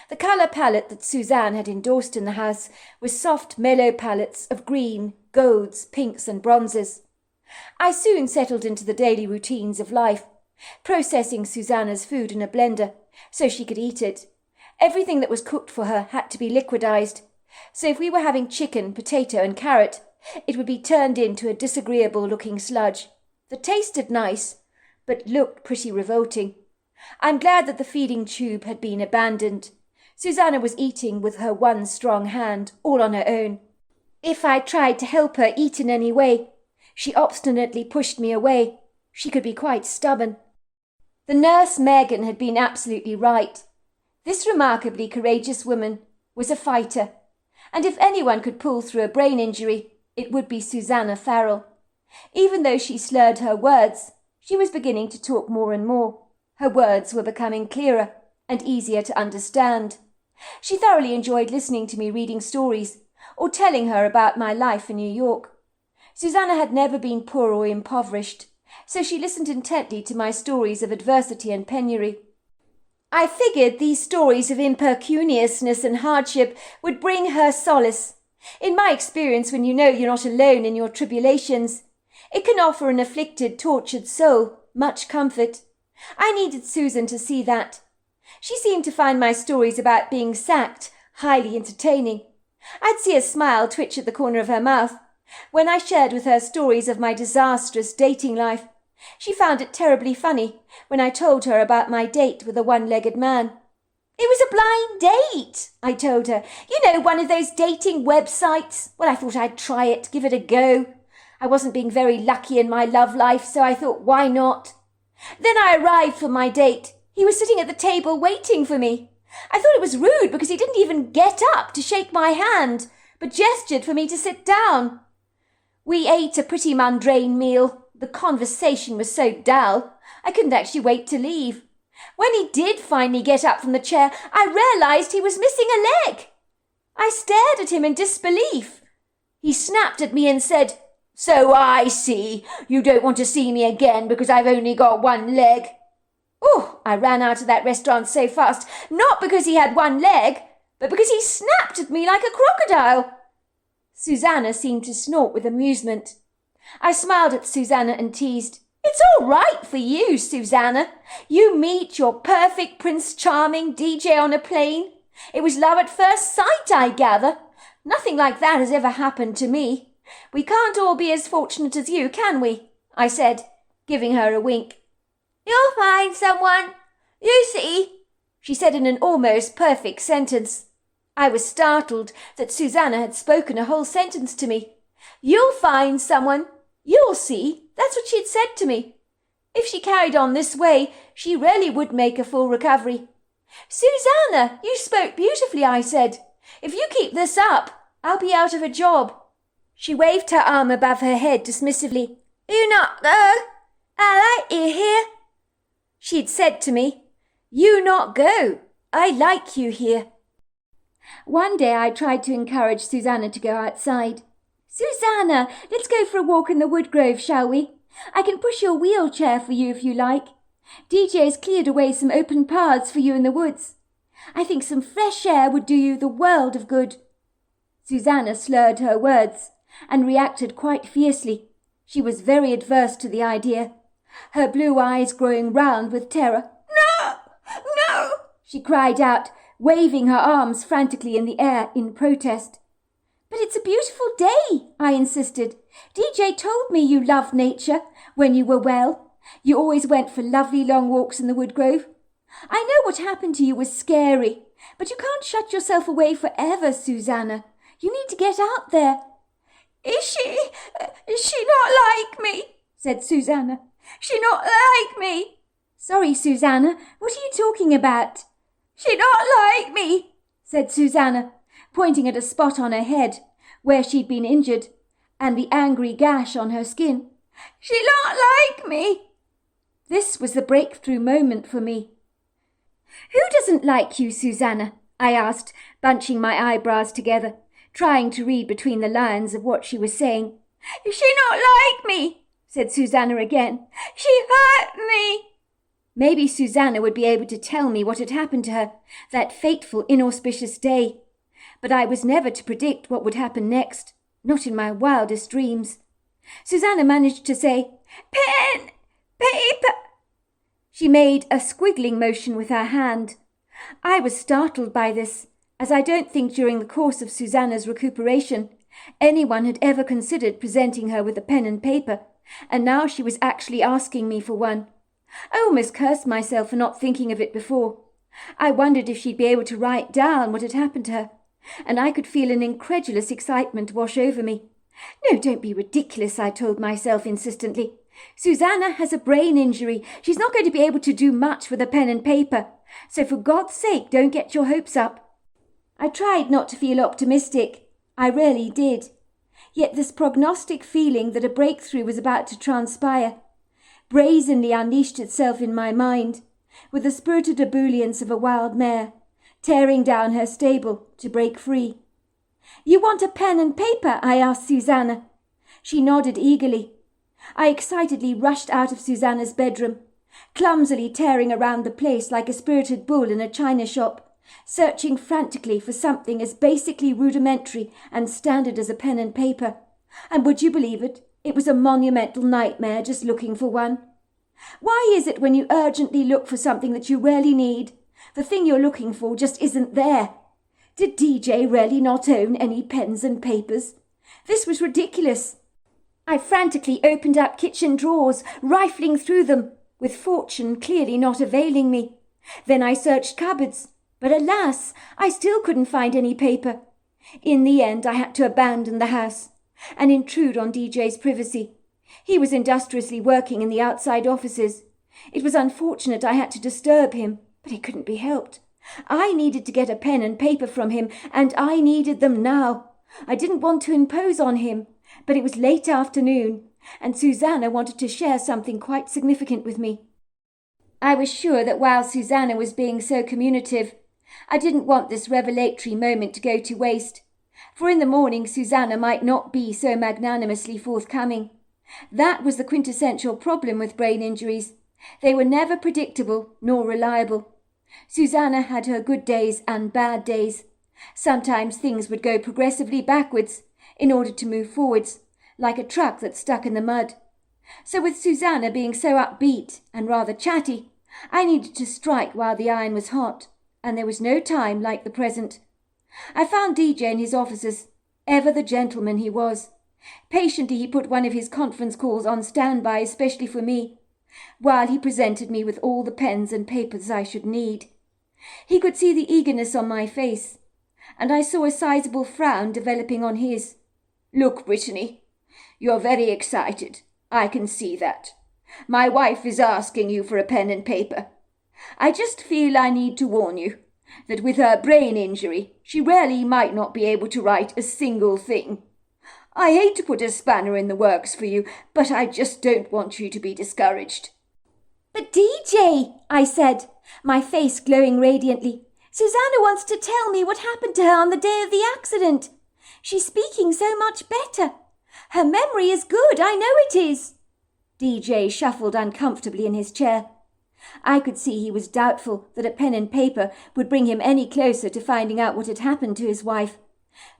[SPEAKER 3] The colour palette that Suzanne had endorsed in the house was soft, mellow palettes of green, golds, pinks and bronzes. I soon settled into the daily routines of life, processing Susanna's food in a blender so she could eat it. Everything that was cooked for her had to be liquidized, so if we were having chicken, potato and carrot, it would be turned into a disagreeable-looking sludge that tasted nice, but looked pretty revolting. I'm glad that the feeding tube had been abandoned. Susanna was eating with her one strong hand, all on her own. If I tried to help her eat in any way, she obstinately pushed me away. She could be quite stubborn. The nurse Megan had been absolutely right. This remarkably courageous woman was a fighter, and if anyone could pull through a brain injury, it would be Susanna Farrell. Even though she slurred her words, she was beginning to talk more and more. Her words were becoming clearer and easier to understand. She thoroughly enjoyed listening to me reading stories or telling her about my life in New York. Susanna had never been poor or impoverished, so she listened intently to my stories of adversity and penury. I figured these stories of impecuniousness and hardship would bring her solace. In my experience, when you know you're not alone in your tribulations, it can offer an afflicted, tortured soul much comfort. I needed Susan to see that. She seemed to find my stories about being sacked highly entertaining. I'd see a smile twitch at the corner of her mouth. When I shared with her stories of my disastrous dating life, she found it terribly funny when I told her about my date with a one-legged man. "It was a blind date," I told her. "You know, one of those dating websites. Well, I thought I'd try it, give it a go. I wasn't being very lucky in my love life, so I thought, why not? Then I arrived for my date. He was sitting at the table waiting for me. I thought it was rude because he didn't even get up to shake my hand, but gestured for me to sit down. We ate a pretty mundane meal. The conversation was so dull, I couldn't actually wait to leave. When he did finally get up from the chair, I realized he was missing a leg. I stared at him in disbelief. He snapped at me and said, "So I see. You don't want to see me again because I've only got one leg." Oh, I ran out of that restaurant so fast, not because he had one leg, but because he snapped at me like a crocodile. Susanna seemed to snort with amusement. I smiled at Susanna and teased, "It's all right for you, Susanna. You meet your perfect Prince Charming DJ on a plane. It was love at first sight, I gather. Nothing like that has ever happened to me. We can't all be as fortunate as you, can we?" I said, giving her a wink. "You'll find someone, you see," she said in an almost perfect sentence. I was startled that Susanna had spoken a whole sentence to me. "You'll find someone, you'll see," that's what she had said to me. If she carried on this way, she really would make a full recovery. "Susanna, you spoke beautifully," I said. "If you keep this up, I'll be out of a job." She waved her arm above her head dismissively. "You not go? I like you here." She'd said to me, "You not go. I like you here." One day I tried to encourage Susanna to go outside. "Susanna, let's go for a walk in the woodgrove, shall we? I can push your wheelchair for you if you like. DJ's cleared away some open paths for you in the woods. I think some fresh air would do you the world of good." Susanna slurred her words and reacted quite fiercely. She was very adverse to the idea, her blue eyes growing round with terror. "No! No!" she cried out, waving her arms frantically in the air in protest. "But it's a beautiful day," I insisted. "DJ told me you loved nature when you were well. You always went for lovely long walks in the woodgrove. I know what happened to you was scary, but you can't shut yourself away forever, Susanna. You need to get out there." Is she not like me?" said Susanna. "She not like me?" "Sorry, Susanna, what are you talking about?" "She not like me," said Susanna, pointing at a spot on her head where she'd been injured and the angry gash on her skin. "She not like me." This was the breakthrough moment for me. "Who doesn't like you, Susanna?" I asked, bunching my eyebrows together, trying to read between the lines of what she was saying. "She not like me," said Susanna again. "She hurt me." Maybe Susanna would be able to tell me what had happened to her that fateful, inauspicious day. But I was never to predict what would happen next, not in my wildest dreams. Susanna managed to say, "Pen, paper." She made a squiggling motion with her hand. I was startled by this, as I don't think during the course of Susanna's recuperation anyone had ever considered presenting her with a pen and paper, and now she was actually asking me for one. I almost cursed myself for not thinking of it before. I wondered if she'd be able to write down what had happened to her, and I could feel an incredulous excitement wash over me. "No, don't be ridiculous," I told myself insistently. "Susanna has a brain injury. She's not going to be able to do much with a pen and paper. So for God's sake, don't get your hopes up." I tried not to feel optimistic. I really did. Yet this prognostic feeling that a breakthrough was about to transpire brazenly unleashed itself in my mind, with the spirited ebullience of a wild mare, tearing down her stable to break free. "You want a pen and paper?" I asked Susanna. She nodded eagerly. I excitedly rushed out of Susanna's bedroom, clumsily tearing around the place like a spirited bull in a china shop, searching frantically for something as basically rudimentary and standard as a pen and paper. And would you believe it? It was a monumental nightmare just looking for one. Why is it when you urgently look for something that you really need, the thing you're looking for just isn't there? Did DJ really not own any pens and papers? This was ridiculous. I frantically opened up kitchen drawers, rifling through them, with fortune clearly not availing me. Then I searched cupboards, but alas, I still couldn't find any paper. In the end, I had to abandon the house and intrude on DJ's privacy. He was industriously working in the outside offices. It was unfortunate I had to disturb him, but it couldn't be helped. I needed to get a pen and paper from him, and I needed them now. I didn't want to impose on him, but it was late afternoon, and Susanna wanted to share something quite significant with me. I was sure that while Susanna was being so communicative, I didn't want this revelatory moment to go to waste, for in the morning Susanna might not be so magnanimously forthcoming. That was the quintessential problem with brain injuries. They were never predictable nor reliable. Susanna had her good days and bad days. Sometimes things would go progressively backwards in order to move forwards, like a truck that's stuck in the mud. So with Susanna being so upbeat and rather chatty, I needed to strike while the iron was hot, and there was no time like the present. I found DJ in his offices, ever the gentleman he was. Patiently he put one of his conference calls on standby especially for me, while he presented me with all the pens and papers I should need. He could see the eagerness on my face, and I saw a sizable frown developing on his. "Look, Brittany, you're very excited. I can see that. My wife is asking you for a pen and paper. I just feel I need to warn you that with her brain injury, she really might not be able to write a single thing. I hate to put a spanner in the works for you, but I just don't want you to be discouraged." "But DJ," I said, my face glowing radiantly, Susanna wants to tell me what happened to her on the day of the accident. She's speaking so much better. Her memory is good, I know it is." DJ shuffled uncomfortably in his chair. I could see he was doubtful that a pen and paper would bring him any closer to finding out what had happened to his wife.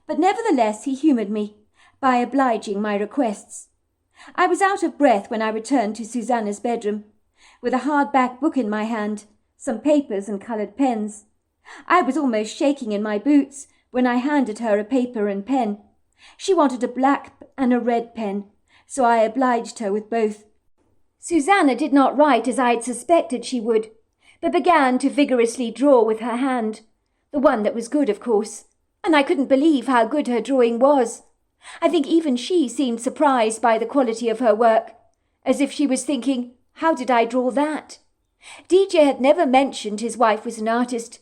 [SPEAKER 3] But nevertheless he humoured me by obliging my requests. I was out of breath when I returned to Susanna's bedroom, with a hardback book in my hand, some papers and coloured pens. I was almost shaking in my boots when I handed her a paper and pen. She wanted a black and a red pen, so I obliged her with both. Susanna did not write as I had suspected she would, but began to vigorously draw with her hand, the one that was good, of course, and I couldn't believe how good her drawing was. I think even she seemed surprised by the quality of her work, as if she was thinking, how did I draw that? DJ had never mentioned his wife was an artist,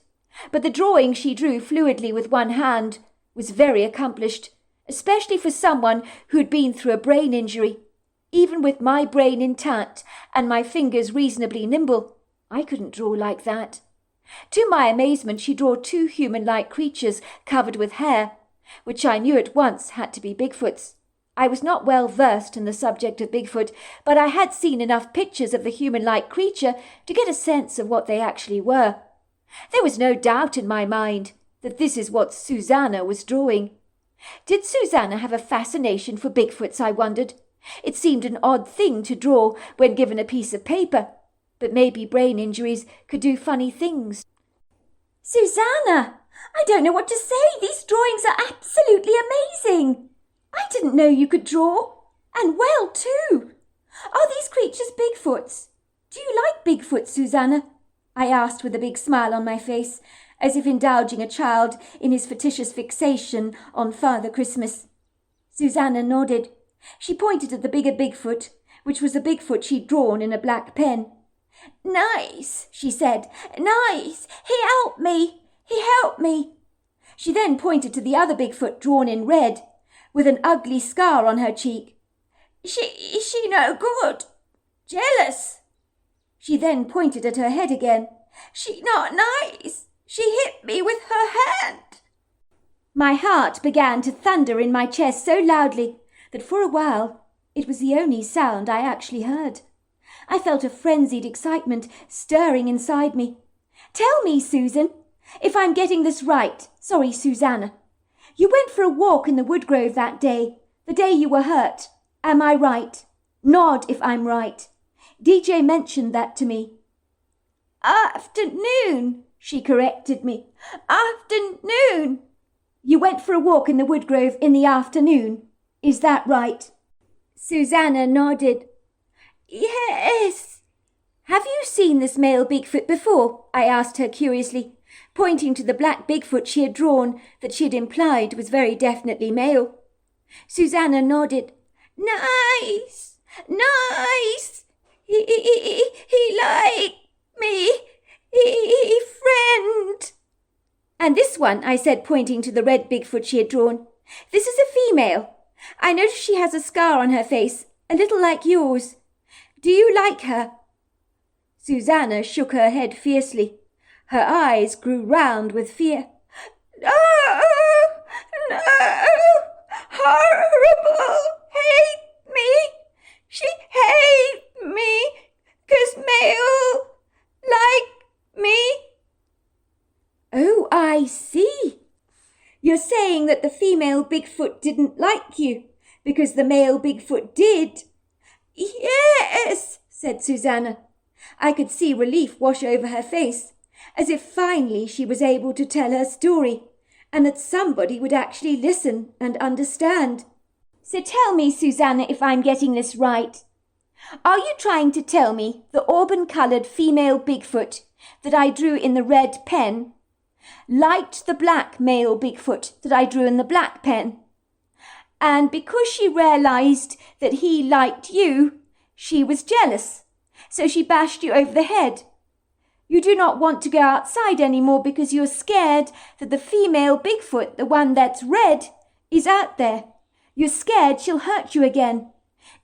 [SPEAKER 3] but the drawing she drew fluidly with one hand was very accomplished, especially for someone who had been through a brain injury. Even with my brain intact and my fingers reasonably nimble, I couldn't draw like that. To my amazement, she drew two human-like creatures covered with hair, which I knew at once had to be Bigfoots. I was not well versed in the subject of Bigfoot, but I had seen enough pictures of the human-like creature to get a sense of what they actually were. There was no doubt in my mind that this is what Susanna was drawing. Did Susanna have a fascination for Bigfoots, I wondered? It seemed an odd thing to draw when given a piece of paper, but maybe brain injuries could do funny things.
[SPEAKER 2] Susanna, I don't know what to say. These drawings are absolutely amazing. I didn't know you could draw. And well, too. Are these creatures Bigfoots? Do you like Bigfoot, Susanna? I asked with a big smile on my face, as if indulging a child in his fictitious fixation on Father Christmas. Susanna nodded. She pointed at the bigger Bigfoot, which was a Bigfoot she'd drawn in a black pen. "Nice," she said. "Nice. He helped me. He helped me." She then pointed to the other Bigfoot drawn in red, with an ugly scar on her cheek. She no good. Jealous." She then pointed at her head again. "She not nice. She hit me with her hand." My heart began to thunder in my chest so loudly that for a while it was the only sound I actually heard. I felt a frenzied excitement stirring inside me. "Tell me, Susan, if I'm getting this right. Sorry, Susanna. You went for a walk in the woodgrove that day, the day you were hurt. Am I right? Nod if I'm right. DJ mentioned that to me." "Afternoon," she corrected me. "Afternoon." You went for a walk in the woodgrove in the afternoon. Is that right? Susanna nodded. "Yes." "Have you seen this male Bigfoot before?" I asked her curiously, pointing to the black Bigfoot she had drawn that she had implied was very definitely male. Susanna nodded. "Nice, nice. He like me. He friend." "And this one," I said, pointing to the red Bigfoot she had drawn. "This is a female. I notice she has a scar on her face, a little like yours. Do you like her?" Susanna shook her head fiercely. Her eyes grew round with fear. "No, no, horrible, hate me. She hate me, 'cause male like me." "Oh, I see. You're saying that the female Bigfoot didn't like you, because the male Bigfoot did." "Yes," said Susanna. I could see relief wash over her face, as if finally she was able to tell her story, and that somebody would actually listen and understand. "So tell me, Susanna, if I'm getting this right. Are you trying to tell me the auburn-coloured female Bigfoot that I drew in the red pen liked the black male Bigfoot that I drew in the black pen, and because she realised that he liked you, she was jealous, so she bashed you over the head? You do not want to go outside any more because you're scared that the female Bigfoot, the one that's red, is out there. You're scared she'll hurt you again.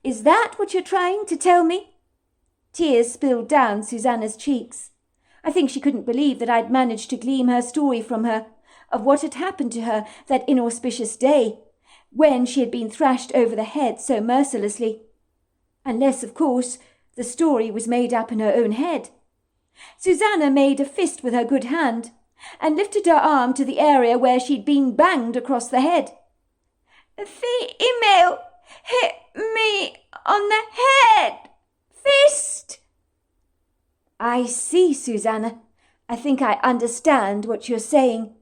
[SPEAKER 2] Is that what you're trying to tell me?" Tears spilled down Susanna's cheeks. I think she couldn't believe that I'd managed to glean her story from her of what had happened to her that inauspicious day, when she had been thrashed over the head so mercilessly. Unless, of course, the story was made up in her own head. Susanna made a fist with her good hand, and lifted her arm to the area where she'd been banged across the head.
[SPEAKER 3] "A female hit me on the head. Fist!"
[SPEAKER 2] I see, Susanna. I think I understand what you're saying.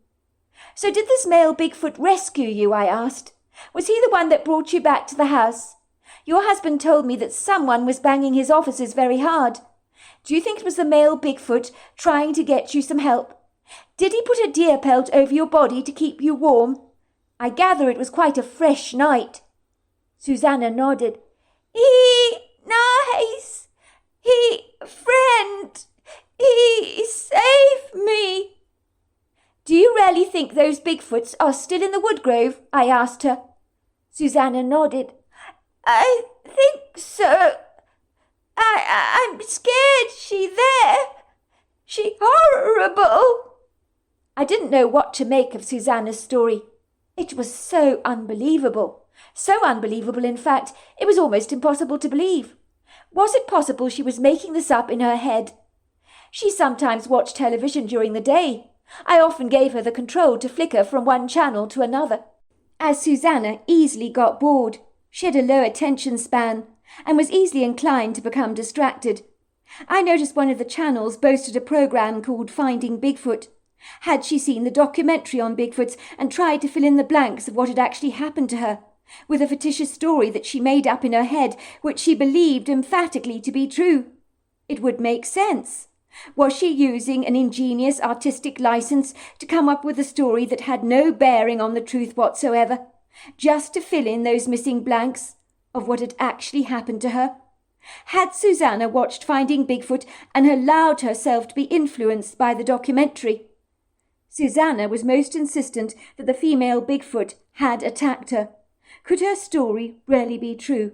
[SPEAKER 2] So did this male Bigfoot rescue you, I asked. Was he the one that brought you back to the house? Your husband told me that someone was banging his offices very hard. Do you think it was the male Bigfoot trying to get you some help? Did he put a deer pelt over your body to keep you warm? I gather it was quite a fresh night. Susanna nodded.
[SPEAKER 3] "He nice. He friend. He saved me."
[SPEAKER 2] Do you really think those Bigfoots are still in the woodgrove? I asked her. Susanna nodded.
[SPEAKER 3] "I think so. I'm scared she there. She horrible."
[SPEAKER 2] I didn't know what to make of Susanna's story. It was so unbelievable. So unbelievable, in fact, it was almost impossible to believe. Was it possible she was making this up in her head? She sometimes watched television during the day. I often gave her the control to flicker from one channel to another. As Susanna easily got bored, she had a low attention span and was easily inclined to become distracted. I noticed one of the channels boasted a program called Finding Bigfoot. Had she seen the documentary on Bigfoots and tried to fill in the blanks of what had actually happened to her, with a fictitious story that she made up in her head, which she believed emphatically to be true? It would make sense. Was she using an ingenious artistic license to come up with a story that had no bearing on the truth whatsoever, just to fill in those missing blanks of what had actually happened to her? Had Susanna watched Finding Bigfoot and allowed herself to be influenced by the documentary? Susanna was most insistent that the female Bigfoot had attacked her. Could her story really be true?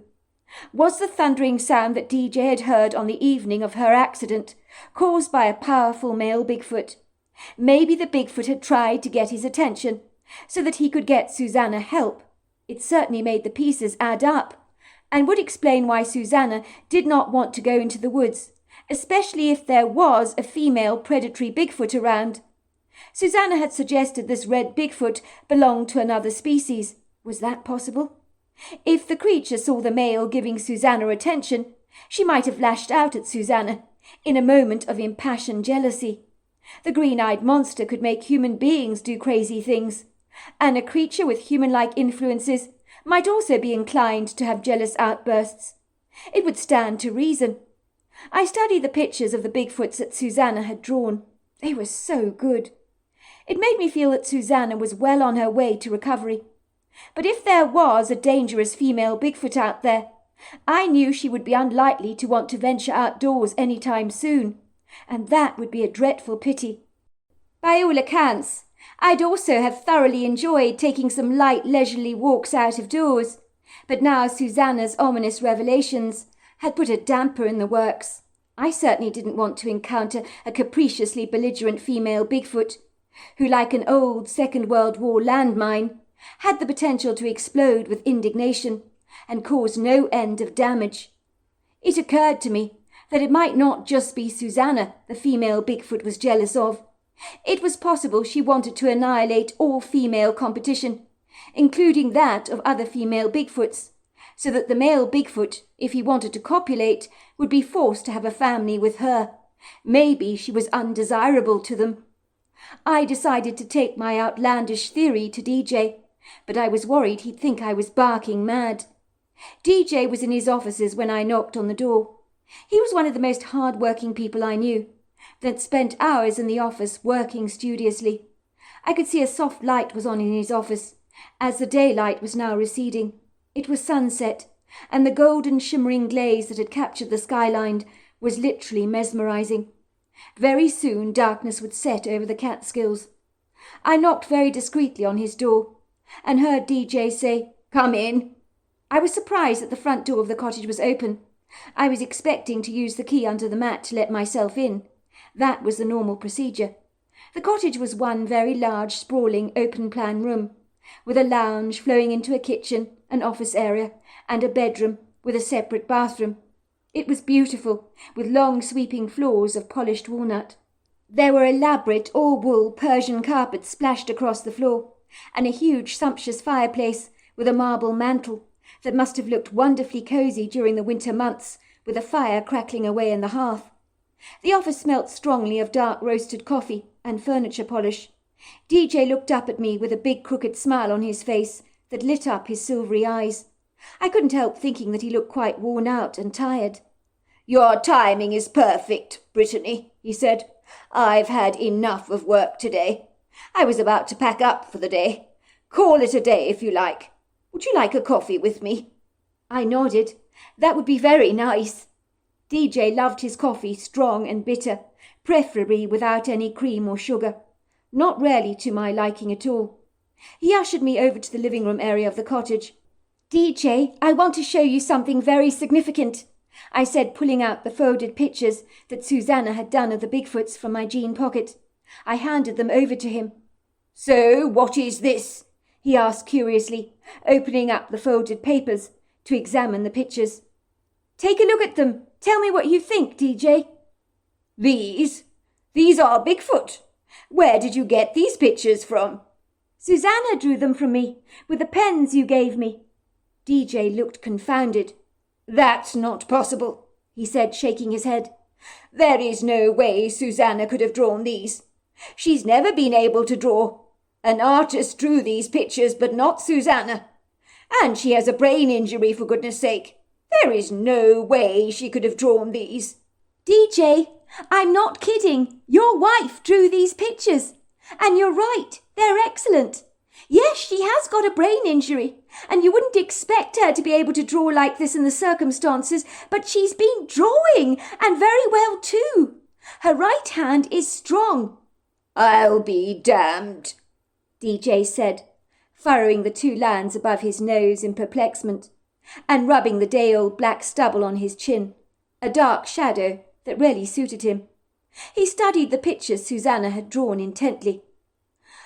[SPEAKER 2] Was the thundering sound that DJ had heard on the evening of her accident caused by a powerful male Bigfoot? Maybe the Bigfoot had tried to get his attention so that he could get Susanna help. It certainly made the pieces add up, and would explain why Susanna did not want to go into the woods, especially if there was a female predatory Bigfoot around. Susanna had suggested this red Bigfoot belonged to another species. Was that possible? If the creature saw the male giving Susanna attention, she might have lashed out at Susanna in a moment of impassioned jealousy. The green-eyed monster could make human beings do crazy things, and a creature with human-like influences might also be inclined to have jealous outbursts. It would stand to reason. I studied the pictures of the Bigfoots that Susanna had drawn. They were so good. It made me feel that Susanna was well on her way to recovery. But if there was a dangerous female Bigfoot out there, I knew she would be unlikely to want to venture outdoors any time soon, and that would be a dreadful pity. By all accounts, I'd also have thoroughly enjoyed taking some light, leisurely walks out of doors, but now Susanna's ominous revelations had put a damper in the works. I certainly didn't want to encounter a capriciously belligerent female Bigfoot, who, like an old Second World War landmine, had the potential to explode with indignation and cause no end of damage. It occurred to me that it might not just be Susanna the female Bigfoot was jealous of. It was possible she wanted to annihilate all female competition, including that of other female Bigfoots, so that the male Bigfoot, if he wanted to copulate, would be forced to have a family with her. Maybe she was undesirable to them. I decided to take my outlandish theory to DJ, but I was worried he'd think I was barking mad. DJ was in his offices when I knocked on the door. He was one of the most hard-working people I knew, that spent hours in the office working studiously. I could see a soft light was on in his office, as the daylight was now receding. It was sunset, and the golden shimmering glaze that had captured the skyline was literally mesmerizing. Very soon darkness would set over the Catskills. I knocked very discreetly on his door, and heard DJ say, "Come in." I was surprised that the front door of the cottage was open. I was expecting to use the key under the mat to let myself in. That was the normal procedure. The cottage was one very large, sprawling, open-plan room, with a lounge flowing into a kitchen, an office area, and a bedroom with a separate bathroom. It was beautiful, with long sweeping floors of polished walnut. There were elaborate all-wool Persian carpets splashed across the floor, and a huge sumptuous fireplace with a marble mantel that must have looked wonderfully cosy during the winter months, with a fire crackling away in the hearth. The office smelt strongly of dark roasted coffee and furniture polish. DJ looked up at me with a big crooked smile on his face that lit up his silvery eyes. I couldn't help thinking that he looked quite worn out and tired.
[SPEAKER 4] "Your timing is perfect, Brittany," he said. "I've had enough of work today. I was about to pack up for the day. Call it a day if you like. Would you like a coffee with me?"
[SPEAKER 2] I nodded. That would be very nice. DJ loved his coffee strong and bitter, preferably without any cream or sugar. Not really to my liking at all. He ushered me over to the living room area of the cottage. "DJ, I want to show you something very significant," I said, pulling out the folded pictures that Susanna had done of the Bigfoots from my jean pocket. I handed them over to him.
[SPEAKER 4] "So, what is this?"
[SPEAKER 2] he asked curiously, opening up the folded papers to examine the pictures. "Take a look at them. Tell me what you think, DJ."
[SPEAKER 4] These are Bigfoot. Where did you get these pictures from?"
[SPEAKER 2] "Susanna drew them from me, with the pens you gave me." DJ looked confounded.
[SPEAKER 4] "That's not possible,"
[SPEAKER 2] he said, shaking his head.
[SPEAKER 4] "There is no way Susanna could have drawn these. She's never been able to draw. An artist drew these pictures, but not Susanna. And she has a brain injury, for goodness sake. There is no way she could have drawn these."
[SPEAKER 2] "DJ, I'm not kidding. Your wife drew these pictures. And you're right, they're excellent. Yes, she has got a brain injury, and you wouldn't expect her to be able to draw like this in the circumstances, but she's been drawing, and very well too. Her right hand is strong."
[SPEAKER 4] "I'll be damned,"
[SPEAKER 2] DJ said, furrowing the two lines above his nose in perplexment, and rubbing the day-old black stubble on his chin, a dark shadow that really suited him. He studied the pictures Susanna had drawn intently.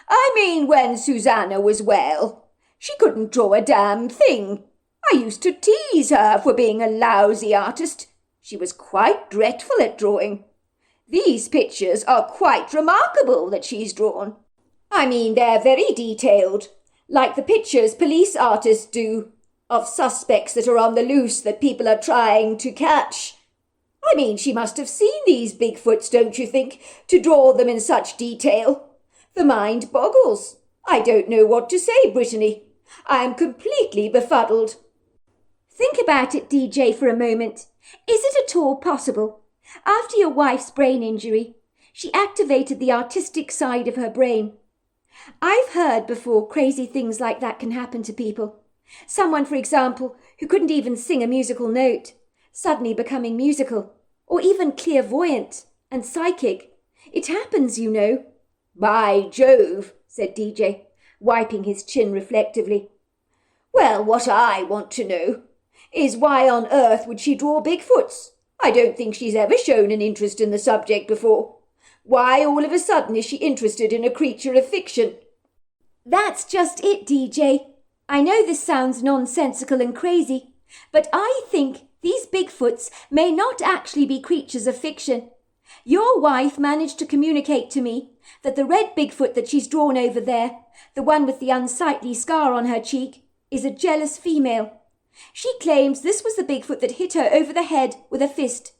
[SPEAKER 4] "I mean, when Susanna was well, she couldn't draw a damn thing. I used to tease her for being a lousy artist. She was quite dreadful at drawing. These pictures are quite remarkable that she's drawn. I mean, they're very detailed, like the pictures police artists do of suspects that are on the loose that people are trying to catch. I mean, she must have seen these Bigfoots, don't you think, to draw them in such detail? The mind boggles. I don't know what to say, Brittany. I am completely befuddled."
[SPEAKER 2] "Think about it, DJ, for a moment. Is it at all possible? After your wife's brain injury, she activated the artistic side of her brain. I've heard before crazy things like that can happen to people. Someone, for example, who couldn't even sing a musical note, suddenly becoming musical, or even clairvoyant and psychic. It happens, you know."
[SPEAKER 4] "By Jove," said DJ, wiping his chin reflectively. "Well, what I want to know is why on earth would she draw Bigfoots? I don't think she's ever shown an interest in the subject before. Why all of a sudden is she interested in a creature of fiction?"
[SPEAKER 2] "That's just it, DJ. I know this sounds nonsensical and crazy, but I think these Bigfoots may not actually be creatures of fiction. Your wife managed to communicate to me that the red Bigfoot that she's drawn over there, the one with the unsightly scar on her cheek, is a jealous female. She claims this was the Bigfoot that hit her over the head with a fist.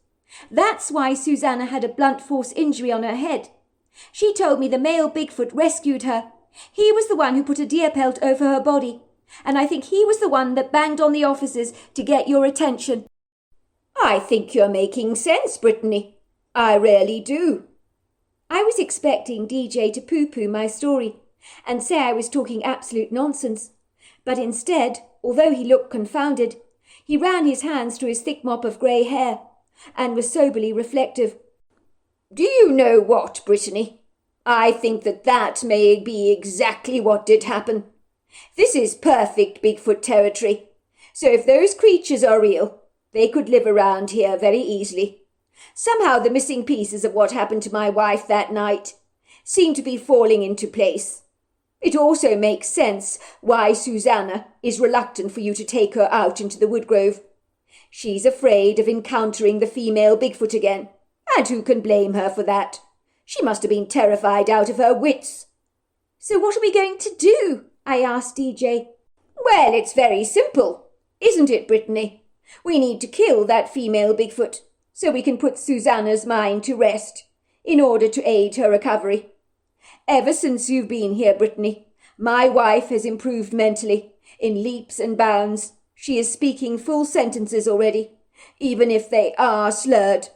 [SPEAKER 2] That's why Susanna had a blunt force injury on her head. She told me the male Bigfoot rescued her. He was the one who put a deer pelt over her body, and I think he was the one that banged on the officers to get your attention."
[SPEAKER 4] "I think you're making sense, Brittany. I really do."
[SPEAKER 2] I was expecting DJ to pooh-pooh my story and say I was talking absolute nonsense, but instead, although he looked confounded, he ran his hands through his thick mop of grey hair and was soberly reflective.
[SPEAKER 4] "Do you know what, Brittany? I think that may be exactly what did happen. This is perfect Bigfoot territory. So if those creatures are real, they could live around here very easily. Somehow the missing pieces of what happened to my wife that night seem to be falling into place. It also makes sense why Susanna is reluctant for you to take her out into the woodgrove. She's afraid of encountering the female Bigfoot again, and who can blame her for that? She must have been terrified out of her wits.
[SPEAKER 2] So what are we going to do? I asked DJ.
[SPEAKER 4] Well, it's very simple, isn't it, Brittany? We need to kill that female Bigfoot so we can put Susanna's mind to rest in order to aid her recovery. Ever since you've been here, Brittany, my wife has improved mentally in leaps and bounds. She is speaking full sentences already, even if they are slurred.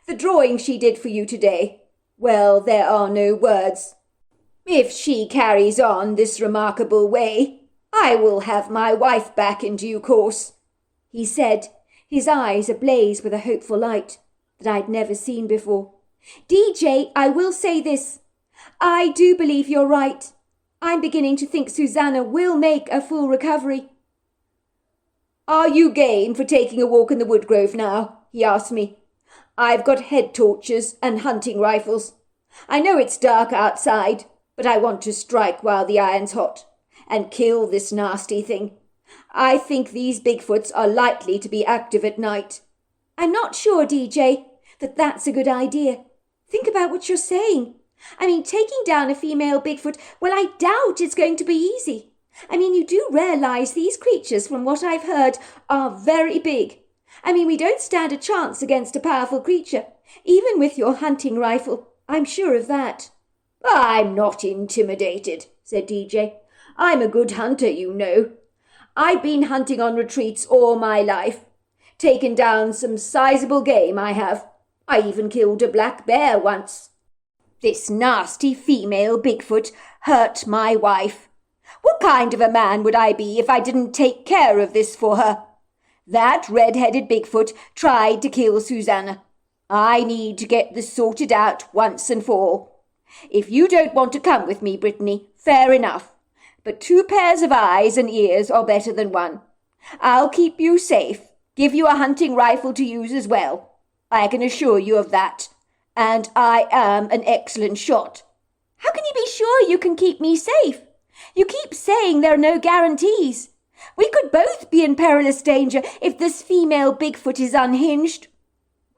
[SPEAKER 4] The drawing she did for you today, well, there are no words. If she carries on this remarkable way, I will have my wife back in due course,
[SPEAKER 2] he said, his eyes ablaze with a hopeful light that I'd never seen before. DJ, I will say this. I do believe you're right. I'm beginning to think Susanna will make a full recovery.
[SPEAKER 4] Are you game for taking a walk in the woodgrove now? He asked me. I've got head torches and hunting rifles. I know it's dark outside, but I want to strike while the iron's hot and kill this nasty thing. I think these Bigfoots are likely to be active at night.
[SPEAKER 2] I'm not sure, DJ, that that's a good idea. Think about what you're saying. I mean, taking down a female Bigfoot, well, I doubt it's going to be easy. I mean, you do realise these creatures, from what I've heard, are very big. I mean, we don't stand a chance against a powerful creature, even with your hunting rifle. I'm sure of that.
[SPEAKER 4] I'm not intimidated, said DJ. I'm a good hunter, you know. I've been hunting on retreats all my life. Taken down some sizable game, I have. I even killed a black bear once. This nasty female Bigfoot hurt my wife. What kind of a man would I be if I didn't take care of this for her? That red-headed Bigfoot tried to kill Susanna. I need to get this sorted out once and for all. If you don't want to come with me, Brittany, fair enough. But 2 pairs of eyes and ears are better than 1. I'll keep you safe, give you a hunting rifle to use as well. I can assure you of that. And I am an excellent shot.
[SPEAKER 2] How can you be sure you can keep me safe? You keep saying there are no guarantees. We could both be in perilous danger if this female Bigfoot is unhinged.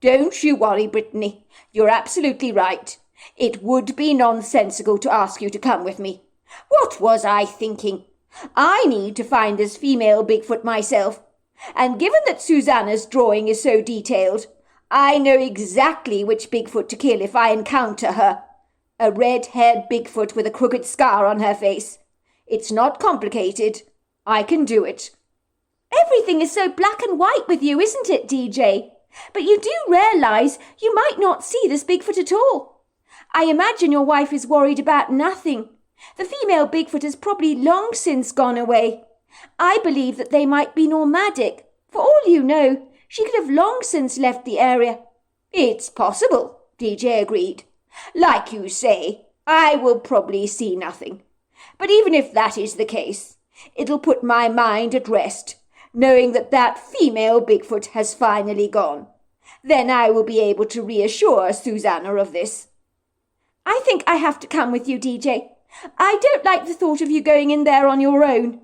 [SPEAKER 4] Don't you worry, Brittany. You're absolutely right. It would be nonsensical to ask you to come with me. What was I thinking? I need to find this female Bigfoot myself. And given that Susanna's drawing is so detailed, I know exactly which Bigfoot to kill if I encounter her. A red-haired Bigfoot with a crooked scar on her face. It's not complicated. I can do it.
[SPEAKER 2] Everything is so black and white with you, isn't it, DJ? But you do realise you might not see this Bigfoot at all. I imagine your wife is worried about nothing. The female Bigfoot has probably long since gone away. I believe that they might be nomadic. For all you know, she could have long since left the area.
[SPEAKER 4] It's possible, DJ agreed. Like you say, I will probably see nothing. But even if that is the case, it'll put my mind at rest, knowing that that female Bigfoot has finally gone. Then I will be able to reassure Susanna of this.
[SPEAKER 2] I think I have to come with you, DJ. I don't like the thought of you going in there on your own.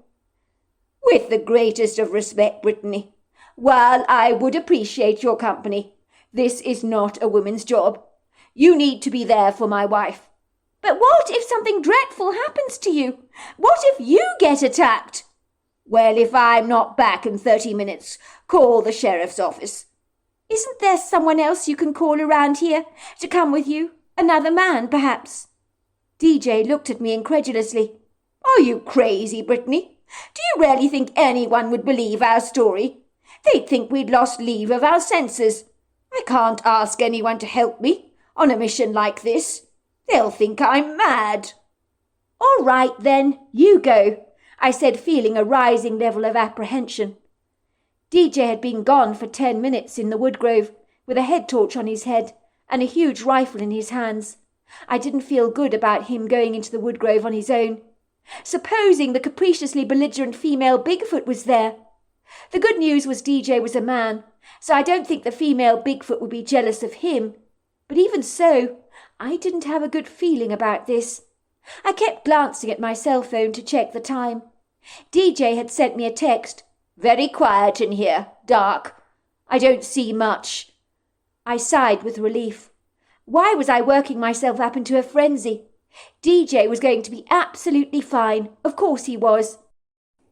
[SPEAKER 4] With the greatest of respect, Brittany. While I would appreciate your company, this is not a woman's job. You need to be there for my wife.
[SPEAKER 2] But what if something dreadful happens to you? What if you get attacked?
[SPEAKER 4] Well, if I'm not back in 30 minutes, call the sheriff's office.
[SPEAKER 2] Isn't there someone else you can call around here to come with you? Another man, perhaps?
[SPEAKER 4] DJ looked at me incredulously. Are you crazy, Brittany? Do you really think anyone would believe our story? They'd think we'd lost leave of our senses. I can't ask anyone to help me on a mission like this. They'll think I'm mad.
[SPEAKER 2] All right, then, you go, I said, feeling a rising level of apprehension. DJ had been gone for 10 minutes in the woodgrove, with a head torch on his head and a huge rifle in his hands. I didn't feel good about him going into the woodgrove on his own. Supposing the capriciously belligerent female Bigfoot was there? The good news was DJ was a man, so I don't think the female Bigfoot would be jealous of him. But even so, I didn't have a good feeling about this. I kept glancing at my cell phone to check the time. DJ had sent me a text. "Very quiet in here, dark. I don't see much." I sighed with relief. Why was I working myself up into a frenzy? DJ was going to be absolutely fine. Of course he was.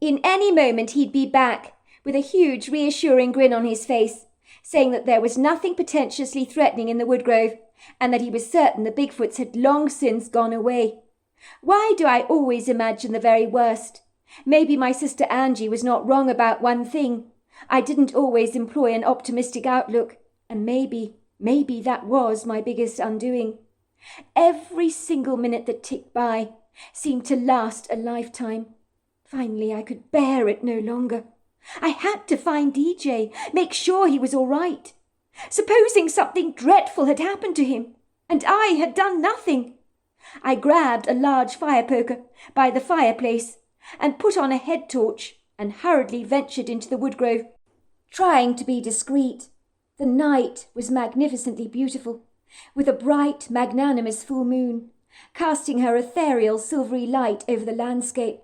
[SPEAKER 2] In any moment he'd be back, with a huge reassuring grin on his face, saying that there was nothing potentiously threatening in the woodgrove, and that he was certain the Bigfoots had long since gone away. Why do I always imagine the very worst? Maybe my sister Angie was not wrong about one thing. I didn't always employ an optimistic outlook, and maybe that was my biggest undoing. Every single minute that ticked by seemed to last a lifetime. Finally, I could bear it no longer. I had to find DJ, make sure he was all right. Supposing something dreadful had happened to him, and I had done nothing. I grabbed a large fire poker by the fireplace and put on a head torch and hurriedly ventured into the woodgrove, trying to be discreet. The night was magnificently beautiful, with a bright, magnanimous full moon, casting her ethereal silvery light over the landscape.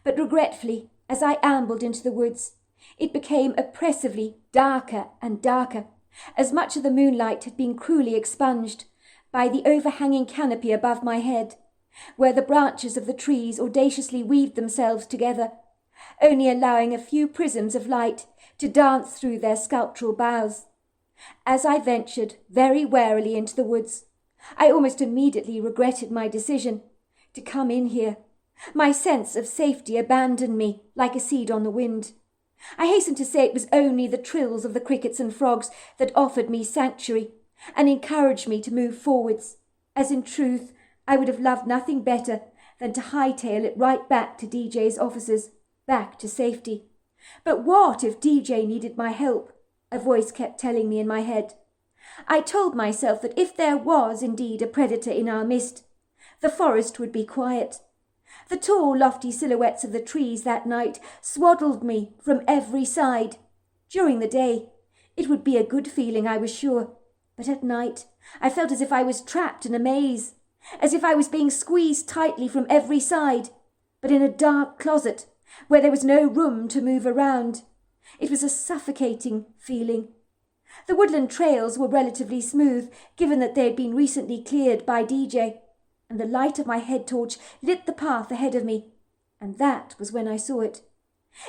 [SPEAKER 2] But regretfully, as I ambled into the woods, it became oppressively darker and darker, as much of the moonlight had been cruelly expunged by the overhanging canopy above my head, where the branches of the trees audaciously weaved themselves together, only allowing a few prisms of light to dance through their sculptural boughs. As I ventured very warily into the woods, I almost immediately regretted my decision to come in here. My sense of safety abandoned me like a seed on the wind. I hasten to say it was only the trills of the crickets and frogs that offered me sanctuary and encouraged me to move forwards, as in truth I would have loved nothing better than to hightail it right back to DJ's offices, back to safety. But what if DJ needed my help? A voice kept telling me in my head. I told myself that if there was indeed a predator in our midst, the forest would be quiet. The tall, lofty silhouettes of the trees that night swaddled me from every side. During the day, it would be a good feeling, I was sure. But at night, I felt as if I was trapped in a maze, as if I was being squeezed tightly from every side, but in a dark closet where there was no room to move around. It was a suffocating feeling. The woodland trails were relatively smooth, given that they had been recently cleared by DJ, and the light of my head torch lit the path ahead of me, and that was when I saw it.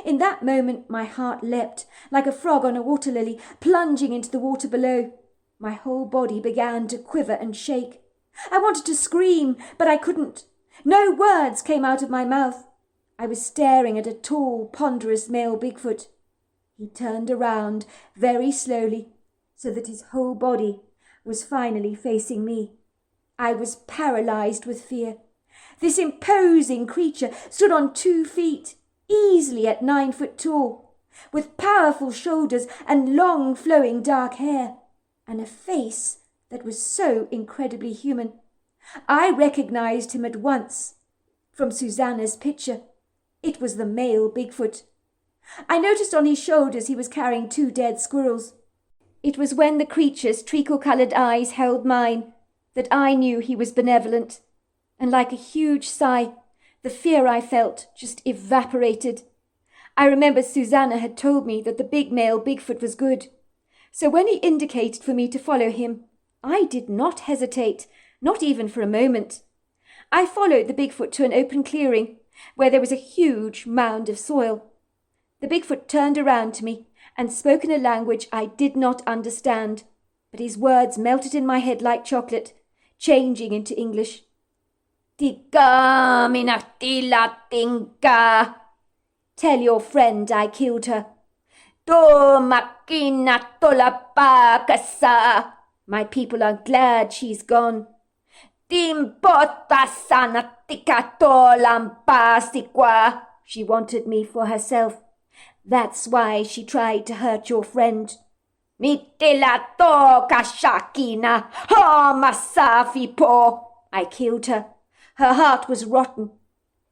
[SPEAKER 2] In that moment my heart leapt, like a frog on a water lily, plunging into the water below. My whole body began to quiver and shake. I wanted to scream, but I couldn't. No words came out of my mouth. I was staring at a tall, ponderous male Bigfoot. He turned around very slowly, so that his whole body was finally facing me. I was paralyzed with fear. This imposing creature stood on 2 feet, easily at 9 foot tall, with powerful shoulders and long flowing dark hair, and a face that was so incredibly human. I recognized him at once from Susanna's picture. It was the male Bigfoot. I noticed on his shoulders he was carrying 2 dead squirrels. It was when the creature's treacle-coloured eyes held mine that I knew he was benevolent, and like a huge sigh, the fear I felt just evaporated. I remember Susanna had told me that the big male Bigfoot was good, so when he indicated for me to follow him, I did not hesitate, not even for a moment. I followed the Bigfoot to an open clearing where there was a huge mound of soil. The Bigfoot turned around to me and spoke in a language I did not understand, but his words melted in my head like chocolate, changing into English. Tika minatila tinka. Tell your friend I killed her. To makina tolapa kasa. My people are glad she's gone. Timpota sanatika tolampasikwa. She wanted me for herself. That's why she tried to hurt your friend. Mitila to kashakina ha masafi po. I killed her. Her heart was rotten.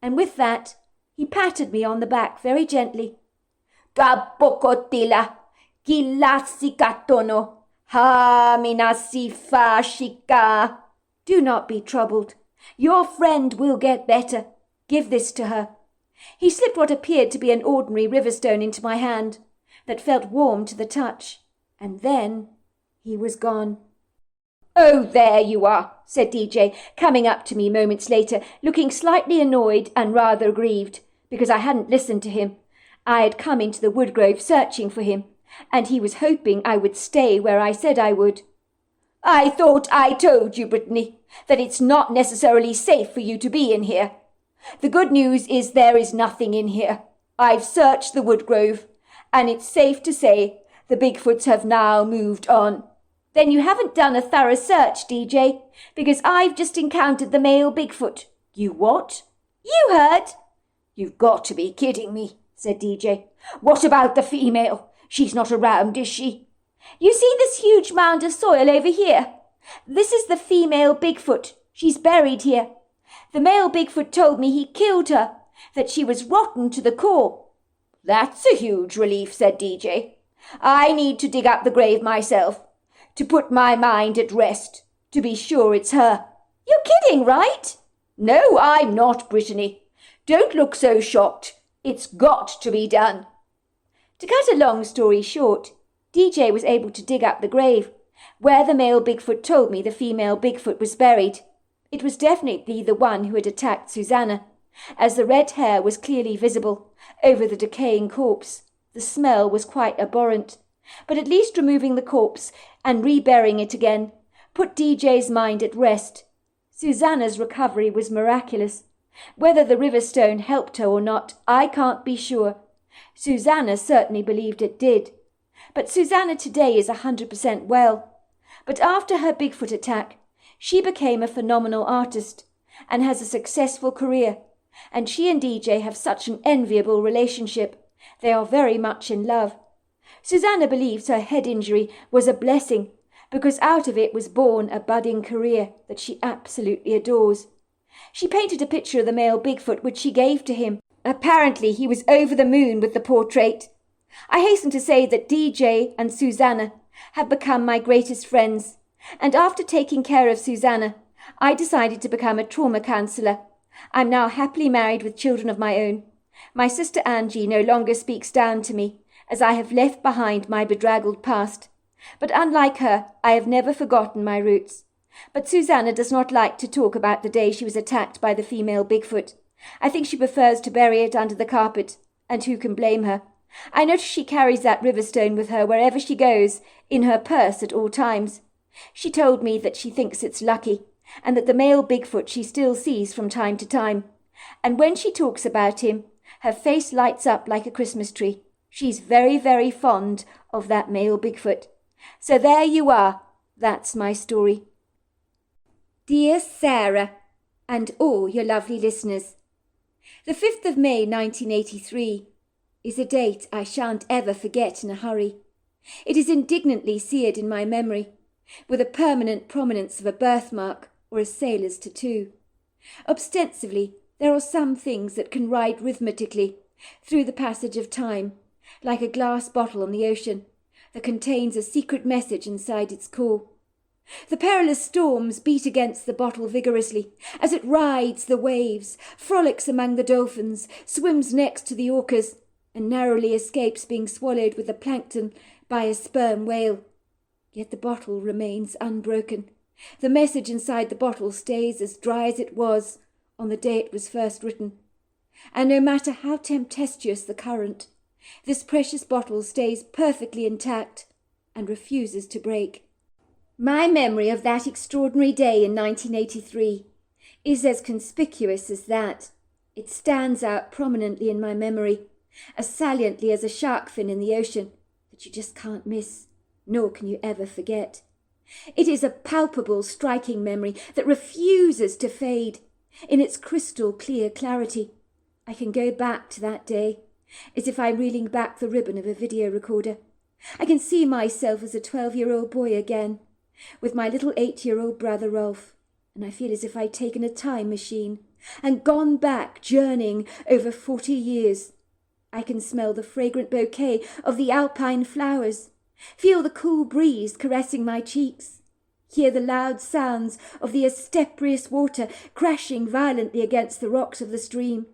[SPEAKER 2] And with that, he patted me on the back very gently. Gabokotila,
[SPEAKER 4] Gilassikatono. Ha minasi fashika.
[SPEAKER 2] Do not be troubled. Your friend will get better. Give this to her. He slipped what appeared to be an ordinary river stone into my hand, that felt warm to the touch, and then he was gone.
[SPEAKER 4] Oh, there you are, said DJ, coming up to me moments later, looking slightly annoyed and rather aggrieved, because I hadn't listened to him. I had come into the woodgrove searching for him, and he was hoping I would stay where I said I would. I thought I told you, Brittany, that it's not necessarily safe for you to be in here. The good news is there is nothing in here. I've searched the woodgrove, and it's safe to say the Bigfoots have now moved on. Then you haven't done a thorough search, DJ, because I've just encountered the male Bigfoot. You what? You heard? You've got to be kidding me, said DJ. What about the female? She's not around, is she? You see this huge mound of soil over here? This is the female Bigfoot. She's buried here. The male Bigfoot told me he killed her, that she was rotten to the core. That's a huge relief, said DJ. I need to dig up the grave myself, to put my mind at rest, to be sure it's her. You're kidding, right? No, I'm not, Brittany. Don't look so shocked. It's got to be done. To cut a long story short, DJ was able to dig up the grave, where the male Bigfoot told me the female Bigfoot was buried. It was definitely the one who had attacked Susanna, as the red hair was clearly visible over the decaying corpse. The smell was quite abhorrent, but at least removing the corpse and reburying it again put DJ's mind at rest. Susanna's recovery was miraculous. Whether the river stone helped her or not, I can't be sure. Susanna certainly believed it did. But Susanna today is 100% well. But after her Bigfoot attack, she became a phenomenal artist and has a successful career. And she and DJ have such an enviable relationship. They are very much in love. Susanna believes her head injury was a blessing, because out of it was born a budding career that she absolutely adores. She painted a picture of the male Bigfoot, which she gave to him. Apparently he was over the moon with the portrait. I hasten to say that DJ and Susanna have become my greatest friends, and after taking care of Susanna, I decided to become a trauma counsellor. I'm now happily married with children of my own. My sister Angie no longer speaks down to me, as I have left behind my bedraggled past. But unlike her, I have never forgotten my roots. But Susanna does not like to talk about the day she was attacked by the female Bigfoot. I think she prefers to bury it under the carpet, and who can blame her? I notice she carries that river stone with her wherever she goes, in her purse at all times. She told me that she thinks it's lucky, and that the male Bigfoot she still sees from time to time. And when she talks about him, her face lights up like a Christmas tree. She's very, very fond of that male Bigfoot. So there you are. That's my story.
[SPEAKER 2] Dear Sarah, and all your lovely listeners, the 5th of May 1983 is a date I shan't ever forget in a hurry. It is indignantly seared in my memory, with a permanent prominence of a birthmark or a sailor's tattoo. Ostensibly, there are some things that can ride rhythmically through the passage of time, like a glass bottle on the ocean that contains a secret message inside its core. The perilous storms beat against the bottle vigorously as it rides the waves, frolics among the dolphins, swims next to the orcas, and narrowly escapes being swallowed with the plankton by a sperm whale. Yet the bottle remains unbroken. The message inside the bottle stays as dry as it was on the day it was first written. And no matter how tempestuous the current, this precious bottle stays perfectly intact and refuses to break. My memory of that extraordinary day in 1983 is as conspicuous as that. It stands out prominently in my memory, as saliently as a shark fin in the ocean that you just can't miss, nor can you ever forget. It is a palpable, striking memory that refuses to fade. In its crystal clear clarity, I can go back to that day, as if I'm reeling back the ribbon of a video recorder. I can see myself as a 12-year-old boy again, with my little 8-year-old brother Rolf, and I feel as if I'd taken a time machine and gone back, journeying over 40 years. I can smell the fragrant bouquet of the alpine flowers feel the cool breeze caressing my cheeks, hear the loud sounds of the obstreperous water crashing violently against the rocks of the stream,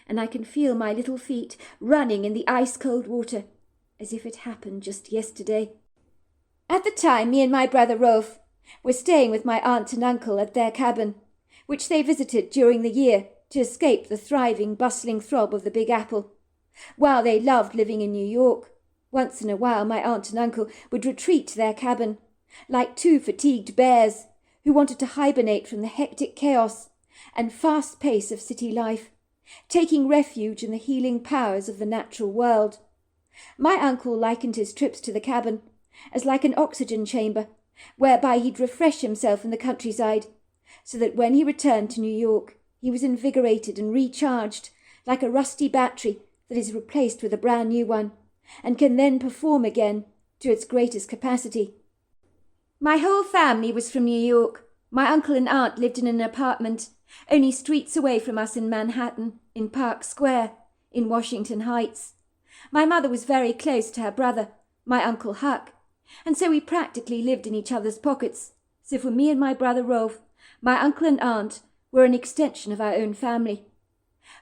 [SPEAKER 2] and I can feel my little feet running in the ice-cold water, as if it happened just yesterday. At the time, me and my brother Rolf were staying with my aunt and uncle at their cabin, which they visited during the year to escape the thriving, bustling throb of the Big Apple. While they loved living in New York, once in a while my aunt and uncle would retreat to their cabin, like two fatigued bears who wanted to hibernate from the hectic chaos and fast pace of city life, taking refuge in the healing powers of the natural world. My uncle likened his trips to the cabin as like an oxygen chamber, whereby he'd refresh himself in the countryside, so that when he returned to New York, he was invigorated and recharged, like a rusty battery that is replaced with a brand new one, and can then perform again to its greatest capacity. My whole family was from New York. My uncle and aunt lived in an apartment only streets away from us in Manhattan, in Park Square, in Washington Heights. My mother was very close to her brother, my Uncle Huck, and so we practically lived in each other's pockets. So for me and my brother Rolf, my uncle and aunt were an extension of our own family.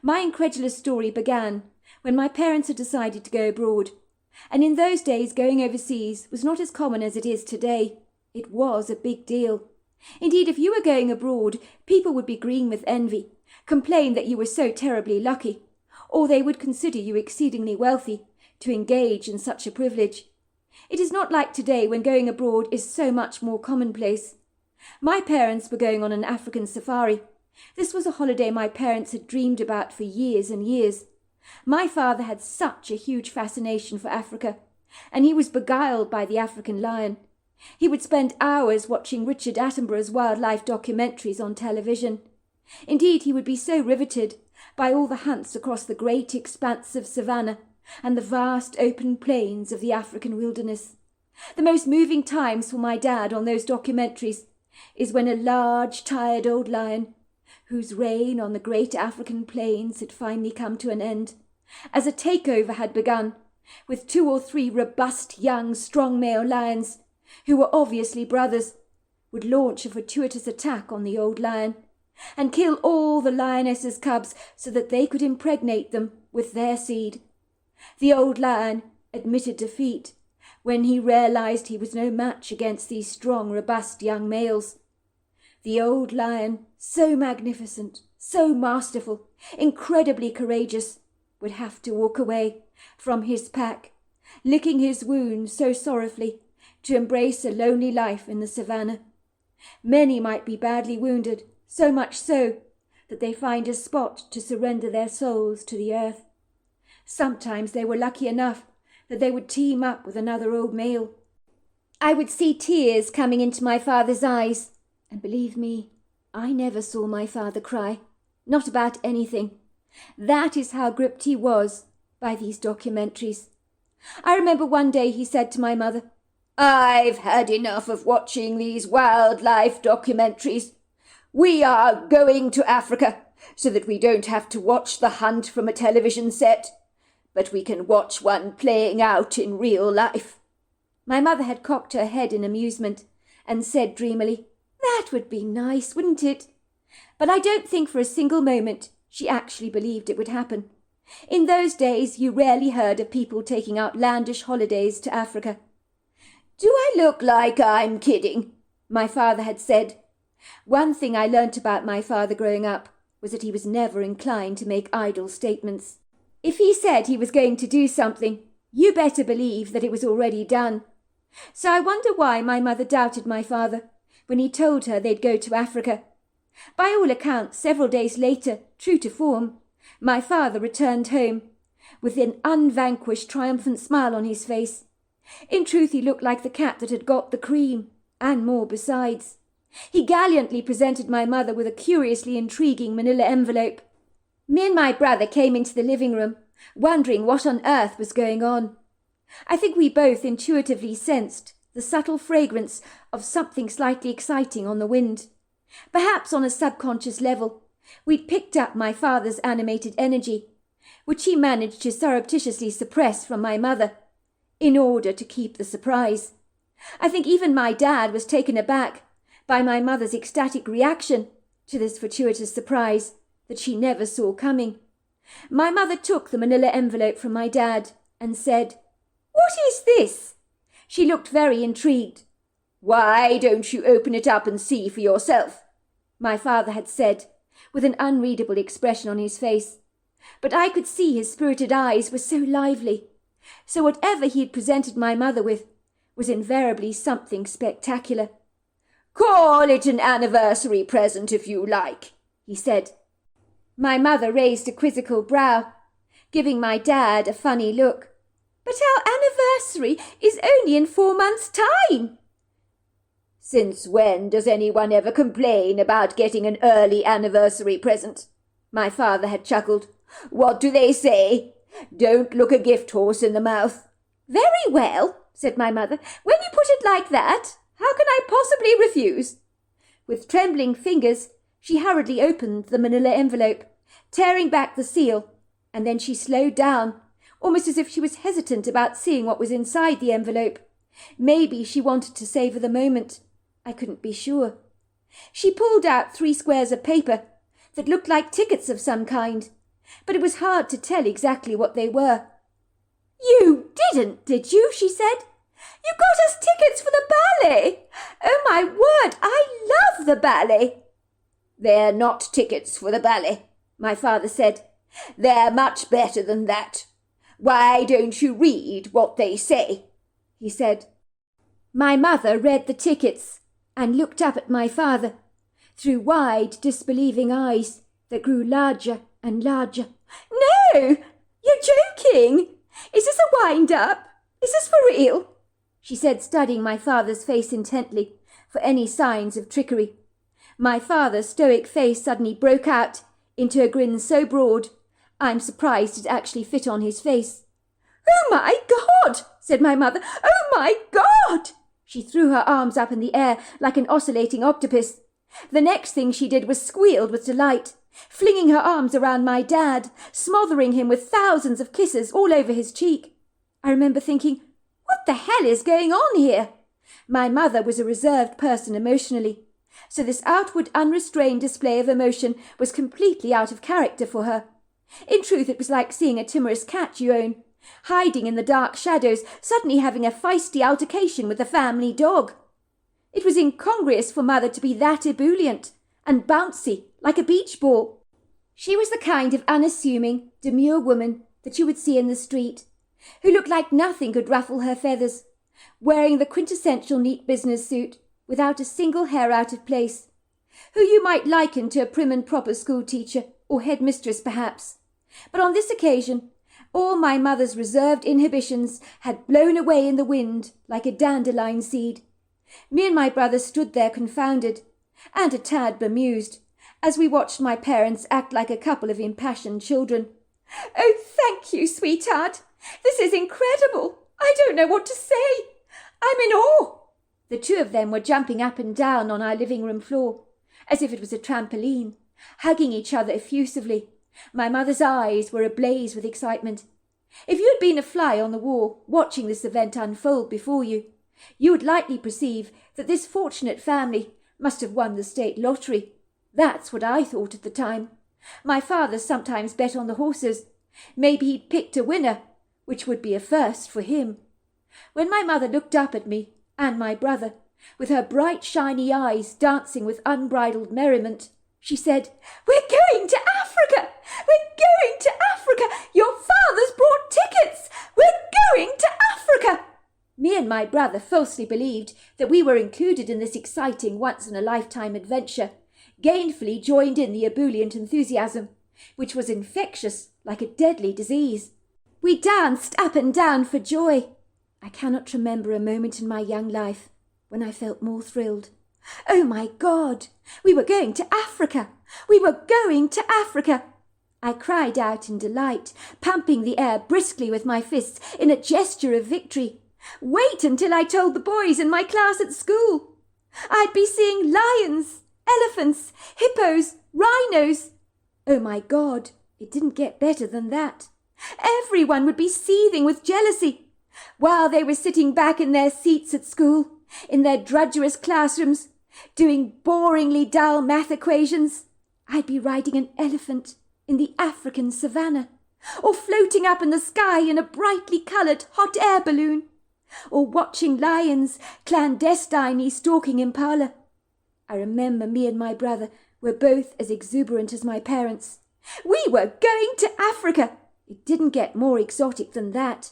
[SPEAKER 2] My incredulous story began when my parents had decided to go abroad, and in those days going overseas was not as common as it is today. It was a big deal. Indeed, if you were going abroad, people would be green with envy, complain that you were so terribly lucky, or they would consider you exceedingly wealthy to engage in such a privilege. It is not like today when going abroad is so much more commonplace. My parents were going on an African safari. This was a holiday my parents had dreamed about for years and years. My father had such a huge fascination for Africa, and he was beguiled by the African lion. He would spend hours watching Richard Attenborough's wildlife documentaries on television. Indeed, he would be so riveted by all the hunts across the great expanse of savannah and the vast open plains of the African wilderness. The most moving times for my dad on those documentaries is when a large, tired old lion, whose reign on the great African plains had finally come to an end, as a takeover had begun, with 2 or 3 robust, young, strong male lions, who were obviously brothers, would launch a fortuitous attack on the old lion, and kill all the lioness's cubs so that they could impregnate them with their seed. The old lion admitted defeat when he realized he was no match against these strong, robust young males. The old lion, so magnificent, so masterful, incredibly courageous, would have to walk away from his pack, licking his wounds so sorrowfully, to embrace a lonely life in the savannah. Many might be badly wounded, so much so that they find a spot to surrender their souls to the earth. Sometimes they were lucky enough that they would team up with another old male. I would see tears coming into my father's eyes, and believe me, I never saw my father cry, not about anything. That is how gripped he was by these documentaries. I remember one day he said to my mother, "I've had enough of watching these wildlife documentaries. We are going to Africa so that we don't have to watch the hunt from a television set, but we can watch one playing out in real life." My mother had cocked her head in amusement and said dreamily, "That would be nice, wouldn't it?" But I don't think for a single moment she actually believed it would happen. In those days you rarely heard of people taking outlandish holidays to Africa. "Do I look like I'm kidding?" my father had said. One thing I learnt about my father growing up was that he was never inclined to make idle statements. If he said he was going to do something, you better believe that it was already done. So I wonder why my mother doubted my father when he told her they'd go to Africa. By all accounts, several days later, true to form, my father returned home with an unvanquished, triumphant smile on his face. In truth, he looked like the cat that had got the cream, and more besides. He gallantly presented my mother with a curiously intriguing manila envelope. Me and my brother came into the living room, wondering what on earth was going on. I think we both intuitively sensed the subtle fragrance of something slightly exciting on the wind. Perhaps on a subconscious level, we'd picked up my father's animated energy, which he managed to surreptitiously suppress from my mother, in order to keep the surprise. I think even my dad was taken aback by my mother's ecstatic reaction to this fortuitous surprise that she never saw coming. My mother took the manila envelope from my dad and said, "What is this?" She looked very intrigued. "Why don't you open it up and see for yourself?" my father had said, with an unreadable expression on his face. But I could see his spirited eyes were so lively. So whatever he had presented my mother with was invariably something spectacular. "Call it an anniversary present if you like," he said. My mother raised a quizzical brow, giving my dad a funny look. "But our anniversary is only in 4 months' time." "Since when does anyone ever complain about getting an early anniversary present?" my father had chuckled. "What do they say? Don't look a gift horse in the mouth." "Very well," said my mother. "When you put it like that, how can I possibly refuse?" With trembling fingers, she hurriedly opened the manila envelope, tearing back the seal, and then she slowed down, almost as if she was hesitant about seeing what was inside the envelope. Maybe she wanted to savour the moment. I couldn't be sure. She pulled out 3 squares of paper that looked like tickets of some kind, but it was hard to tell exactly what they were. "You didn't, did you?" she said. "You got us tickets for the ballet. Oh, my word, I love the ballet." "They're not tickets for the ballet," my father said. "They're much better than that. Why don't you read what they say?" he said. My mother read the tickets and looked up at my father through wide, disbelieving eyes that grew larger and larger. "No, you're joking. Is this a wind-up? Is this for real?" she said, studying my father's face intently for any signs of trickery. My father's stoic face suddenly broke out into a grin so broad, I'm surprised it actually fit on his face. "Oh, my God!" said my mother. "Oh, my God!" She threw her arms up in the air like an oscillating octopus. The next thing she did was squealed with delight, flinging her arms around my dad, smothering him with thousands of kisses all over his cheek. I remember thinking, what the hell is going on here? My mother was a reserved person emotionally, so this outward unrestrained display of emotion was completely out of character for her. In truth, it was like seeing a timorous cat you own, hiding in the dark shadows, suddenly having a feisty altercation with the family dog. It was incongruous for mother to be that ebullient and bouncy like a beach ball. She was the kind of unassuming, demure woman that you would see in the street, who looked like nothing could ruffle her feathers, wearing the quintessential neat business suit without a single hair out of place, who you might liken to a prim and proper schoolteacher or headmistress perhaps. But on this occasion, all my mother's reserved inhibitions had blown away in the wind like a dandelion seed. Me and my brother stood there confounded, and a tad bemused, as we watched my parents act like a couple of impassioned children. "Oh, thank you, sweetheart. This is incredible. I don't know what to say. I'm in awe." The two of them were jumping up and down on our living room floor, as if it was a trampoline, hugging each other effusively. My mother's eyes were ablaze with excitement. If you had been a fly on the wall watching this event unfold before you, you would likely perceive that this fortunate family must have won the state lottery. That's what I thought at the time. My father sometimes bet on the horses. Maybe he'd picked a winner, which would be a first for him. When my mother looked up at me and my brother, with her bright shiny eyes dancing with unbridled merriment, she said, "We're going to Africa! We're going to Africa! Your father's brought tickets! We're going to Africa!" Me and my brother falsely believed that we were included in this exciting once-in-a-lifetime adventure, gainfully joined in the ebullient enthusiasm, which was infectious like a deadly disease. We danced up and down for joy. I cannot remember a moment in my young life when I felt more thrilled. Oh, my God! We were going to Africa! We were going to Africa! I cried out in delight, pumping the air briskly with my fists in a gesture of victory. Wait until I told the boys in my class at school. I'd be seeing lions, elephants, hippos, rhinos. Oh, my God, it didn't get better than that. Everyone would be seething with jealousy.
[SPEAKER 3] while they were sitting back in their seats at school, in their drudgerous classrooms, doing boringly dull math equations, I'd be riding an elephant in the African savannah, or floating up in the sky in a brightly coloured hot air balloon, or watching lions clandestinely stalking impala. I remember me and my brother were both as exuberant as my parents. We were going to Africa. It didn't get more exotic than that.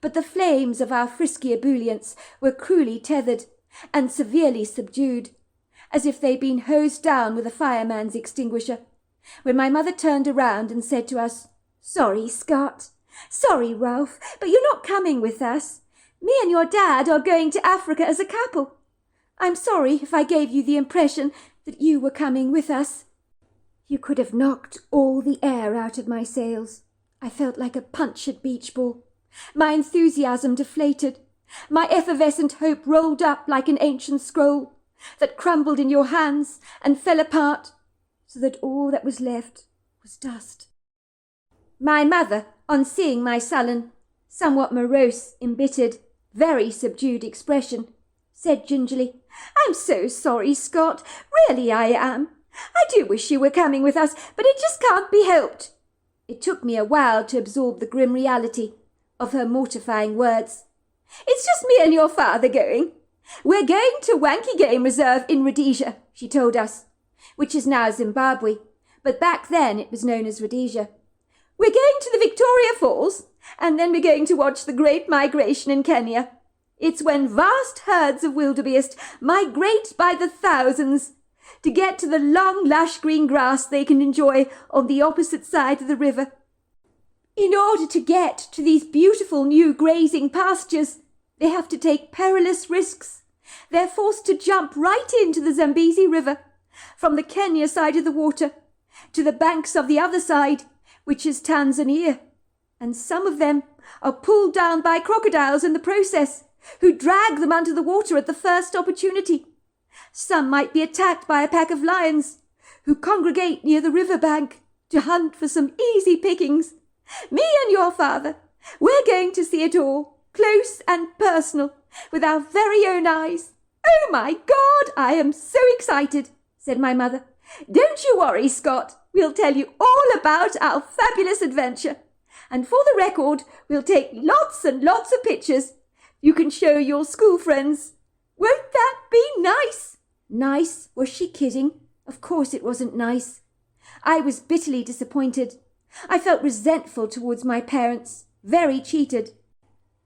[SPEAKER 3] But the flames of our frisky ebullience were cruelly tethered and severely subdued, as if they'd been hosed down with a fireman's extinguisher, when my mother turned around and said to us, "Sorry, Scott. Sorry, Ralph, but you're not coming with us. Me and your dad are going to Africa as a couple. I'm sorry if I gave you the impression that you were coming with us." You could have knocked all the air out of my sails. I felt like a punctured beach ball. My enthusiasm deflated. My effervescent hope rolled up like an ancient scroll that crumbled in your hands and fell apart, so that all that was left was dust. My mother, on seeing my sullen, somewhat morose, embittered, very subdued expression, said gingerly, "I'm so sorry, Scott. Really I am. I do wish you were coming with us, but it just can't be helped." It took me a while to absorb the grim reality of her mortifying words. "It's just me and your father going. We're going to Wanky Game Reserve in Rhodesia," she told us, which is now Zimbabwe, but back then it was known as Rhodesia. "We're going to the Victoria Falls, and then we're going to watch the Great Migration in Kenya. It's when vast herds of wildebeest migrate by the thousands to get to the long, lush green grass they can enjoy on the opposite side of the river. In order to get to these beautiful new grazing pastures, they have to take perilous risks. They're forced to jump right into the Zambezi River, from the Kenya side of the water to the banks of the other side, which is Tanzania. And some of them are pulled down by crocodiles in the process, who drag them under the water at the first opportunity. Some might be attacked by a pack of lions, who congregate near the river bank to hunt for some easy pickings. Me and your father, we're going to see it all, close and personal, with our very own eyes. Oh, my God, I am so excited," said my mother. "Don't you worry, Scott. We'll tell you all about our fabulous adventure. And for the record, we'll take lots and lots of pictures. You can show your school friends. Won't that be nice?" Nice? Was she kidding? Of course it wasn't nice. I was bitterly disappointed. I felt resentful towards my parents, very cheated.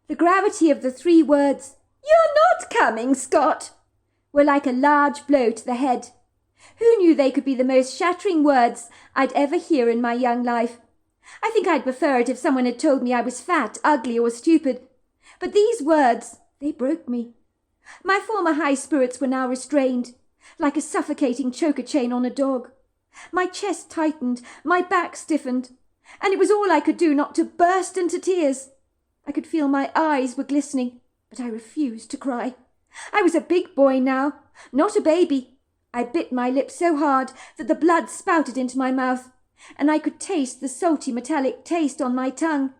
[SPEAKER 3] The gravity of the 3 words, "You're not coming, Scott," were like a large blow to the head. Who knew they could be the most shattering words I'd ever hear in my young life? I think I'd prefer it if someone had told me I was fat, ugly, or stupid. But these words, they broke me. My former high spirits were now restrained, like a suffocating choker chain on a dog. My chest tightened, my back stiffened, and it was all I could do not to burst into tears. I could feel my eyes were glistening, but I refused to cry. I was a big boy now, not a baby. I bit my lip so hard that the blood spouted into my mouth, and I could taste the salty metallic taste on my tongue.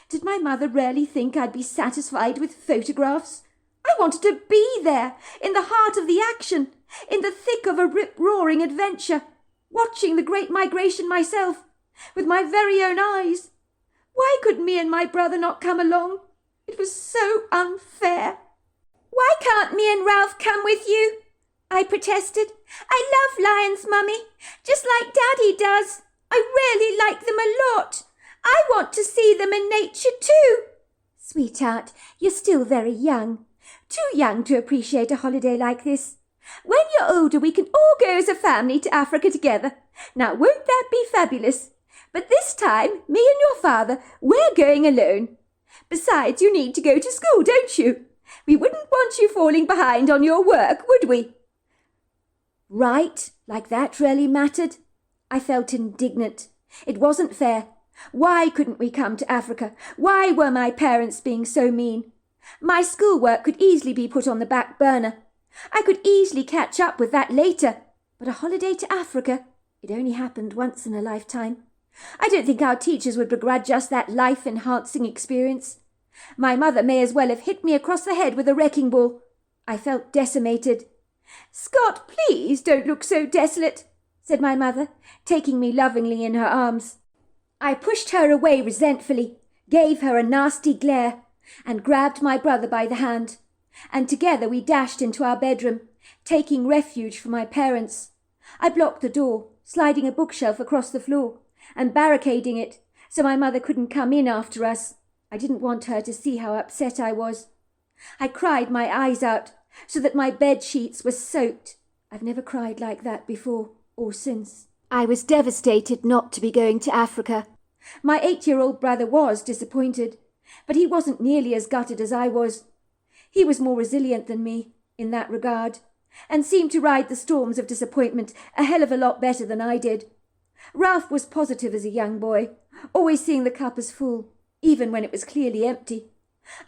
[SPEAKER 3] Did my mother really think I'd be satisfied with photographs? I wanted to be there, in the heart of the action, in the thick of a rip-roaring adventure, watching the Great Migration myself, with my very own eyes. Why could me and my brother not come along? It was so unfair. "Why can't me and Ralph come with you?" I protested. "I love lions, Mummy, just like Daddy does. I really like them a lot. I want to see them in nature too." "Sweetheart, you're still very young. Too young to appreciate a holiday like this. When you're older, we can all go as a family to Africa together. Now, won't that be fabulous? But this time, me and your father, we're going alone. Besides, you need to go to school, don't you? We wouldn't want you falling behind on your work, would we?" Right, like that really mattered. I felt indignant. It wasn't fair. Why couldn't we come to Africa? Why were my parents being so mean? My schoolwork could easily be put on the back burner. I could easily catch up with that later. But a holiday to Africa, it only happened once in a lifetime. I don't think our teachers would begrudge us that life-enhancing experience. My mother may as well have hit me across the head with a wrecking ball. I felt decimated. "Scott, please don't look so desolate," said my mother, taking me lovingly in her arms. I pushed her away resentfully, gave her a nasty glare, and grabbed my brother by the hand, and together we dashed into our bedroom, taking refuge from my parents. I blocked the door, sliding a bookshelf across the floor, and barricading it so my mother couldn't come in after us. I didn't want her to see how upset I was. I cried my eyes out so that my bed sheets were soaked. I've never cried like that before or since. I was devastated not to be going to Africa. My 8-year-old brother was disappointed, but he wasn't nearly as gutted as I was. He was more resilient than me in that regard, and seemed to ride the storms of disappointment a hell of a lot better than I did. Ralph was positive as a young boy, always seeing the cup as full, even when it was clearly empty.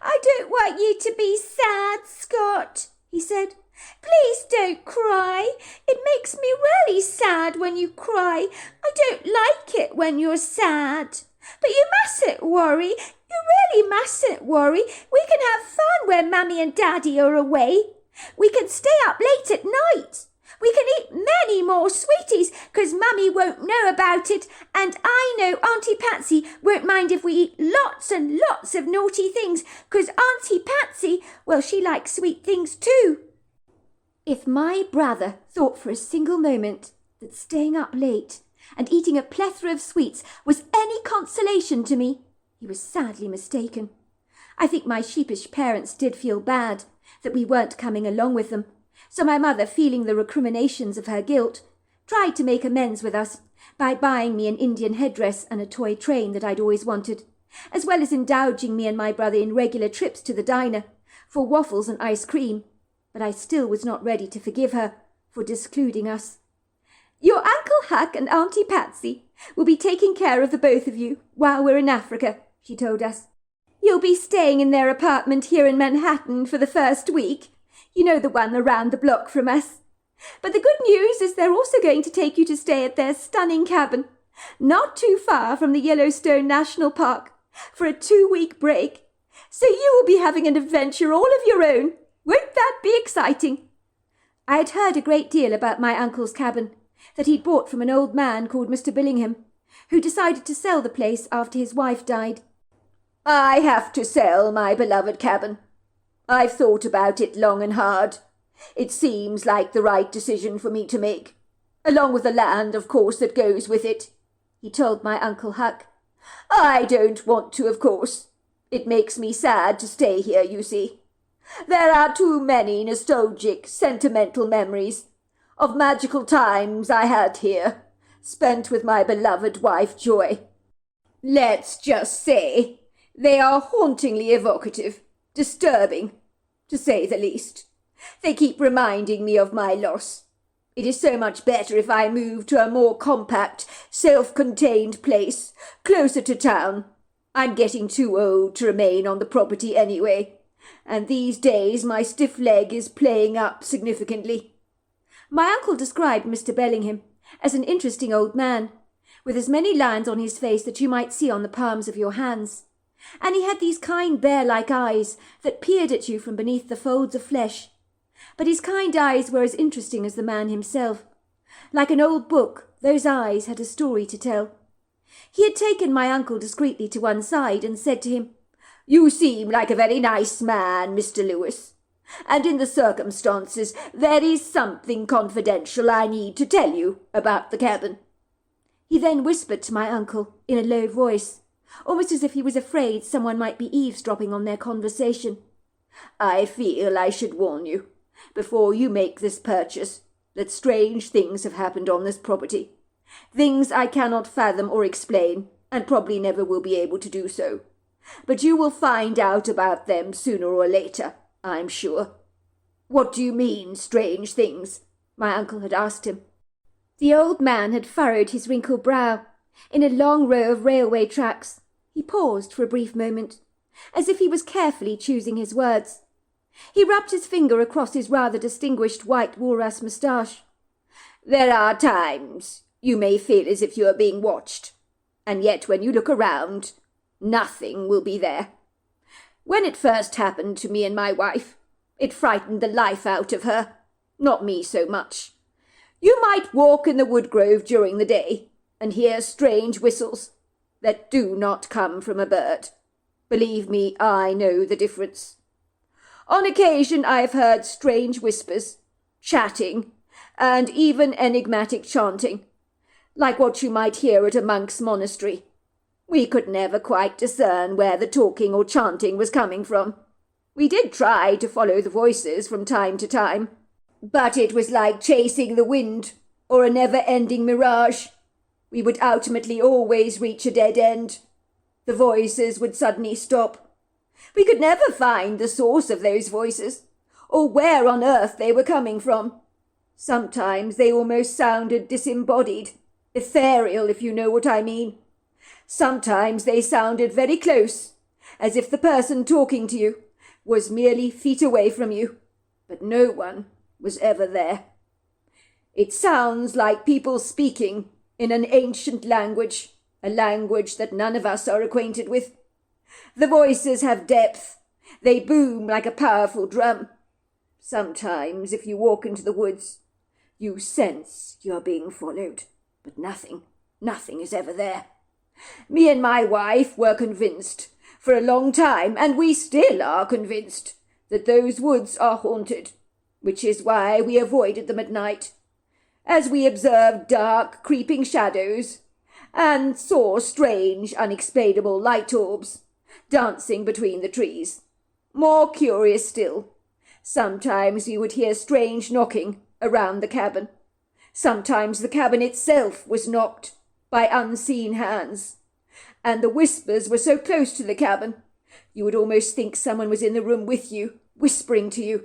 [SPEAKER 3] "I don't want you to be sad, Scott," he said. "Please don't cry. It makes me really sad when you cry. I don't like it when you're sad. But you mustn't worry. You really mustn't worry. We can have fun when Mummy and Daddy are away. We can stay up late at night. We can eat many more sweeties, 'cause Mummy won't know about it, and I know Auntie Patsy won't mind if we eat lots and lots of naughty things, 'cause Auntie Patsy, well, she likes sweet things too." If my brother thought for a single moment that staying up late and eating a plethora of sweets was any consolation to me, he was sadly mistaken. I think my sheepish parents did feel bad that we weren't coming along with them, so my mother, feeling the recriminations of her guilt, tried to make amends with us by buying me an Indian headdress and a toy train that I'd always wanted, as well as indulging me and my brother in regular trips to the diner for waffles and ice cream. But I still was not ready to forgive her for discluding us. "Your Uncle Huck and Auntie Patsy will be taking care of the both of you while we're in Africa," she told us. "You'll be staying in their apartment here in Manhattan for the first week. You know, the one around the block from us. But the good news is they're also going to take you to stay at their stunning cabin, not too far from the Yellowstone National Park, for a 2-week break. So you will be having an adventure all of your own. Won't that be exciting?" I had heard a great deal about my uncle's cabin, that he'd bought from an old man called Mr. Billingham, who decided to sell the place after his wife died.
[SPEAKER 4] "I have to sell my beloved cabin. I've thought about it long and hard. It seems like the right decision for me to make, along with the land, of course, that goes with it," he told my Uncle Huck. "I don't want to, of course. It makes me sad to stay here, you see. There are too many nostalgic, sentimental memories of magical times I had here, spent with my beloved wife Joy. Let's just say they are hauntingly evocative, disturbing, to say the least. They keep reminding me of my loss. It is so much better if I move to a more compact, self-contained place, closer to town. I'm getting too old to remain on the property anyway, and these days my stiff leg is playing up significantly." My uncle described Mr. Bellingham as an interesting old man, with as many lines on his face that you might see on the palms of your hands. And he had these kind bear-like eyes that peered at you from beneath the folds of flesh. But his kind eyes were as interesting as the man himself. Like an old book, those eyes had a story to tell. He had taken my uncle discreetly to one side and said to him, "You seem like a very nice man, Mr. Lewis, and in the circumstances there is something confidential I need to tell you about the cabin." He then whispered to my uncle in a low voice, almost as if he was afraid someone might be eavesdropping on their conversation. "I feel I should warn you, before you make this purchase, that strange things have happened on this property. Things I cannot fathom or explain, and probably never will be able to do so. But you will find out about them sooner or later, I'm sure." "What do you mean, strange things?" my uncle had asked him. The old man had furrowed his wrinkled brow in a long row of railway tracks. He paused for a brief moment, as if he was carefully choosing his words. He rubbed his finger across his rather distinguished white walrus moustache. "There are times you may feel as if you are being watched, and yet when you look around, nothing will be there. When it first happened to me and my wife, it frightened the life out of her. Not me so much. You might walk in the woodgrove during the day and hear strange whistles that do not come from a bird. Believe me, I know the difference. On occasion I have heard strange whispers, chatting, and even enigmatic chanting, like what you might hear at a monk's monastery. We could never quite discern where the talking or chanting was coming from. We did try to follow the voices from time to time, but it was like chasing the wind or a never-ending mirage. We would ultimately always reach a dead end. The voices would suddenly stop. We could never find the source of those voices, or where on earth they were coming from. Sometimes they almost sounded disembodied, ethereal, if you know what I mean. Sometimes they sounded very close, as if the person talking to you was merely feet away from you, but no one was ever there. It sounds like people speaking in an ancient language, a language that none of us are acquainted with. The voices have depth. They boom like a powerful drum. Sometimes, if you walk into the woods, you sense you're being followed, but nothing is ever there. Me and my wife were convinced for a long time, and we still are convinced, that those woods are haunted, which is why we avoided them at night, as we observed dark, creeping shadows, and saw strange, unexplainable light orbs dancing between the trees. More curious still, sometimes we would hear strange knocking around the cabin. Sometimes the cabin itself was knocked by unseen hands, and the whispers were so close to the cabin, you would almost think someone was in the room with you, whispering to you.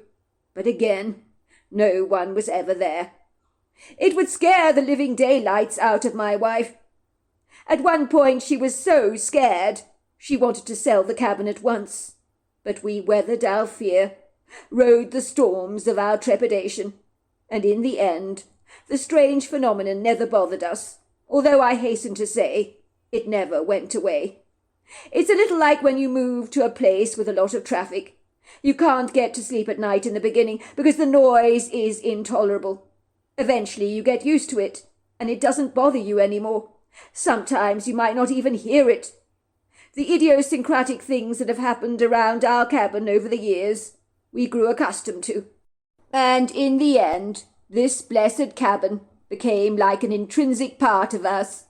[SPEAKER 4] But again, no one was ever there. It would scare the living daylights out of my wife. At one point she was so scared she wanted to sell the cabin at once, but we weathered our fear, rode the storms of our trepidation, and in the end the strange phenomenon never bothered us, although I hasten to say it never went away. It's a little like when you move to a place with a lot of traffic. You can't get to sleep at night in the beginning because the noise is intolerable. Eventually you get used to it, and it doesn't bother you anymore. Sometimes you might not even hear it. The idiosyncratic things that have happened around our cabin over the years, we grew accustomed to. And in the end, this blessed cabin became like an intrinsic part of us,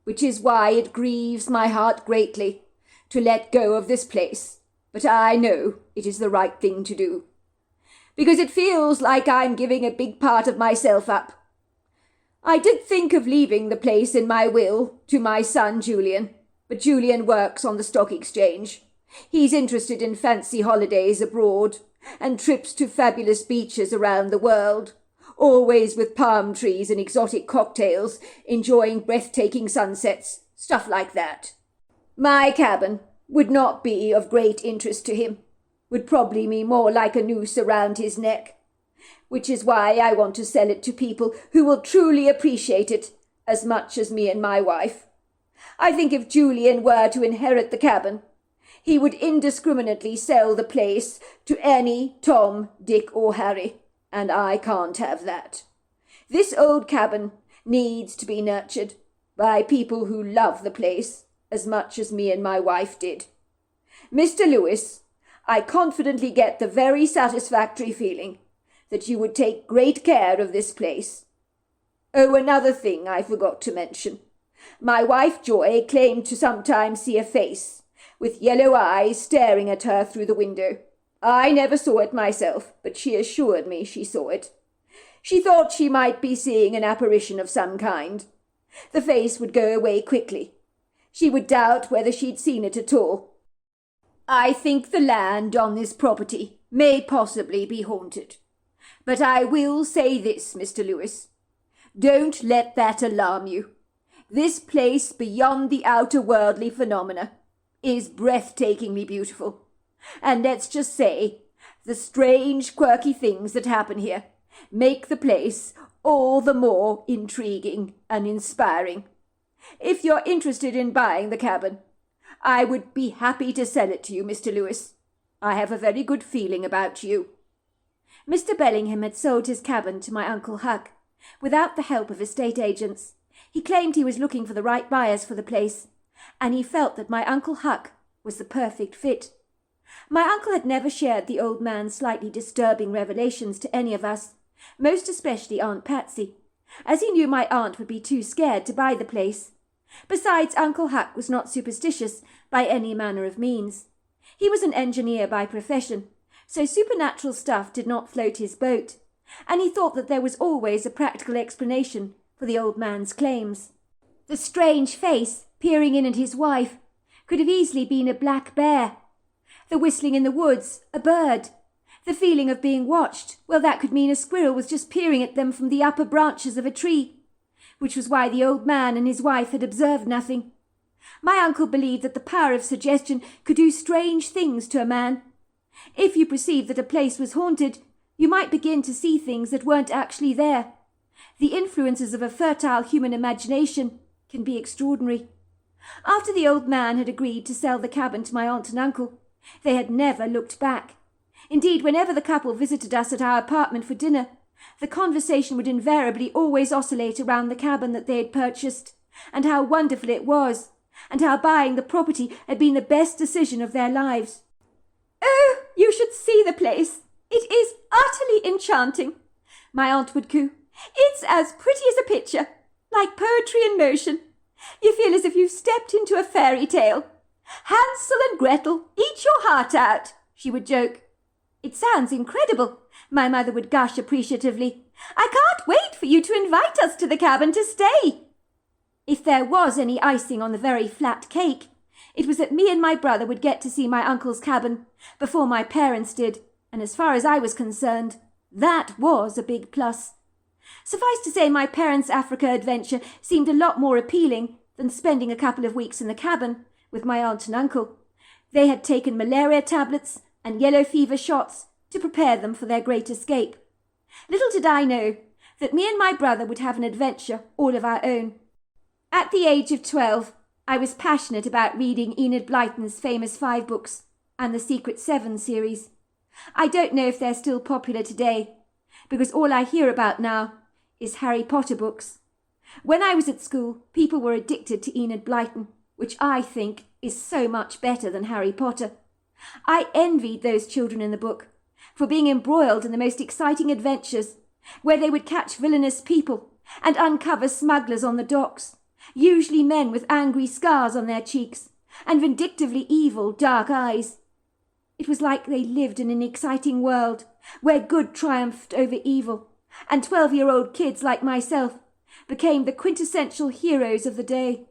[SPEAKER 4] which is why it grieves my heart greatly to let go of this place. But I know it is the right thing to do, because it feels like I'm giving a big part of myself up. I did think of leaving the place in my will to my son Julian, but Julian works on the stock exchange. He's interested in fancy holidays abroad and trips to fabulous beaches around the world, always with palm trees and exotic cocktails, enjoying breathtaking sunsets, stuff like that. My cabin would not be of great interest to him, would probably be more like a noose around his neck, which is why I want to sell it to people who will truly appreciate it as much as me and my wife. I think if Julian were to inherit the cabin, he would indiscriminately sell the place to any Tom, Dick, or Harry, and I can't have that. This old cabin needs to be nurtured by people who love the place as much as me and my wife did. Mr. Lewis, I confidently get the very satisfactory feeling that you would take great care of this place. Oh, another thing I forgot to mention. My wife Joy claimed to sometimes see a face with yellow eyes staring at her through the window. I never saw it myself, but she assured me she saw it. She thought she might be seeing an apparition of some kind. The face would go away quickly. She would doubt whether she'd seen it at all. I think the land on this property may possibly be haunted. But I will say this, Mr. Lewis. Don't let that alarm you. This place beyond the outer worldly phenomena is breathtakingly beautiful. And let's just say, the strange, quirky things that happen here make the place all the more intriguing and inspiring. If you're interested in buying the cabin, I would be happy to sell it to you, Mr. Lewis. I have a very good feeling about you."
[SPEAKER 2] Mr. Bellingham had sold his cabin to my Uncle Huck, without the help of estate agents. He claimed he was looking for the right buyers for the place, and he felt that my Uncle Huck was the perfect fit. My uncle had never shared the old man's slightly disturbing revelations to any of us, most especially Aunt Patsy, as he knew my aunt would be too scared to buy the place. Besides, Uncle Huck was not superstitious by any manner of means. He was an engineer by profession, so supernatural stuff did not float his boat, and he thought that there was always a practical explanation for the old man's claims. The strange face peering in at his wife could have easily been a black bear. The whistling in the woods, a bird. The feeling of being watched, well, that could mean a squirrel was just peering at them from the upper branches of a tree, which was why the old man and his wife had observed nothing. My uncle believed that the power of suggestion could do strange things to a man. If you perceived that a place was haunted, you might begin to see things that weren't actually there. The influences of a fertile human imagination can be extraordinary. After the old man had agreed to sell the cabin to my aunt and uncle, they had never looked back. Indeed, whenever the couple visited us at our apartment for dinner, the conversation would invariably always oscillate around the cabin that they had purchased, and how wonderful it was, and how buying the property had been the best decision of their lives. "Oh, you should see the place. It is utterly enchanting," my aunt would coo. "It's as pretty as a picture, like poetry in motion. You feel as if you've stepped into a fairy tale. Hansel and Gretel, eat your heart out," she would joke. "It sounds incredible," my mother would gush appreciatively. "I can't wait for you to invite us to the cabin to stay." If there was any icing on the very flat cake, it was that me and my brother would get to see my uncle's cabin before my parents did, and as far as I was concerned, that was a big plus. Suffice to say, my parents' Africa adventure seemed a lot more appealing than spending a couple of weeks in the cabin with my aunt and uncle. They had taken malaria tablets and yellow fever shots to prepare them for their great escape. Little did I know that me and my brother would have an adventure all of our own. At the age of 12, I was passionate about reading Enid Blyton's famous 5 books and the Secret 7 series. I don't know if they're still popular today, because all I hear about now is Harry Potter books. When I was at school, people were addicted to Enid Blyton, which I think is so much better than Harry Potter. I envied those children in the book for being embroiled in the most exciting adventures, where they would catch villainous people and uncover smugglers on the docks, usually men with angry scars on their cheeks and vindictively evil dark eyes. It was like they lived in an exciting world where good triumphed over evil, and 12-year-old kids like myself became the quintessential heroes of the day.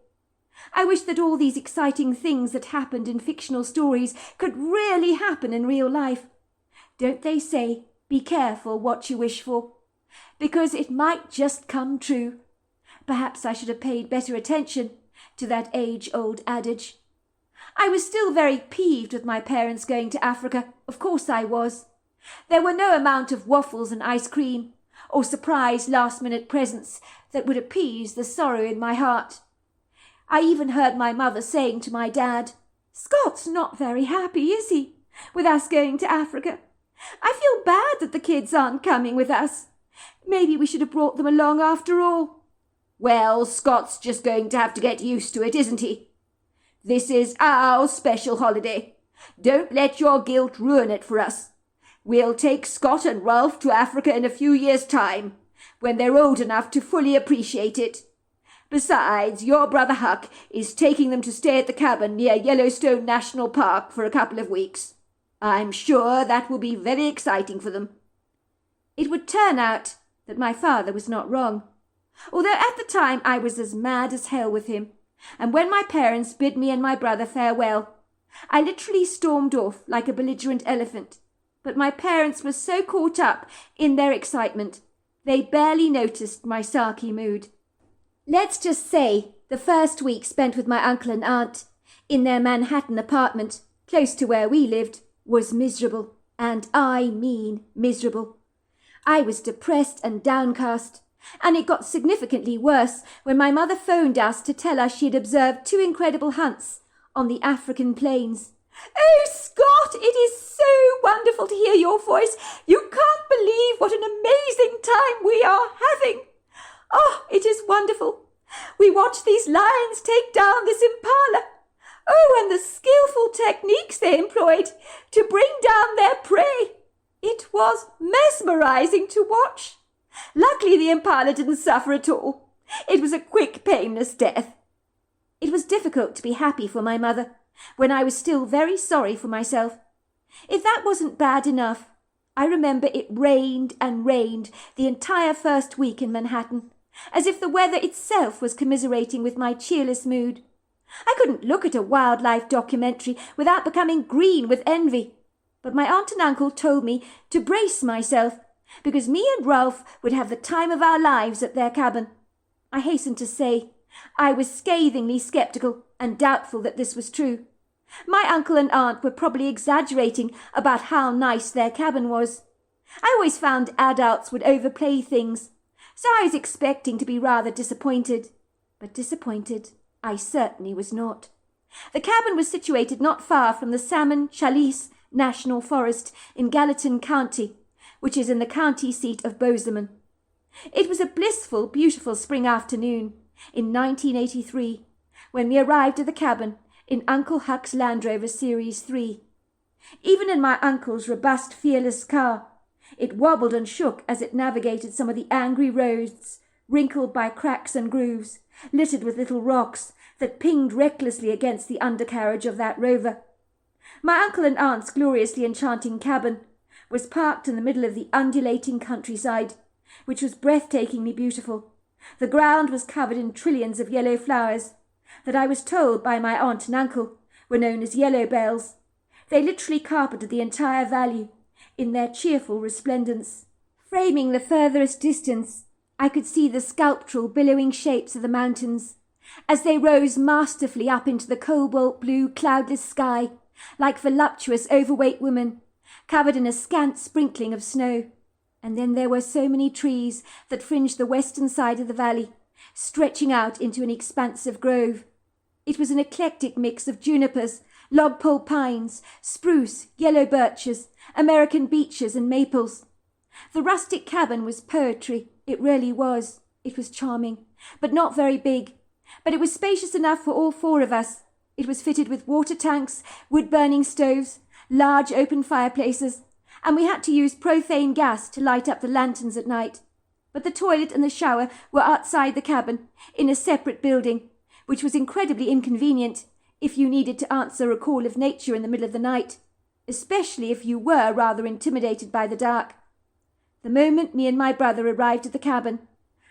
[SPEAKER 2] I wish that all these exciting things that happened in fictional stories could really happen in real life. Don't they say, be careful what you wish for? Because it might just come true. Perhaps I should have paid better attention to that age-old adage. I was still very peeved with my parents going to Africa. Of course I was. There were no amount of waffles and ice cream, or surprise last-minute presents that would appease the sorrow in my heart. I even heard my mother saying to my dad, "Scott's not very happy, is he, with us going to Africa? I feel bad that the kids aren't coming with us. Maybe we should have brought them along after all."
[SPEAKER 4] "Well, Scott's just going to have to get used to it, isn't he? This is our special holiday. Don't let your guilt ruin it for us. We'll take Scott and Ralph to Africa in a few years' time, when they're old enough to fully appreciate it. Besides, your brother Huck is taking them to stay at the cabin near Yellowstone National Park for a couple of weeks. I'm sure that will be very exciting for them."
[SPEAKER 2] It would turn out that my father was not wrong, although at the time I was as mad as hell with him, and when my parents bid me and my brother farewell, I literally stormed off like a belligerent elephant. But my parents were so caught up in their excitement, they barely noticed my sulky mood. Let's just say the first week spent with my uncle and aunt in their Manhattan apartment, close to where we lived, was miserable, and I mean miserable. I was depressed and downcast, and it got significantly worse when my mother phoned us to tell us she had observed 2 incredible hunts on the African plains,
[SPEAKER 4] Oh, Scott, it is so wonderful to hear your voice. You can't believe what an amazing time we are having. Oh, it is wonderful. We watched these lions take down this impala. Oh, and the skillful techniques they employed to bring down their prey. It was mesmerizing to watch. Luckily, the impala didn't suffer at all. It was a quick, painless death. It was difficult to be happy for my mother when I was still very sorry for myself. If that wasn't bad enough, I remember it rained and rained the entire first week in Manhattan, as if the weather itself was commiserating with my cheerless mood. I couldn't look at a wildlife documentary without becoming green with envy, but my aunt and uncle told me to brace myself, because me and Ralph would have the time of our lives at their cabin. I hasten to say, I was scathingly sceptical and doubtful that this was true. My uncle and aunt were probably exaggerating about how nice their cabin was. I always found adults would overplay things, so I was expecting to be rather disappointed. But disappointed I certainly was not. The cabin was situated not far from the Salmon Chalice National Forest in Gallatin County, which is in the county seat of Bozeman. It was a blissful, beautiful spring afternoon in 1983 when we arrived at the cabin in Uncle Huck's Land Rover Series 3. Even in my uncle's robust, fearless car, it wobbled and shook as it navigated some of the angry roads, wrinkled by cracks and grooves, littered with little rocks that pinged recklessly against the undercarriage of that rover. My uncle and aunt's gloriously enchanting cabin was parked in the middle of the undulating countryside, which was breathtakingly beautiful. The ground was covered in trillions of yellow flowers that I was told by my aunt and uncle were known as yellow bells. They literally carpeted the entire valley in their cheerful resplendence. Framing the furthest distance, I could see the sculptural billowing shapes of the mountains as they rose masterfully up into the cobalt blue cloudless sky, like voluptuous overweight women covered in a scant sprinkling of snow. And then there were so many trees that fringed the western side of the valley, stretching out into an expansive grove. It was an eclectic mix of junipers, lodgepole pines, spruce, yellow birches, American beeches and maples. The rustic cabin was poetry. It really was. It was charming, but not very big. But it was spacious enough for all four of us. It was fitted with water tanks, wood-burning stoves, large open fireplaces, and we had to use propane gas to light up the lanterns at night. But the toilet and the shower were outside the cabin, in a separate building, which was incredibly inconvenient if you needed to answer a call of nature in the middle of the night, especially if you were rather intimidated by the dark. The moment me and my brother arrived at the cabin,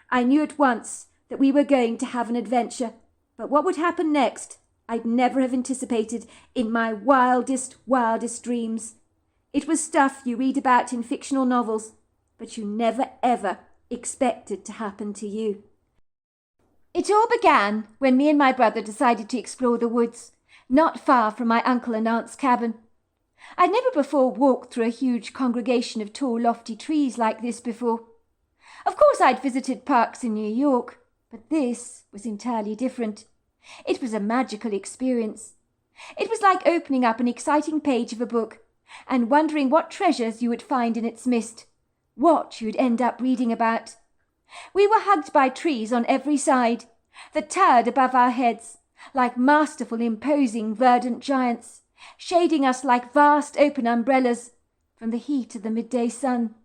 [SPEAKER 4] I knew at once that we were going to have an adventure, but what would happen next I'd never have anticipated in my wildest dreams. It was stuff you read about in fictional novels, but you never ever expected to happen to you. It all began when me and my brother decided to explore the woods, not far from my uncle and aunt's cabin. I'd never before walked through a huge congregation of tall, lofty trees like this before. Of course, I'd visited parks in New York, but this was entirely different. It was a magical experience. It was like opening up an exciting page of a book and wondering what treasures you would find in its midst, what you'd end up reading about. We were hugged by trees on every side that towered above our heads like masterful, imposing, verdant giants, shading us like vast open umbrellas from the heat of the midday sun,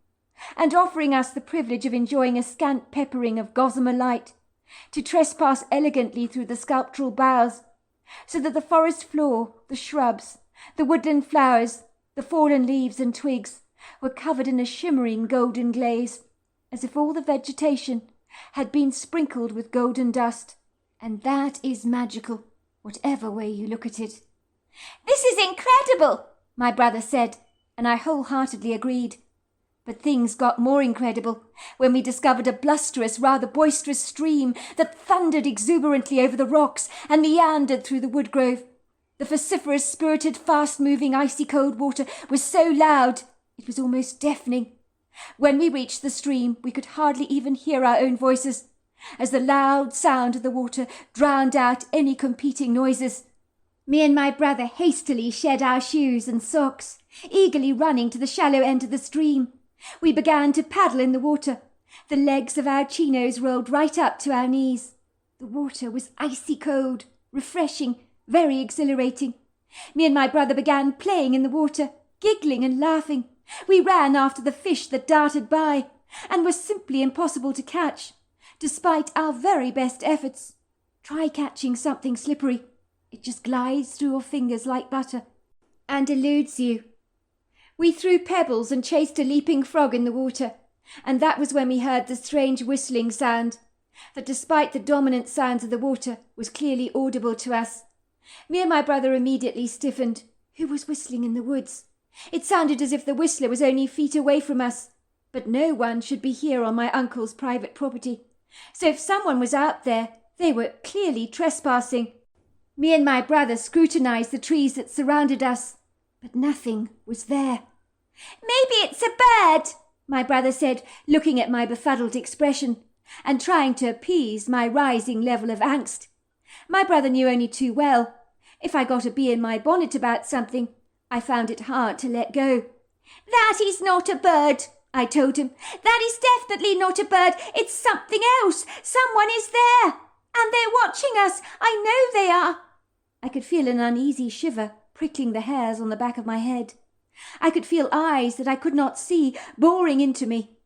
[SPEAKER 4] and offering us the privilege of enjoying a scant peppering of gossamer light, to trespass elegantly through the sculptural boughs, so that the forest floor, the shrubs, the woodland flowers, the fallen leaves and twigs were covered in a shimmering golden glaze, as if all the vegetation had been sprinkled with golden dust. And that is magical, whatever way you look at it. "This is incredible," my brother said, and I wholeheartedly agreed. But things got more incredible when we discovered a blusterous, rather boisterous stream that thundered exuberantly over the rocks and meandered through the wood grove. The vociferous, spirited, fast-moving, icy-cold water was so loud it was almost deafening. When we reached the stream, we could hardly even hear our own voices, as the loud sound of the water drowned out any competing noises.
[SPEAKER 2] Me and my brother hastily shed our shoes and socks, eagerly running to the shallow end of the stream. We began to paddle in the water. The legs of our chinos rolled right up to our knees. The water was icy cold, refreshing, very exhilarating. Me and my brother began playing in the water, giggling and laughing. We ran after the fish that darted by, and were simply impossible to catch, despite our very best efforts. Try catching something slippery. It just glides through your fingers like butter, and eludes you. We threw pebbles and chased a leaping frog in the water, and that was when we heard the strange whistling sound, that despite the dominant sounds of the water was clearly audible to us. Me and my brother immediately stiffened. Who was whistling in the woods? It sounded as if the whistler was only feet away from us, but no one should be here on my uncle's private property. So if someone was out there, they were clearly trespassing. Me and my brother scrutinized the trees that surrounded us, but nothing was there. "Maybe it's a bird," my brother said, looking at my befuddled expression and trying to appease my rising level of angst. My brother knew only too well. If I got a bee in my bonnet about something, I found it hard to let go. "That is not a bird," I told him. "That is definitely not a bird. It's something else. Someone is there. And they're watching us. I know they are." I could feel an uneasy shiver prickling the hairs on the back of my head. I could feel eyes that I could not see boring into me.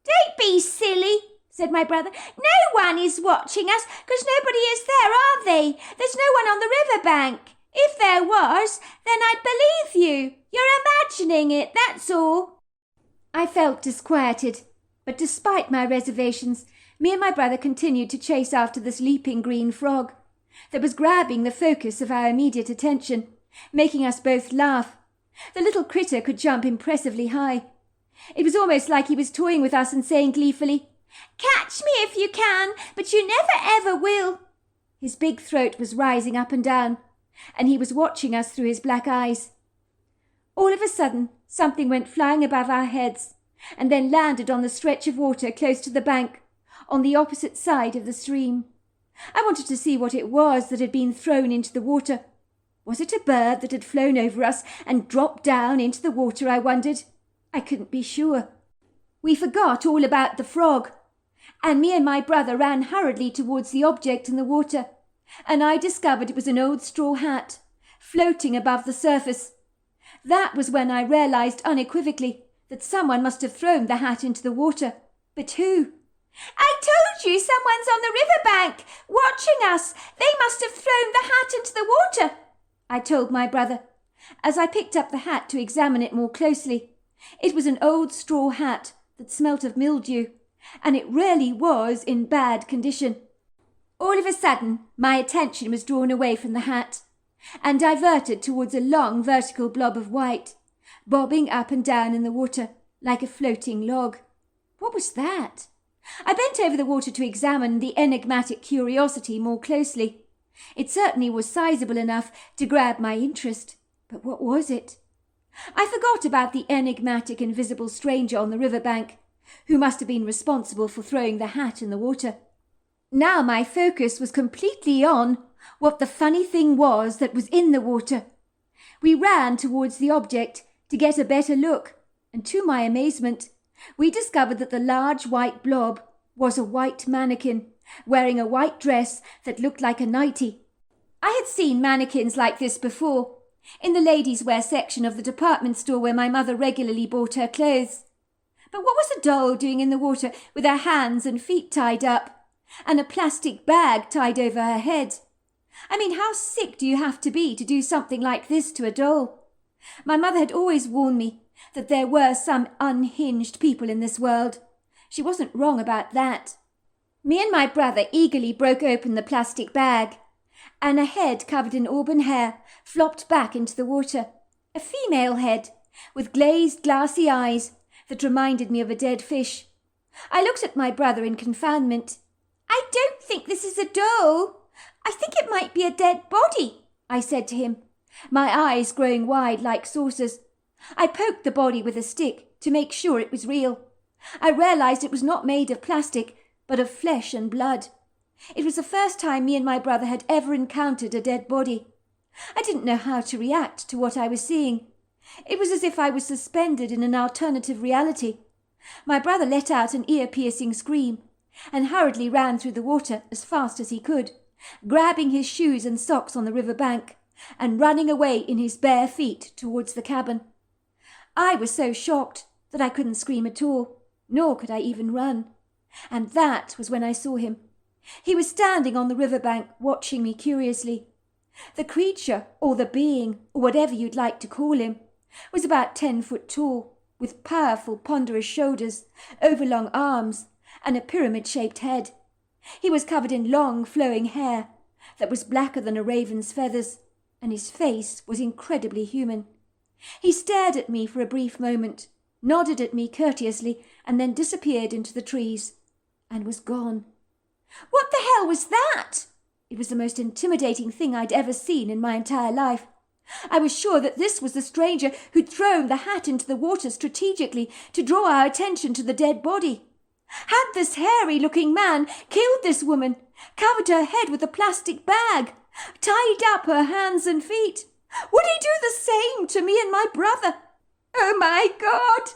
[SPEAKER 2] "Don't be silly," said my brother. "No one is watching us, because nobody is there, are they? There's no one on the river bank. If there was, then I'd believe you. You're imagining it, that's all." I felt disquieted, but despite my reservations, me and my brother continued to chase after this leaping green frog that was grabbing the focus of our immediate attention, making us both laugh. The little critter could jump impressively high. It was almost like he was toying with us and saying gleefully, "Catch me if you can, but you never ever will." His big throat was rising up and down, and he was watching us through his black eyes. All of a sudden, something went flying above our heads, and then landed on the stretch of water close to the bank, on the opposite side of the stream. I wanted to see what it was that had been thrown into the water. Was it a bird that had flown over us and dropped down into the water, I wondered? I couldn't be sure. We forgot all about the frog, and me and my brother ran hurriedly towards the object in the water, and I discovered it was an old straw hat, floating above the surface. That was when I realized unequivocally that someone must have thrown the hat into the water. But who? "I told you someone's on the river bank, watching us. They must have thrown the hat into the water," I told my brother, as I picked up the hat to examine it more closely. It was an old straw hat that smelt of mildew, and it really was in bad condition. All of a sudden, my attention was drawn away from the hat and diverted towards a long vertical blob of white, bobbing up and down in the water like a floating log. What was that? I bent over the water to examine the enigmatic curiosity more closely. It certainly was sizable enough to grab my interest, but what was it? I forgot about the enigmatic invisible stranger on the river bank, who must have been responsible for throwing the hat in the water. Now my focus was completely on what the funny thing was that was in the water. We ran towards the object to get a better look, and to my amazement, we discovered that the large white blob was a white mannequin, wearing a white dress that looked like a nightie. I had seen mannequins like this before, in the ladies' wear section of the department store where my mother regularly bought her clothes. But what was a doll doing in the water with her hands and feet tied up, and a plastic bag tied over her head? I mean, how sick do you have to be to do something like this to a doll? My mother had always warned me that there were some unhinged people in this world. She wasn't wrong about that. Me and my brother eagerly broke open the plastic bag, and a head covered in auburn hair flopped back into the water. A female head, with glazed glassy eyes that reminded me of a dead fish. I looked at my brother in confoundment. "I don't think this is a doll. I think it might be a dead body," I said to him, my eyes growing wide like saucers. I poked the body with a stick to make sure it was real. I realized it was not made of plastic, but of flesh and blood. It was the first time me and my brother had ever encountered a dead body. I didn't know how to react to what I was seeing. It was as if I was suspended in an alternative reality. My brother let out an ear-piercing scream and hurriedly ran through the water as fast as he could, grabbing his shoes and socks on the river bank and running away in his bare feet towards the cabin. I was so shocked that I couldn't scream at all, nor could I even run. And that was when I saw him. He was standing on the river bank watching me curiously. The creature, or the being, or whatever you'd like to call him, was about 10 foot tall, with powerful ponderous shoulders, overlong arms, and a pyramid-shaped head. He was covered in long flowing hair that was blacker than a raven's feathers, and his face was incredibly human. He stared at me for a brief moment, nodded at me courteously, and then disappeared into the trees, and was gone. What the hell was that? It was the most intimidating thing I'd ever seen in my entire life. I was sure that this was the stranger who'd thrown the hat into the water strategically to draw our attention to the dead body. Had this hairy-looking man killed this woman, covered her head with a plastic bag, tied up her hands and feet? Would he do the same to me and my brother? Oh, my God!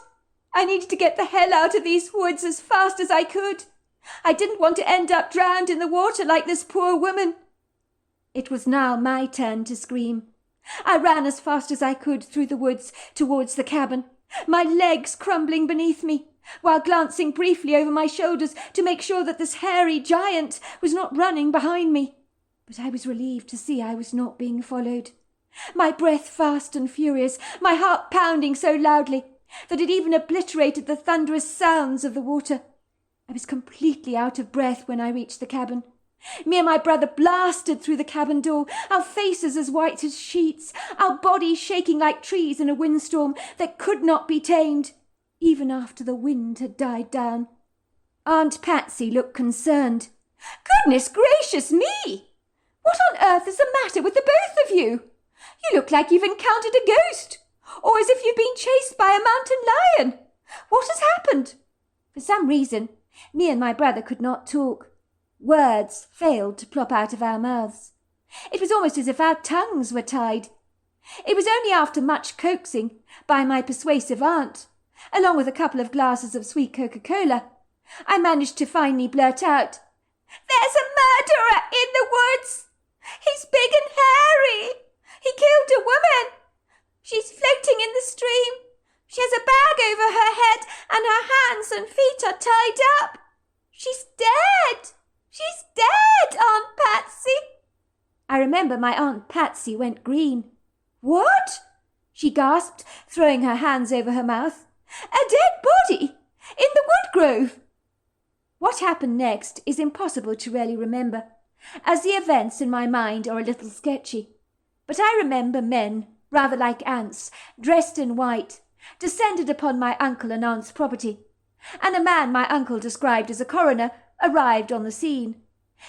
[SPEAKER 2] I needed to get the hell out of these woods as fast as I could. I didn't want to end up drowned in the water like this poor woman. It was now my turn to scream. I ran as fast as I could through the woods towards the cabin, my legs crumbling beneath me, while glancing briefly over my shoulders to make sure that this hairy giant was not running behind me. But I was relieved to see I was not being followed. My breath fast and furious, my heart pounding so loudly that it even obliterated the thunderous sounds of the water. I was completely out of breath when I reached the cabin. Me and my brother blasted through the cabin door, our faces as white as sheets, our bodies shaking like trees in a windstorm that could not be tamed, even after the wind had died down. Aunt Patsy looked concerned. "Goodness gracious me! What on earth is the matter with the both of you? You look like you've encountered a ghost, or as if you've been chased by a mountain lion. What has happened?" For some reason, me and my brother could not talk. Words failed to plop out of our mouths. It was almost as if our tongues were tied. It was only after much coaxing by my persuasive aunt, along with a couple of glasses of sweet Coca-Cola, I managed to finally blurt out, "There's a murderer in the woods! He's big and hairy! He killed a woman! She's floating in the stream! She has a bag over her head and her hands and feet are tied up! She's dead! She's dead, Aunt Patsy!" I remember my Aunt Patsy went green. "What?" she gasped, throwing her hands over her mouth. "A dead body? In the wood grove?" What happened next is impossible to really remember, as the events in my mind are a little sketchy. But I remember men, rather like ants, dressed in white, descended upon my uncle and aunt's property, and a man my uncle described as a coroner arrived on the scene.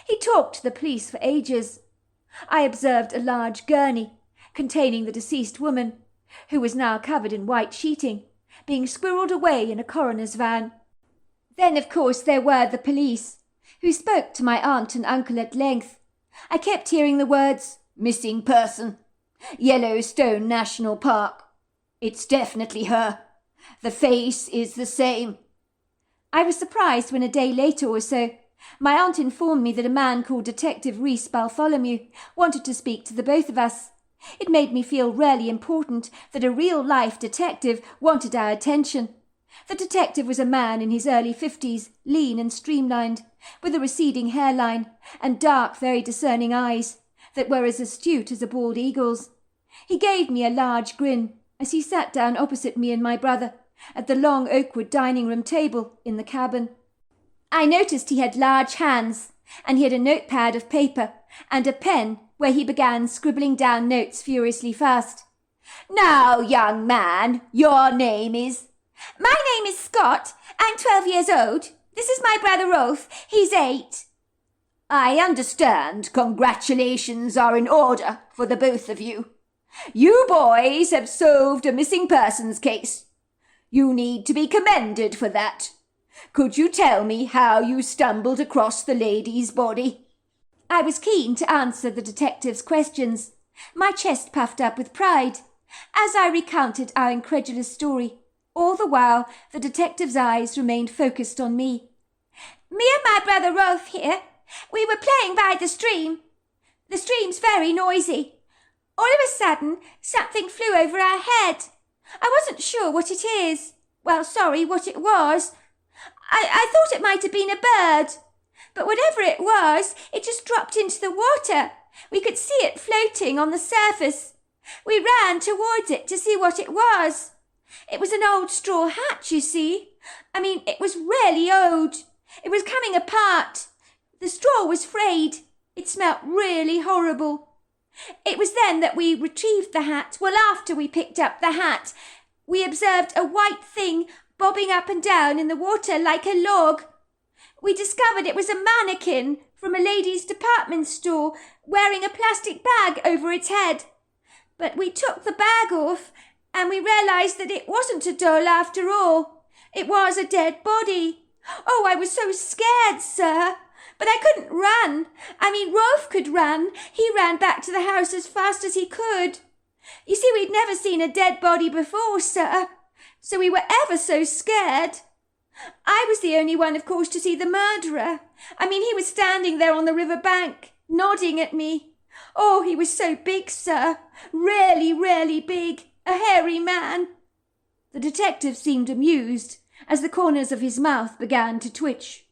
[SPEAKER 2] He talked to the police for ages. I observed a large gurney containing the deceased woman, who was now covered in white sheeting, being squirreled away in a coroner's van. Then, of course, there were the police, who spoke to my aunt and uncle at length. I kept hearing the words, "Missing person. Yellowstone National Park. It's definitely her. The face is the same." I was surprised when a day later or so, my aunt informed me that a man called Detective Reese Bartholomew wanted to speak to the both of us. It made me feel really important that a real-life detective wanted our attention. The detective was a man in his early 50s, lean and streamlined, with a receding hairline and dark, very discerning eyes that were as astute as a bald eagle's. He gave me a large grin as he sat down opposite me and my brother at the long oakwood dining-room table in the cabin. I noticed he had large hands, and he had a notepad of paper and a pen where he began scribbling down notes furiously fast. "Now, young man, your name is—" "My name is Scott. I'm 12 years old. This is my brother Rolf. He's 8. "I understand congratulations are in order for the both of you. You boys have solved a missing persons case. You need to be commended for that. Could you tell me how you stumbled across the lady's body?" I was keen to answer the detective's questions,
[SPEAKER 3] My chest puffed up with pride as I recounted our incredulous story. All the while, the detective's eyes remained focused on me. Me and my brother Rolf here, we were playing by the stream. The stream's very noisy. All of a sudden, something flew over our head. I wasn't sure what it is. Well, sorry, what it was. I thought it might have been a bird. But whatever it was, it just dropped into the water. We could see it floating on the surface. We ran towards it to see what it was. It was an old straw hat, you see. I mean, it was really old. It was coming apart. The straw was frayed. It smelt really horrible. It was then that we retrieved the hat. Well, after we picked up the hat, we observed a white thing bobbing up and down in the water like a log. We discovered it was a mannequin from a ladies' department store wearing a plastic bag over its head. But we took the bag off and we realised that it wasn't a doll after all. It was a dead body. Oh, I was so scared, sir. But I couldn't run. I mean, Rolf could run. He ran back to the house as fast as he could. You see, we'd never seen a dead body before, sir, so we were ever so scared. I was the only one, of course, to see the murderer. I mean, he was standing there on the river bank, nodding at me. Oh, he was so big, sir. Really, really big. A hairy man. The detective seemed amused as the corners of his mouth began to twitch.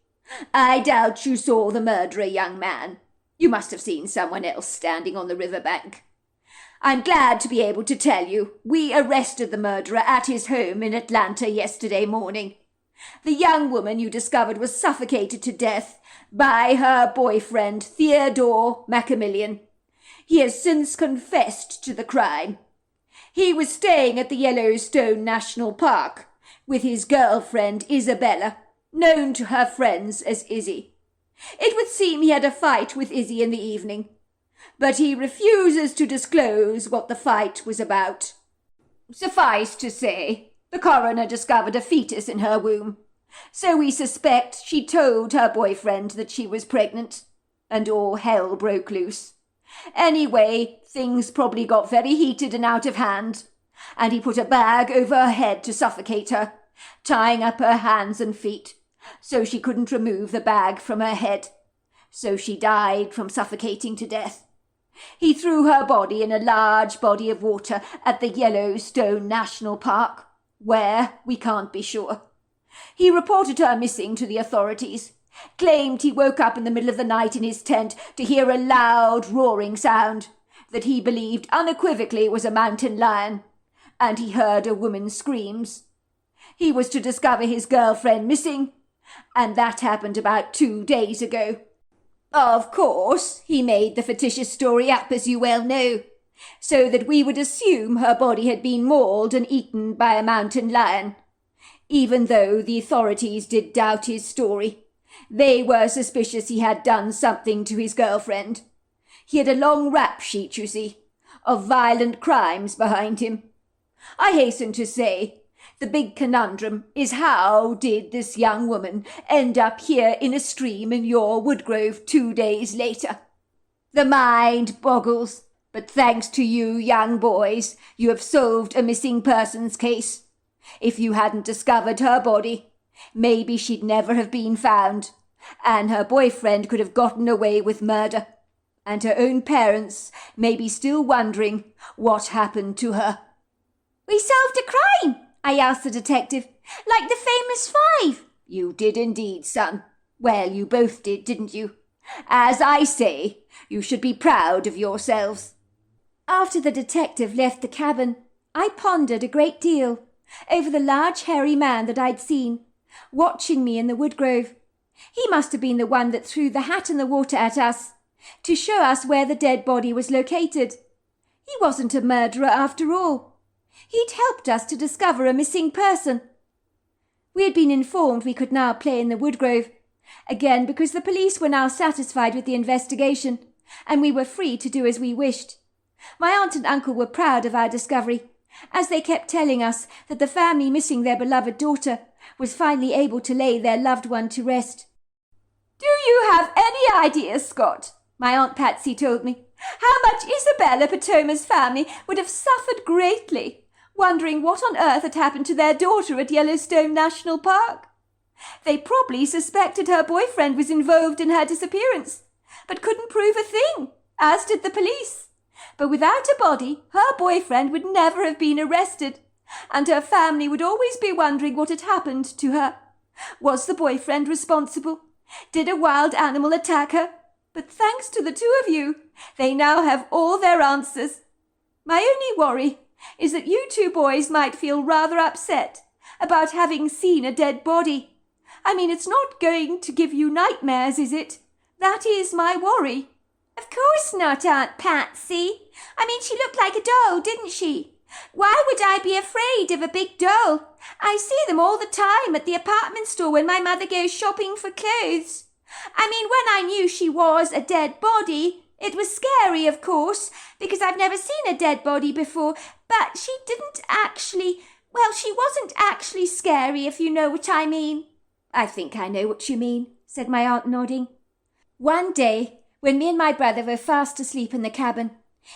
[SPEAKER 4] I doubt you saw the murderer, young man. You must have seen someone else standing on the river bank. I'm glad to be able to tell you we arrested the murderer at his home in Atlanta yesterday morning. The young woman you discovered was suffocated to death by her boyfriend, Theodore Maximilian. He has since confessed to the crime. He was staying at the Yellowstone National Park with his girlfriend, Isabella, known to her friends as Izzy. It would seem he had a fight with Izzy in the evening, but he refuses to disclose what the fight was about. Suffice to say, the coroner discovered a fetus in her womb, so we suspect she told her boyfriend that she was pregnant, and all hell broke loose. Anyway, things probably got very heated and out of hand, and he put a bag over her head to suffocate her, tying up her hands and feet, so she couldn't remove the bag from her head. So she died from suffocating to death. He threw her body in a large body of water at the Yellowstone National Park, where we can't be sure. He reported her missing to the authorities, claimed he woke up in the middle of the night in his tent to hear a loud roaring sound that he believed unequivocally was a mountain lion, and he heard a woman's screams. He was to discover his girlfriend missing, and that happened about 2 days ago. Of course, he made the fictitious story up, as you well know, so that we would assume her body had been mauled and eaten by a mountain lion. Even though the authorities did doubt his story, they were suspicious he had done something to his girlfriend. He had a long rap sheet, you see, of violent crimes behind him. I hasten to say, the big conundrum is how did this young woman end up here in a stream in your woodgrove 2 days later? The mind boggles, but thanks to you young boys, you have solved a missing persons case. If you hadn't discovered her body, maybe she'd never have been found, and her boyfriend could have gotten away with murder, and her own parents may be still wondering what happened to her.
[SPEAKER 3] We solved a crime, I asked the detective, like the famous 5.
[SPEAKER 4] You did indeed, son. Well, you both did, didn't you? As I say, you should be proud of yourselves.
[SPEAKER 3] After the detective left the cabin, I pondered a great deal over the large hairy man that I'd seen, watching me in the woodgrove. He must have been the one that threw the hat in the water at us, to show us where the dead body was located. He wasn't a murderer after all. He'd helped us to discover a missing person. We had been informed we could now play in the woodgrove, again because the police were now satisfied with the investigation, and we were free to do as we wished. My aunt and uncle were proud of our discovery, as they kept telling us that the family missing their beloved daughter was finally able to lay their loved one to rest.
[SPEAKER 2] Do you have any idea, Scott, my Aunt Patsy told me,
[SPEAKER 3] How much Isabella Patoma's family would have suffered greatly, wondering what on earth had happened to their daughter at Yellowstone National Park. They probably suspected her boyfriend was involved in her disappearance, but couldn't prove a thing, as did the police. But without a body, her boyfriend would never have been arrested, and her family would always be wondering what had happened to her. Was the boyfriend responsible? Did a wild animal attack her? But thanks to the two of you, they now have all their answers. My only worry is that you two boys might feel rather upset about having seen a dead body. I mean, it's not going to give you nightmares, is it? That is my worry.
[SPEAKER 2] Of course not, Aunt Patsy. I mean, she looked like a doll, didn't she? Why would I be afraid of a big doll? I see them all the time at the apartment store when my mother goes shopping for clothes. I mean, when I knew she was a dead body, it was scary, of course, because I've never seen a dead body before, but she wasn't actually scary, if you know what I mean.
[SPEAKER 3] I think I know what you mean, said my aunt, nodding. One day, when me and my brother were fast asleep in the cabin,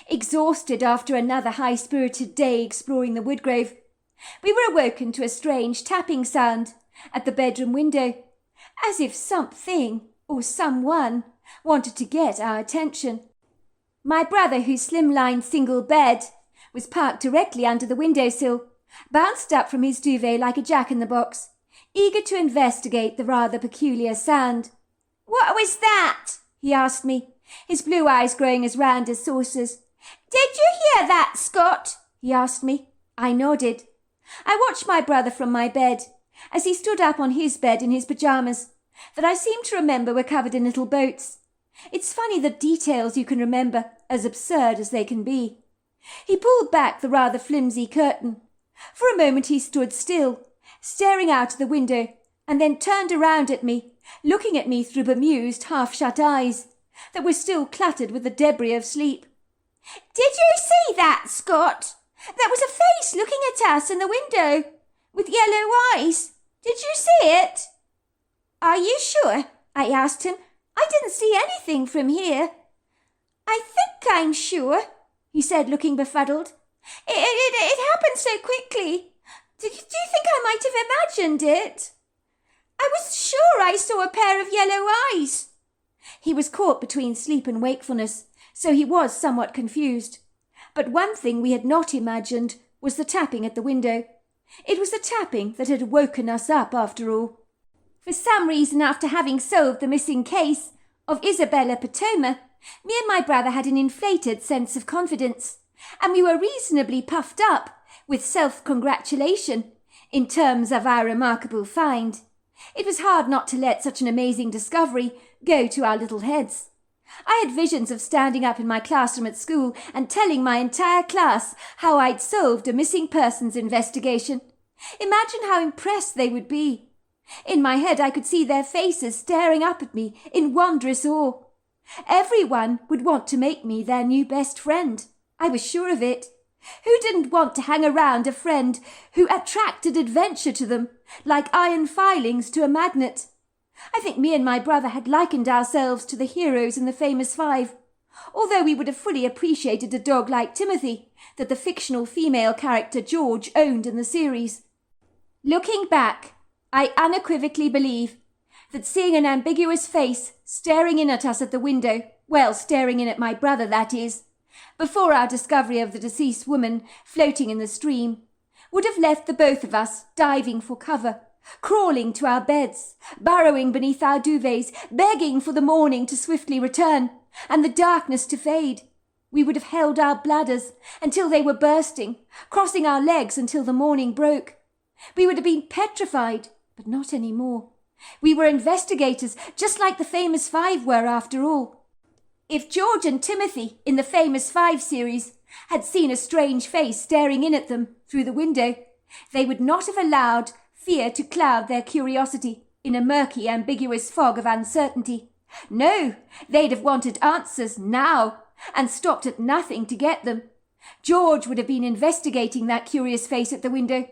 [SPEAKER 3] exhausted after another high-spirited day exploring the woodgrove, we were awoken to a strange tapping sound at the bedroom window, as if something or someone wanted to get our attention. My brother, whose slimline single bed was parked directly under the windowsill, bounced up from his duvet like a jack-in-the-box, eager to investigate the rather peculiar sound.
[SPEAKER 2] "What was that?"
[SPEAKER 3] he asked me, his blue eyes growing as round as saucers.
[SPEAKER 2] "Did you hear that, Scott?"
[SPEAKER 3] he asked me. I nodded. I watched my brother from my bed, as he stood up on his bed in his pyjamas, that I seem to remember were covered in little boats. It's funny the details you can remember, as absurd as they can be. He pulled back the rather flimsy curtain. For a moment he stood still, staring out of the window, and then turned around at me, looking at me through bemused, half-shut eyes that were still cluttered with the debris of sleep.
[SPEAKER 2] "Did you see that, Scott? There was a face looking at us in the window, with yellow eyes. Did you see it?"
[SPEAKER 3] "Are you sure?" I asked him. "I didn't see anything from here."
[SPEAKER 2] "I think I'm sure," he said, looking befuddled. It happened so quickly. Do you think I might have imagined it? I was sure I saw a pair of yellow eyes."
[SPEAKER 3] He was caught between sleep and wakefulness, so he was somewhat confused. But one thing we had not imagined was the tapping at the window. It was the tapping that had woken us up, after all. For some reason, after having solved the missing case of Isabella Patoma, me and my brother had an inflated sense of confidence, and we were reasonably puffed up with self-congratulation in terms of our remarkable find. It was hard not to let such an amazing discovery go to our little heads. I had visions of standing up in my classroom at school and telling my entire class how I'd solved a missing persons investigation. Imagine how impressed they would be. In my head I could see their faces staring up at me in wondrous awe. Everyone would want to make me their new best friend. I was sure of it. Who didn't want to hang around a friend who attracted adventure to them, like iron filings to a magnet? I think me and my brother had likened ourselves to the heroes in the famous five, although we would have fully appreciated a dog like Timothy that the fictional female character George owned in the series. Looking back, I unequivocally believe that seeing an ambiguous face staring in at us at the window, well, staring in at my brother, that is, before our discovery of the deceased woman floating in the stream, would have left the both of us diving for cover, crawling to our beds, burrowing beneath our duvets, begging for the morning to swiftly return, and the darkness to fade. We would have held our bladders until they were bursting, crossing our legs until the morning broke. We would have been petrified, but not any more. We were investigators, just like the famous five were, after all. If George and Timothy, in the famous five series, had seen a strange face staring in at them through the window, they would not have allowed fear to cloud their curiosity in a murky, ambiguous fog of uncertainty. No, they'd have wanted answers now, and stopped at nothing to get them. George would have been investigating that curious face at the window,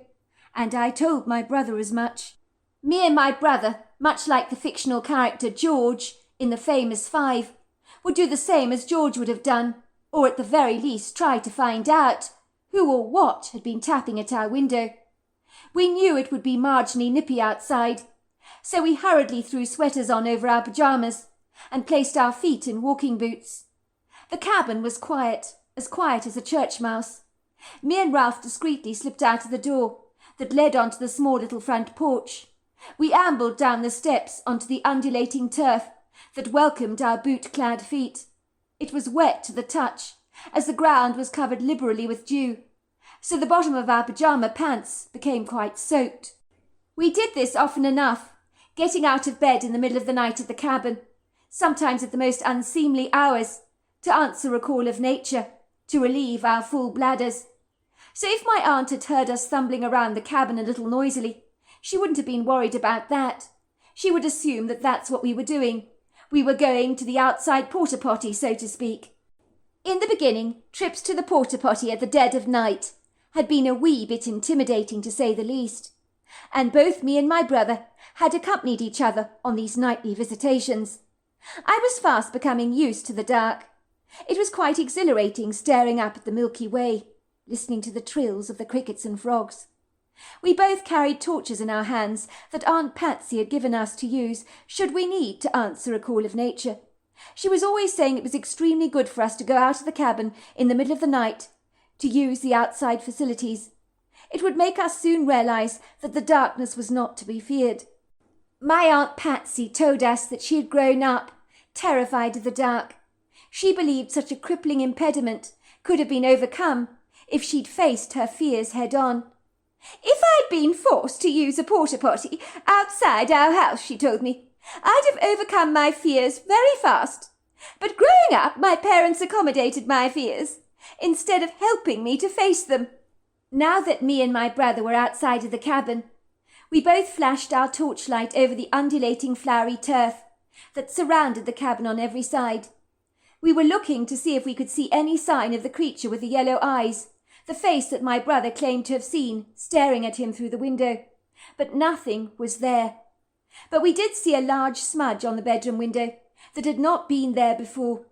[SPEAKER 3] and I told my brother as much. Me and my brother, much like the fictional character George in the famous five, would do the same as George would have done
[SPEAKER 2] or at the very least try to find out who or what had been tapping at our window. We knew it would be marginally nippy outside, so we hurriedly threw sweaters on over our pyjamas and placed our feet in walking boots. The cabin was quiet as a church mouse. Me and Ralph discreetly slipped out of the door that led onto the small little front porch. We ambled down the steps onto the undulating turf that welcomed our boot-clad feet. It was wet to the touch, as the ground was covered liberally with dew, so the bottom of our pyjama pants became quite soaked. We did this often enough, getting out of bed in the middle of the night at the cabin, sometimes at the most unseemly hours, to answer a call of nature, to relieve our full bladders. So if my aunt had heard us stumbling around the cabin a little noisily, she wouldn't have been worried about that. She would assume that that's what we were doing. We were going to the outside porta-potty, so to speak. In the beginning, trips to the porta-potty at the dead of night had been a wee bit intimidating, to say the least, and both me and my brother had accompanied each other on these nightly visitations. I was fast becoming used to the dark. It was quite exhilarating staring up at the Milky Way, listening to the trills of the crickets and frogs. We both carried torches in our hands that Aunt Patsy had given us to use should we need to answer a call of nature. She was always saying it was extremely good for us to go out of the cabin in the middle of the night to use the outside facilities. It would make us soon realize that the darkness was not to be feared. My Aunt Patsy told us that she had grown up terrified of the dark. She believed such a crippling impediment could have been overcome if she'd faced her fears head-on. If I'd been forced to use a porta-potty outside our house, she told me, I'd have overcome my fears very fast. But growing up, my parents accommodated my fears, instead of helping me to face them. Now that me and my brother were outside of the cabin, we both flashed our torchlight over the undulating flowery turf that surrounded the cabin on every side. We were looking to see if we could see any sign of the creature with the yellow eyes, the face that my brother claimed to have seen staring at him through the window, but nothing was there. But we did see a large smudge on the bedroom window that had not been there before,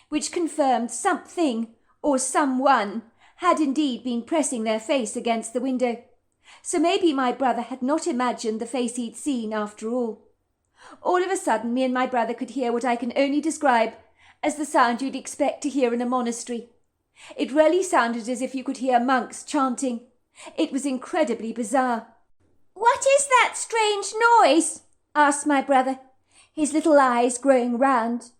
[SPEAKER 2] which confirmed something or someone had indeed been pressing their face against the window. So maybe my brother had not imagined the face he'd seen after all. All of a sudden, me and my brother could hear what I can only describe as the sound you'd expect to hear in a monastery. It really sounded as if you could hear monks chanting. It was incredibly bizarre.
[SPEAKER 3] "What is that strange noise?"
[SPEAKER 2] asked my brother, his little eyes growing round.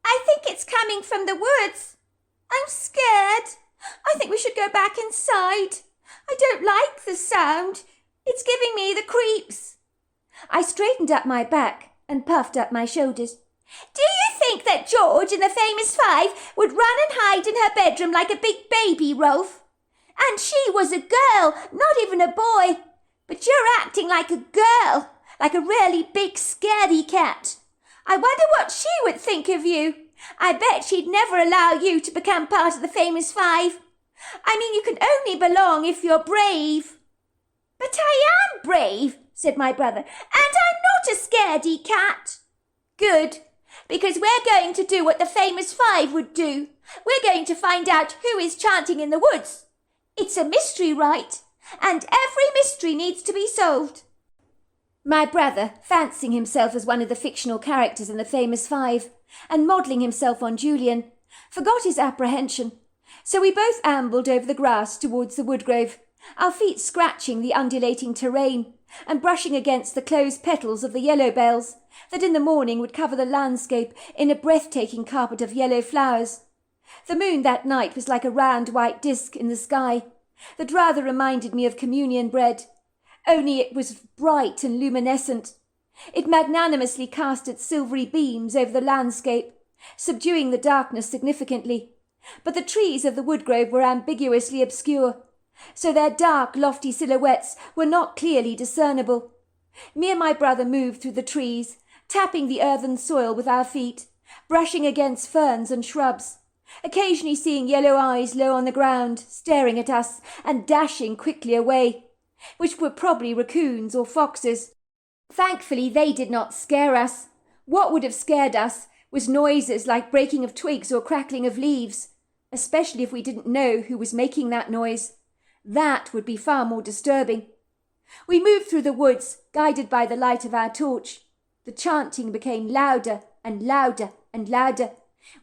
[SPEAKER 3] "I think it's coming from the woods. I'm scared. I think we should go back inside. I don't like the sound. It's giving me the creeps."
[SPEAKER 2] I straightened up my back and puffed up my shoulders.
[SPEAKER 3] "Do you think that George and the famous five would run and hide in her bedroom like a big baby, Rolf? And she was a girl, not even a boy. But you're acting like a girl, like a really big scaredy cat. I wonder what she would think of you. I bet she'd never allow you to become part of the famous five. I mean, you can only belong if you're brave." "But I am brave," said my brother, "and I'm not a scaredy cat." "Good, because we're going to do what the famous five would do. We're going to find out who is chanting in the woods. It's a mystery, right? And every mystery needs to be solved."
[SPEAKER 2] My brother, fancying himself as one of the fictional characters in the famous five, and modelling himself on Julian, forgot his apprehension. So we both ambled over the grass towards the woodgrove, our feet scratching the undulating terrain and brushing against the closed petals of the yellow bells that in the morning would cover the landscape in a breathtaking carpet of yellow flowers. The moon that night was like a round white disk in the sky that rather reminded me of communion bread, only it was bright and luminescent. It magnanimously cast its silvery beams over the landscape, subduing the darkness significantly, but the trees of the woodgrove were ambiguously obscure, so their dark, lofty silhouettes were not clearly discernible. Me and my brother moved through the trees, tapping the earthen soil with our feet, brushing against ferns and shrubs, occasionally seeing yellow eyes low on the ground, staring at us and dashing quickly away, which were probably raccoons or foxes. Thankfully, they did not scare us. What would have scared us was noises like breaking of twigs or crackling of leaves. especially if we didn't know who was making that noise. That would be far more disturbing. We moved through the woods, guided by the light of our torch. The chanting became louder and louder and louder.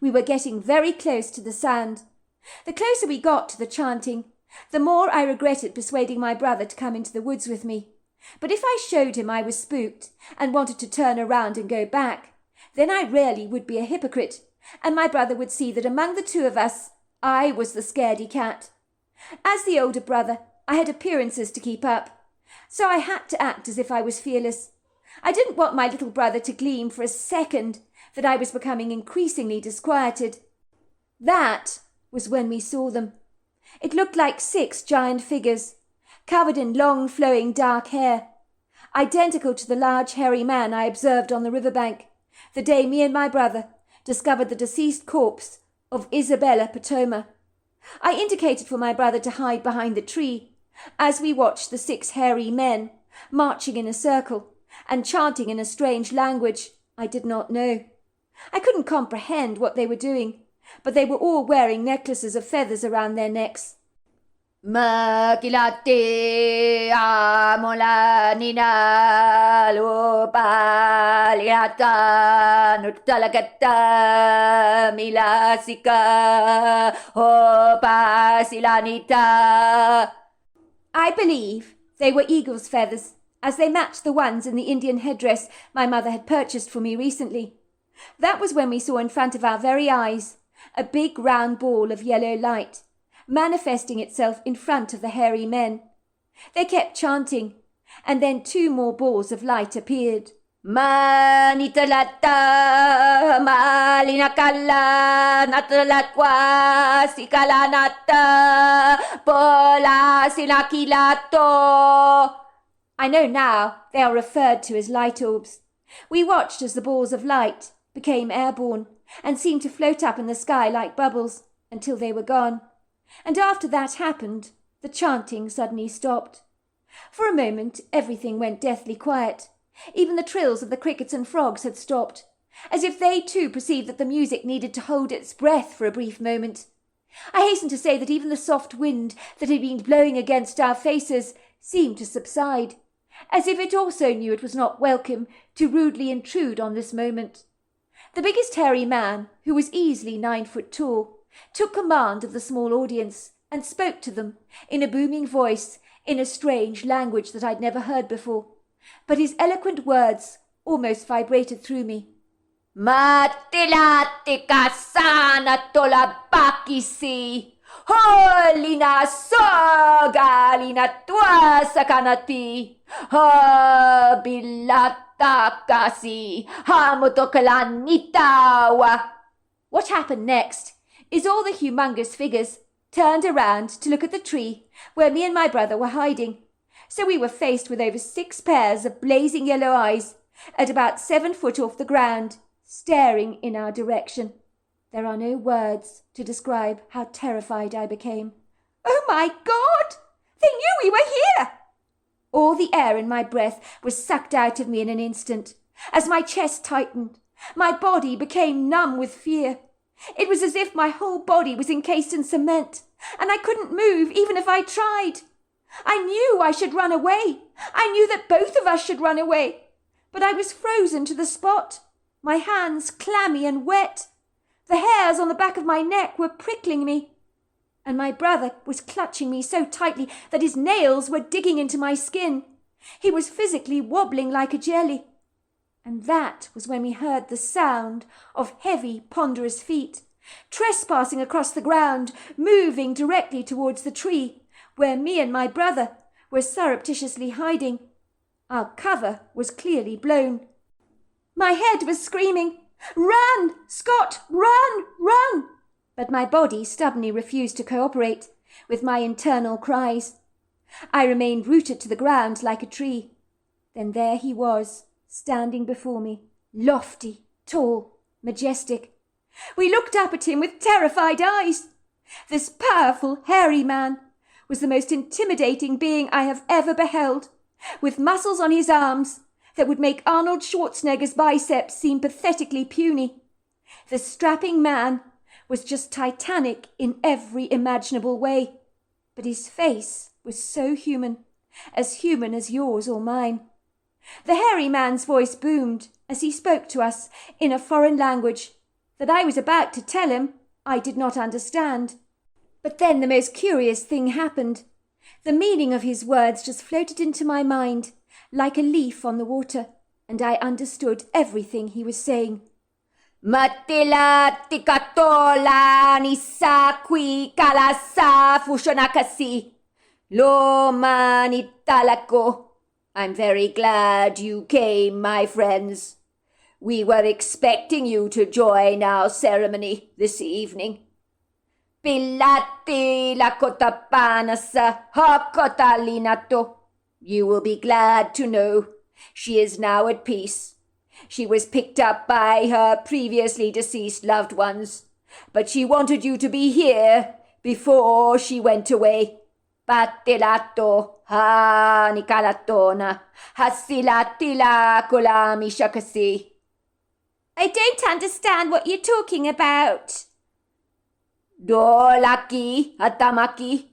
[SPEAKER 2] We were getting very close to the sound. The closer we got to the chanting, the more I regretted persuading my brother to come into the woods with me. But if I showed him I was spooked and wanted to turn around and go back, then I really would be a hypocrite, and my brother would see that among the two of us, I was the scaredy cat. As the older brother, I had appearances to keep up, so I had to act as if I was fearless. I didn't want my little brother to glean for a second that I was becoming increasingly disquieted. That was when we saw them. It looked like 6 giant figures, covered in long flowing dark hair, identical to the large hairy man I observed on the riverbank the day me and my brother discovered the deceased corpse of Isabella Potoma. I indicated for my brother to hide behind the tree as we watched the 6 hairy men marching in a circle and chanting in a strange language I did not know. I couldn't comprehend what they were doing, but they were all wearing necklaces of feathers around their necks.
[SPEAKER 4] Makilate amola nina lupaliata nutalagata milasika hopa silanita.
[SPEAKER 2] I believe they were eagle's feathers, as they matched the ones in the Indian headdress my mother had purchased for me recently. That was when we saw in front of our very eyes a big round ball of yellow light, manifesting itself in front of the hairy men. They kept chanting, and then 2 more balls of light appeared.
[SPEAKER 4] Manitalata malinakala natalatwa sikalanata pola sinakilato.
[SPEAKER 2] I know now they are referred to as light orbs. We watched as the balls of light became airborne and seemed to float up in the sky like bubbles until they were gone. And after that happened, the chanting suddenly stopped. For a moment, everything went deathly quiet. Even the trills of the crickets and frogs had stopped, as if they too perceived that the music needed to hold its breath for a brief moment. I hasten to say that even the soft wind that had been blowing against our faces seemed to subside, as if it also knew it was not welcome to rudely intrude on this moment. The biggest hairy man, who was easily 9 foot tall, took command of the small audience and spoke to them in a booming voice in a strange language that I'd never heard before, but his eloquent words almost vibrated through me.
[SPEAKER 4] Matilati kasana tolabakisi holina sogalina tua sakanati bilata kasi hamutokalanitawa.
[SPEAKER 2] What happened next is all the humongous figures turned around to look at the tree where me and my brother were hiding. So we were faced with over 6 pairs of blazing yellow eyes at about 7 foot off the ground, staring in our direction. There are no words to describe how terrified I became. Oh my God! They knew we were here! All the air in my breath was sucked out of me in an instant. As my chest tightened, my body became numb with fear. It was as if my whole body was encased in cement, and I couldn't move even if I tried. I knew I should run away. I knew that both of us should run away. But I was frozen to the spot, my hands clammy and wet. The hairs on the back of my neck were prickling me, and my brother was clutching me so tightly that his nails were digging into my skin. He was physically wobbling like a jelly. And that was when we heard the sound of heavy, ponderous feet, trespassing across the ground, moving directly towards the tree, where me and my brother were surreptitiously hiding. Our cover was clearly blown. My head was screaming, "Run, Scott, run, run!" But my body stubbornly refused to cooperate with my internal cries. I remained rooted to the ground like a tree. Then there he was, standing before me, lofty, tall, majestic. We looked up at him with terrified eyes. This powerful, hairy man was the most intimidating being I have ever beheld, with muscles on his arms that would make Arnold Schwarzenegger's biceps seem pathetically puny. The strapping man was just titanic in every imaginable way, but his face was so human as yours or mine. The hairy man's voice boomed as he spoke to us in a foreign language that I was about to tell him I did not understand. But then the most curious thing happened. The meaning of his words just floated into my mind like a leaf on the water, and I understood everything he was saying.
[SPEAKER 4] Matila tikatola nisakwi kalasa fushonakasi. Lo manitalako. I'm very glad you came, my friends. We were expecting you to join our ceremony this evening. Pilati lakotapanasa hakotalinato. You will be glad to know she is now at peace. She was picked up by her previously deceased loved ones, but she wanted you to be here before she went away. Patilato ha nikalatona hasilatila kolami shakasi.
[SPEAKER 3] I don't understand what you're talking about.
[SPEAKER 4] Dolaki atamaki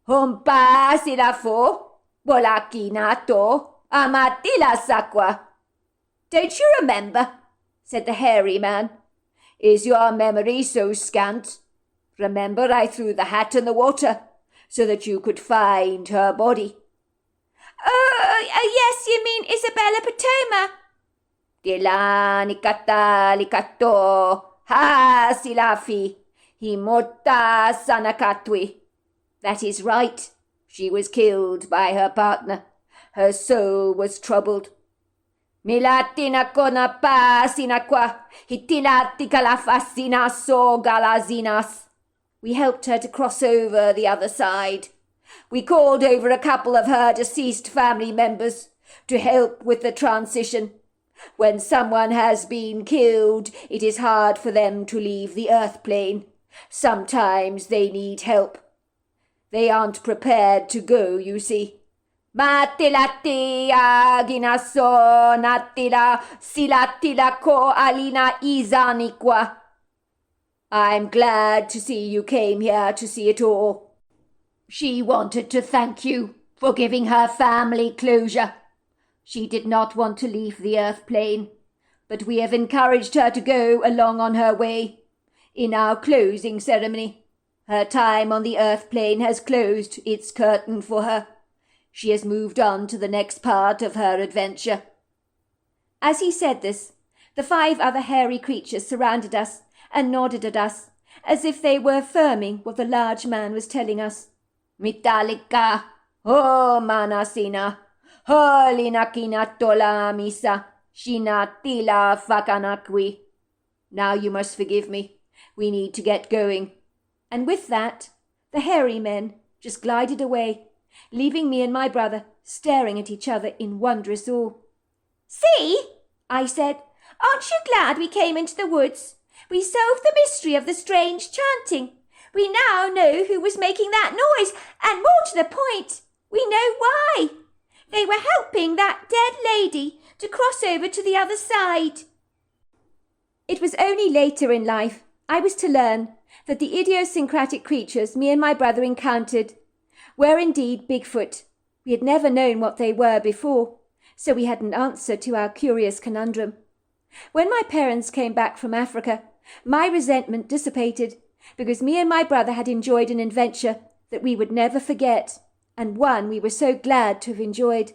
[SPEAKER 4] humpa silafo bolaki nato amatila sakwa. Don't you remember? Said the hairy man. Is your memory so scant? Remember I threw the hat in the water so that you could find her body.
[SPEAKER 3] Yes, you mean Isabella Potoma.
[SPEAKER 4] Dilanikata likato ha silafi himota sanakatwi. That is right. She was killed by her partner. Her soul was troubled. Milatina kona pa sinakwa hitilati kalafasina so galazinas. We helped her to cross over the other side. We called over a couple of her deceased family members to help with the transition. When someone has been killed, it is hard for them to leave the earth plane. Sometimes they need help. They aren't prepared to go, you see. Matilati aginaso natila silatila ko alina izanikwa. I'm glad to see you came here to see it all. She wanted to thank you for giving her family closure. She did not want to leave the earth plane, but we have encouraged her to go along on her way. In our closing ceremony, her time on the earth plane has closed its curtain for her. She has moved on to the next part of her adventure.
[SPEAKER 2] As he said this, the 5 other hairy creatures surrounded us and nodded at us, as if they were affirming what the large man was telling us.
[SPEAKER 4] Mitalika, ho manasina, holinakina tola misa, shinatila fakanakwi. Now you must forgive me. We need to get going.
[SPEAKER 2] And with that, the hairy men just glided away, leaving me and my brother staring at each other in wondrous awe.
[SPEAKER 3] See, I said, aren't you glad we came into the woods? We solved the mystery of the strange chanting. We now know who was making that noise, and more to the point, we know why. They were helping that dead lady to cross over to the other side.
[SPEAKER 2] It was only later in life I was to learn that the idiosyncratic creatures me and my brother encountered were indeed Bigfoot. We had never known what they were before, so we had an answer to our curious conundrum. When my parents came back from Africa, my resentment dissipated because me and my brother had enjoyed an adventure that we would never forget, and one we were so glad to have enjoyed.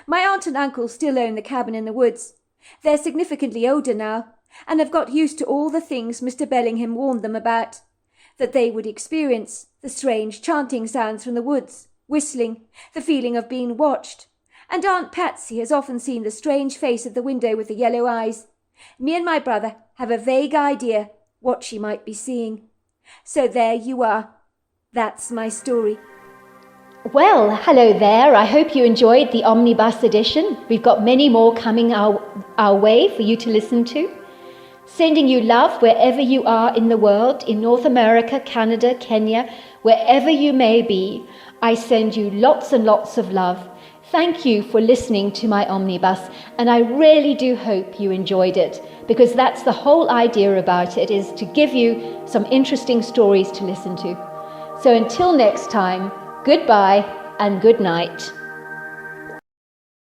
[SPEAKER 2] My aunt and uncle still own the cabin in the woods. They're significantly older now, and have got used to all the things Mr. Bellingham warned them about, that they would experience the strange chanting sounds from the woods, whistling, the feeling of being watched. And Aunt Patsy has often seen the strange face at the window with the yellow eyes. Me and my brother have a vague idea what she might be seeing. So there you are. That's my story.
[SPEAKER 1] Well, hello there. I hope you enjoyed the Omnibus edition. We've got many more coming our way for you to listen to. Sending you love wherever you are in the world, in North America, Canada, Kenya, wherever you may be. I send you lots and lots of love. thank you for listening to my omnibus, and I really do hope you enjoyed it, because that's the whole idea about it, is to give you some interesting stories to listen to. So until next time, goodbye and good night.